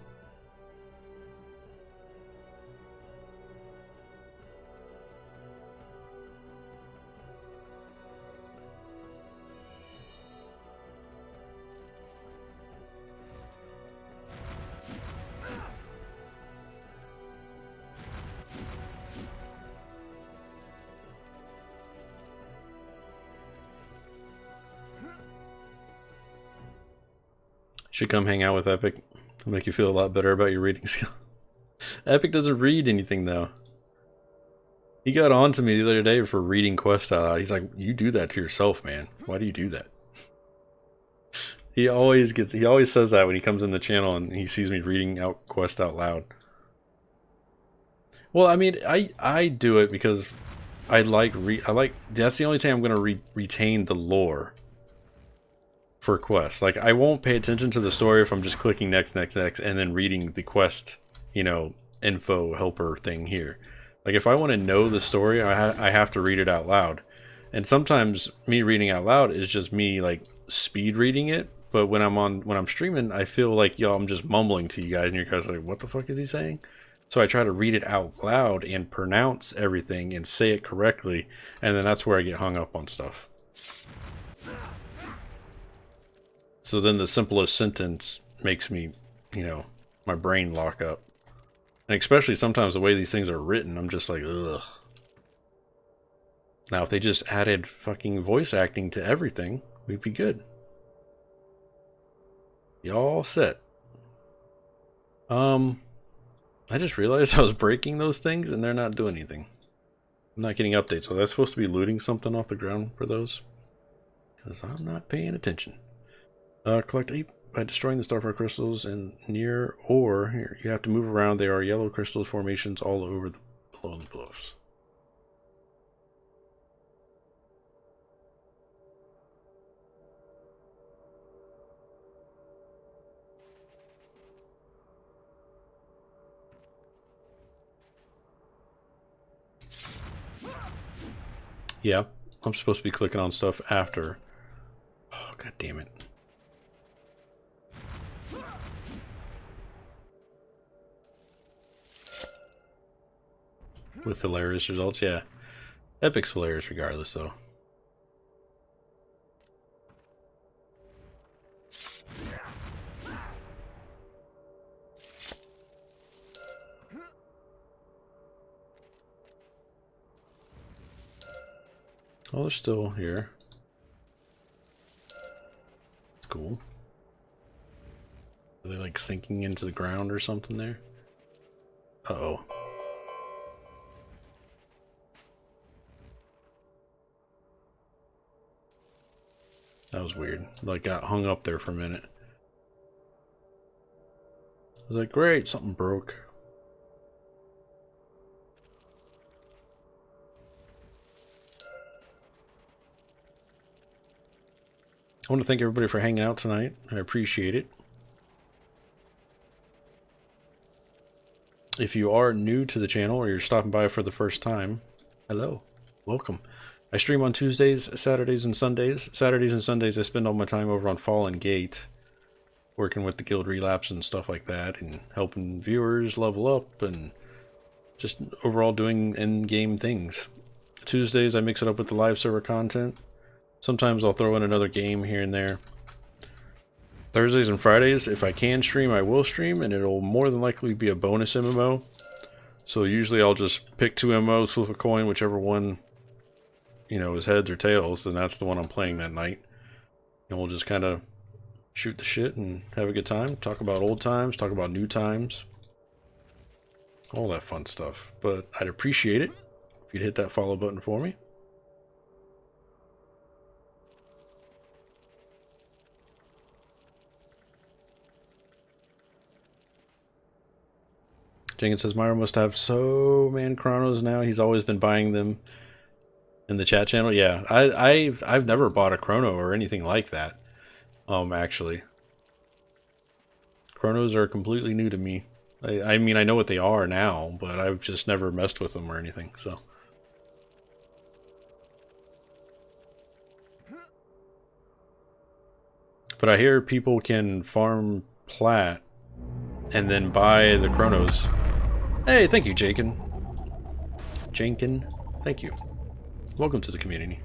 Should come hang out with Epic. It'll make you feel a lot better about your reading skill. Epic doesn't read anything though. He got on to me the other day for reading Quest out loud. He's like, you do that to yourself, man. Why do you do that? He always says that when he comes in the channel and he sees me reading out Quest out loud. Well, I mean, I do it because I like that's the only time I'm going to retain the lore for quests. Like, I won't pay attention to the story if I'm just clicking next and then reading the quest, you know, info helper thing here. Like, if I want to know the story, I have to read it out loud. And sometimes me reading out loud is just me, like, speed reading it. But when I'm streaming, I feel like, yo, I'm just mumbling to you guys, and you guys are like, what the fuck is he saying? So I try to read it out loud and pronounce everything and say it correctly, and then that's where I get hung up on stuff. So then the simplest sentence makes me, you know, my brain lock up. And especially sometimes the way these things are written, I'm just like, ugh. Now, if they just added fucking voice acting to everything, we'd be good. Y'all set. I just realized I was breaking those things and they're not doing anything. I'm not getting updates. So that's supposed to be looting something off the ground for those? Because I'm not paying attention. Collect 8 by destroying the starfire crystals and near or here. You have to move around. There are yellow crystals formations all over the below the bluffs. Yeah, I'm supposed to be clicking on stuff after. Oh, god damn it. With hilarious results, yeah. Epic's hilarious regardless, though. Oh, they're still here. It's cool. Are they like sinking into the ground or something there? Uh-oh. That was weird. Like got hung up there for a minute. I was like, great, something broke. I want to thank everybody for hanging out tonight. I appreciate it. If you are new to the channel or you're stopping by for the first time, hello, welcome. I stream on Tuesdays, Saturdays, and Sundays. Saturdays and Sundays I spend all my time over on Fallen Gate, working with the Guild Relapse and stuff like that, and helping viewers level up and just overall doing in-game things. Tuesdays I mix it up with the live server content. Sometimes I'll throw in another game here and there. Thursdays and Fridays, if I can stream, I will stream, and it'll more than likely be a bonus MMO. So usually I'll just pick 2 MMOs, flip a coin, whichever one, you know, is heads or tails, then that's the one I'm playing that night. And we'll just kind of shoot the shit and have a good time. Talk about old times, talk about new times. All that fun stuff. But I'd appreciate it if you'd hit that follow button for me. Jenkins says Myra must have so many chronos now. He's always been buying them in the chat channel. Yeah, I've never bought a chrono or anything like that. Actually, chronos are completely new to me. I mean, I know what they are now, but I've just never messed with them or anything. So, but I hear people can farm plat and then buy the chronos. Hey, thank you, Jakin. Thank you. Welcome to the community.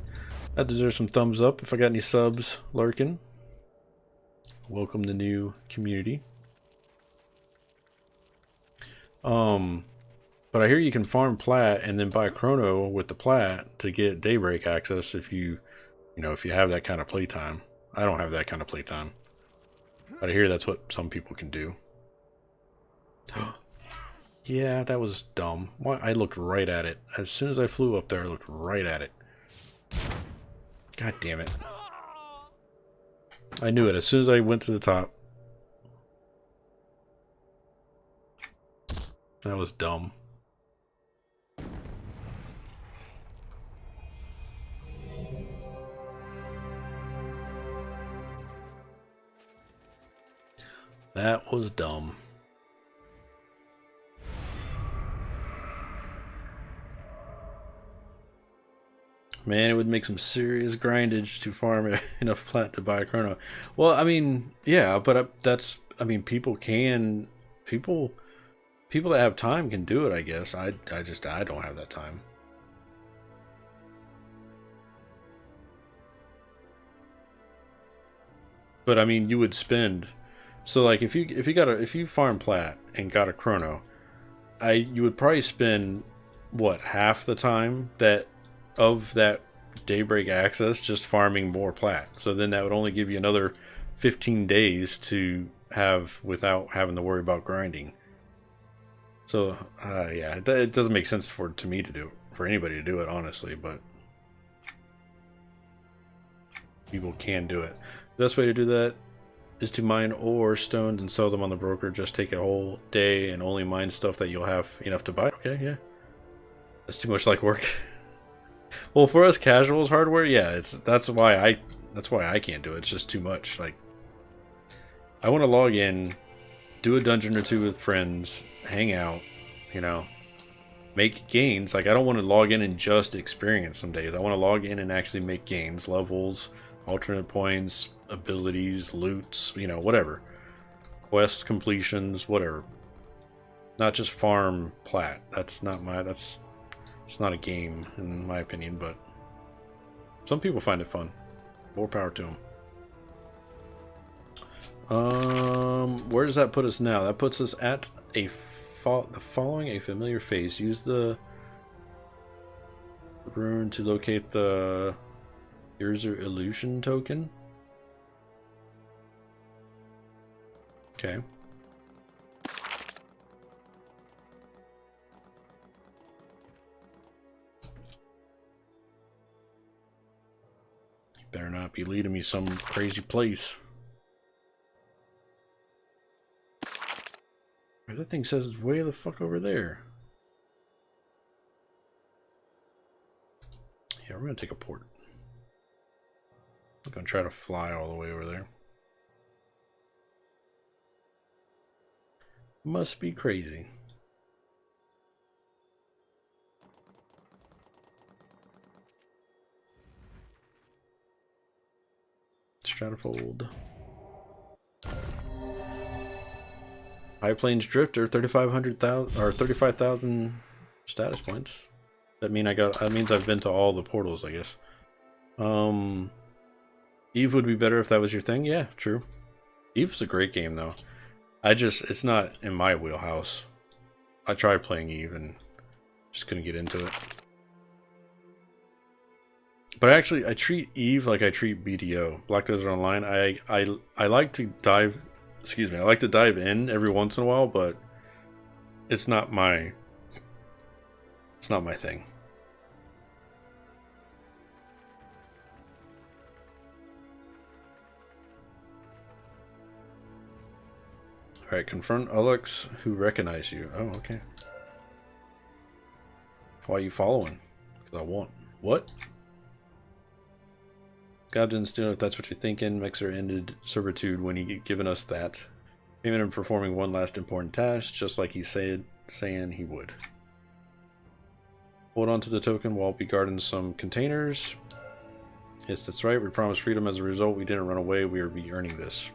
That deserves some thumbs up. If I got any subs lurking, welcome the new community. But I hear you can farm plat and then buy chrono with the plat to get daybreak access if you know, if you have that kind of playtime. I don't have that kind of playtime, but I hear that's what some people can do. Yeah, that was dumb. Why? I looked right at it. As soon as I flew up there, I looked right at it. God damn it. I knew it as soon as I went to the top. That was dumb. That was dumb. Man, it would make some serious grindage to farm enough plat to buy a chrono. Well, I mean, yeah, but that's, I mean, people that have time can do it, I guess. I don't have that time. But I mean, you would spend, so like if you farm plat and got a chrono, you would probably spend what, half the time of that daybreak access just farming more plat. So then that would only give you another 15 days to have without having to worry about grinding. So, yeah, it doesn't make sense to me to do it, for anybody to do it, honestly, but people can do it. The best way to do that is to mine ore, stones, and sell them on the broker. Just take a whole day and only mine stuff that you'll have enough to buy. Okay, yeah. That's too much like work. Well, for us casuals hardware, yeah, that's why I can't do it. It's just too much. Like, I want to log in, do a dungeon or two with friends, hang out, you know, make gains. Like, I don't want to log in and just experience some days. I want to log in and actually make gains, levels, alternate points, abilities, loots, you know, whatever. Quest completions, whatever. Not just farm plat. It's not a game, in my opinion, but some people find it fun. More power to them. Where does that put us now? That puts us at following a familiar face. Use the rune to locate the user illusion token. Okay. Better not be leading me some crazy place. That thing says it's way the fuck over there. Yeah, we're gonna take a port. I'm gonna try to fly all the way over there. Must be crazy. Stratofold. High Plains Drifter, 35,000 status points. That means I've been to all the portals, I guess. Eve would be better if that was your thing. Yeah, true. Eve's a great game though. It's not in my wheelhouse. I tried playing Eve and just couldn't get into it. But actually, I treat Eve like I treat BDO, Black Desert Online. I like to dive. Excuse me. I like to dive in every once in a while, but it's not my thing. All right, confront Ullux who recognize you. Oh, okay. Why are you following? Because I want. What? God didn't steal if that's what you're thinking. Mixer ended servitude when he given us that. Payment and performing one last important task, just like he said, saying he would. Hold on to the token while we guarding some containers. Yes, that's right. We promised freedom as a result. We didn't run away. We are be earning this.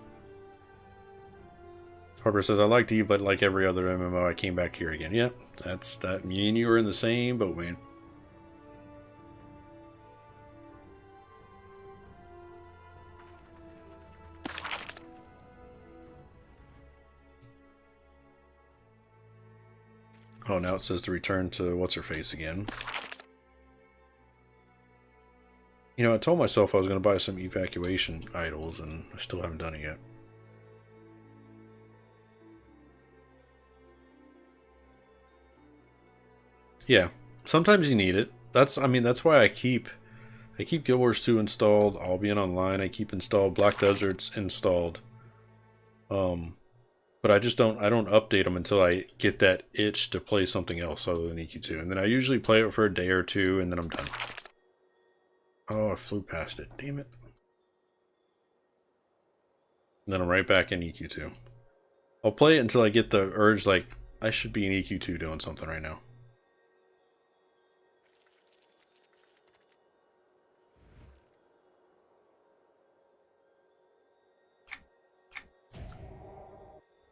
Harper says, I liked Eve, but like every other MMO, I came back here again. Yep, that's that. Me and you were in the same boat, man. Oh, now it says to return to what's-her-face again. You know, I told myself I was going to buy some evacuation idols, and I still haven't done it yet. Yeah, sometimes you need it. That's why I keep Guild Wars 2 installed, Albion Online, I keep installed, Black Desert's installed. But I don't update them until I get that itch to play something else other than EQ2. And then I usually play it for a day or two, and then I'm done. Oh, I flew past it. Damn it. And then I'm right back in EQ2. I'll play it until I get the urge, like, I should be in EQ2 doing something right now.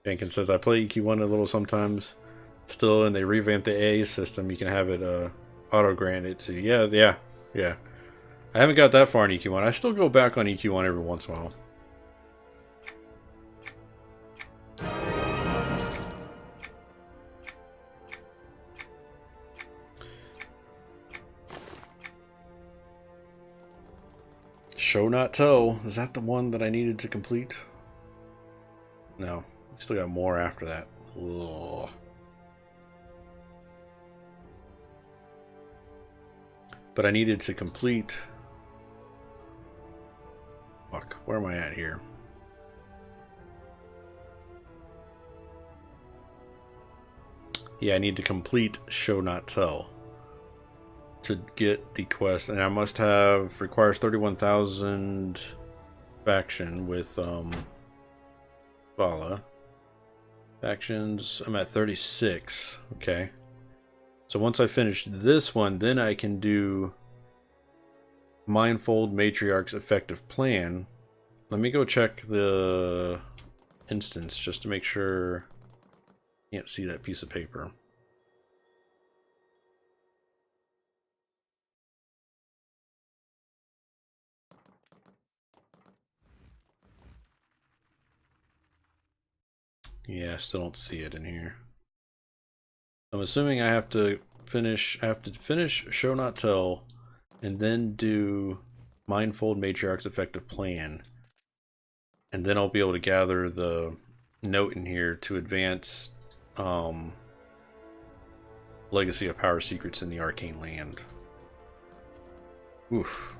Jenkins says, I play EQ1 a little sometimes still, and they revamped the AA system. You can have it auto-granted to you. Yeah. I haven't got that far in EQ1. I still go back on EQ1 every once in a while. Show not tell. Is that the one that I needed to complete? No, we still got more after that. Ugh. But I needed to complete... Fuck, where am I at here? Yeah, I need to complete Show Not Tell to get the quest, and I must have requires 31,000 faction with Vahla. Factions, I'm at 36. Okay. So once I finish this one, then I can do Mindfold Matriarch's Effective Plan. Let me go check the instance just to make sure. Can't see that piece of paper. Yeah, I still don't see it in here. I'm assuming I have to finish Show Not Tell and then do Mindfold Matriarch's Effective Plan. And then I'll be able to gather the note in here to advance Legacy of Power Secrets in the Arcane Land. Oof.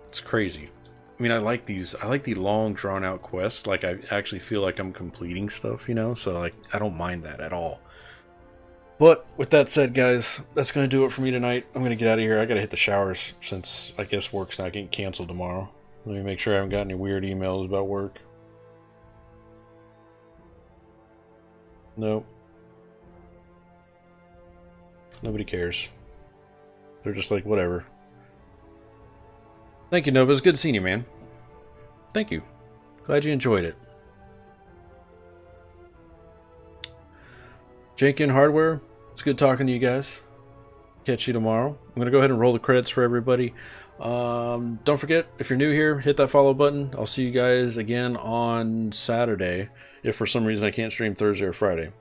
It's crazy. I mean, I like the long drawn out quests. Like, I actually feel like I'm completing stuff, you know? So, like, I don't mind that at all. But with that said, guys, that's going to do it for me tonight. I'm going to get out of here. I got to hit the showers since I guess work's not getting canceled tomorrow. Let me make sure I haven't got any weird emails about work. Nope. Nobody cares. They're just like, whatever. Thank you, Nova. It's good seeing you, man. Thank you. Glad you enjoyed it. Jankin Hardware, it's good talking to you guys. Catch you tomorrow. I'm going to go ahead and roll the credits for everybody. Don't forget, if you're new here, hit that follow button. I'll see you guys again on Saturday, if for some reason I can't stream Thursday or Friday.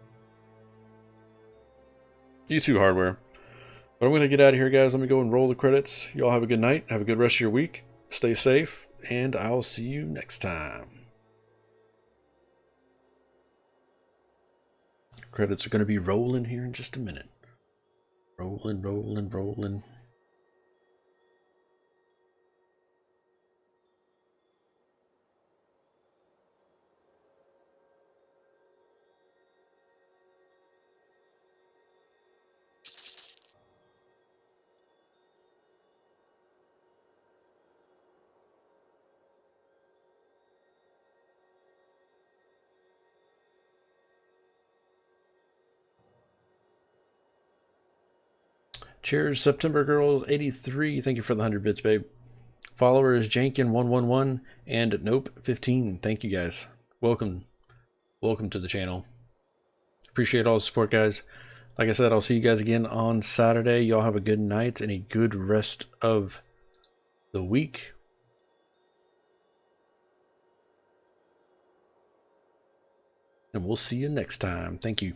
You too, Hardware. But I'm going to get out of here, guys. Let me go and roll the credits. Y'all have a good night. Have a good rest of your week. Stay safe, and I'll see you next time. Credits are going to be rolling here in just a minute. Rolling, rolling, rolling. Cheers, September Girl 83. Thank you for the 100 bits, babe. Follower is Jankin111 and Nope 15. Thank you, guys. Welcome to the channel. Appreciate all the support, guys. Like I said, I'll see you guys again on Saturday. Y'all have a good night and a good rest of the week. And we'll see you next time. Thank you.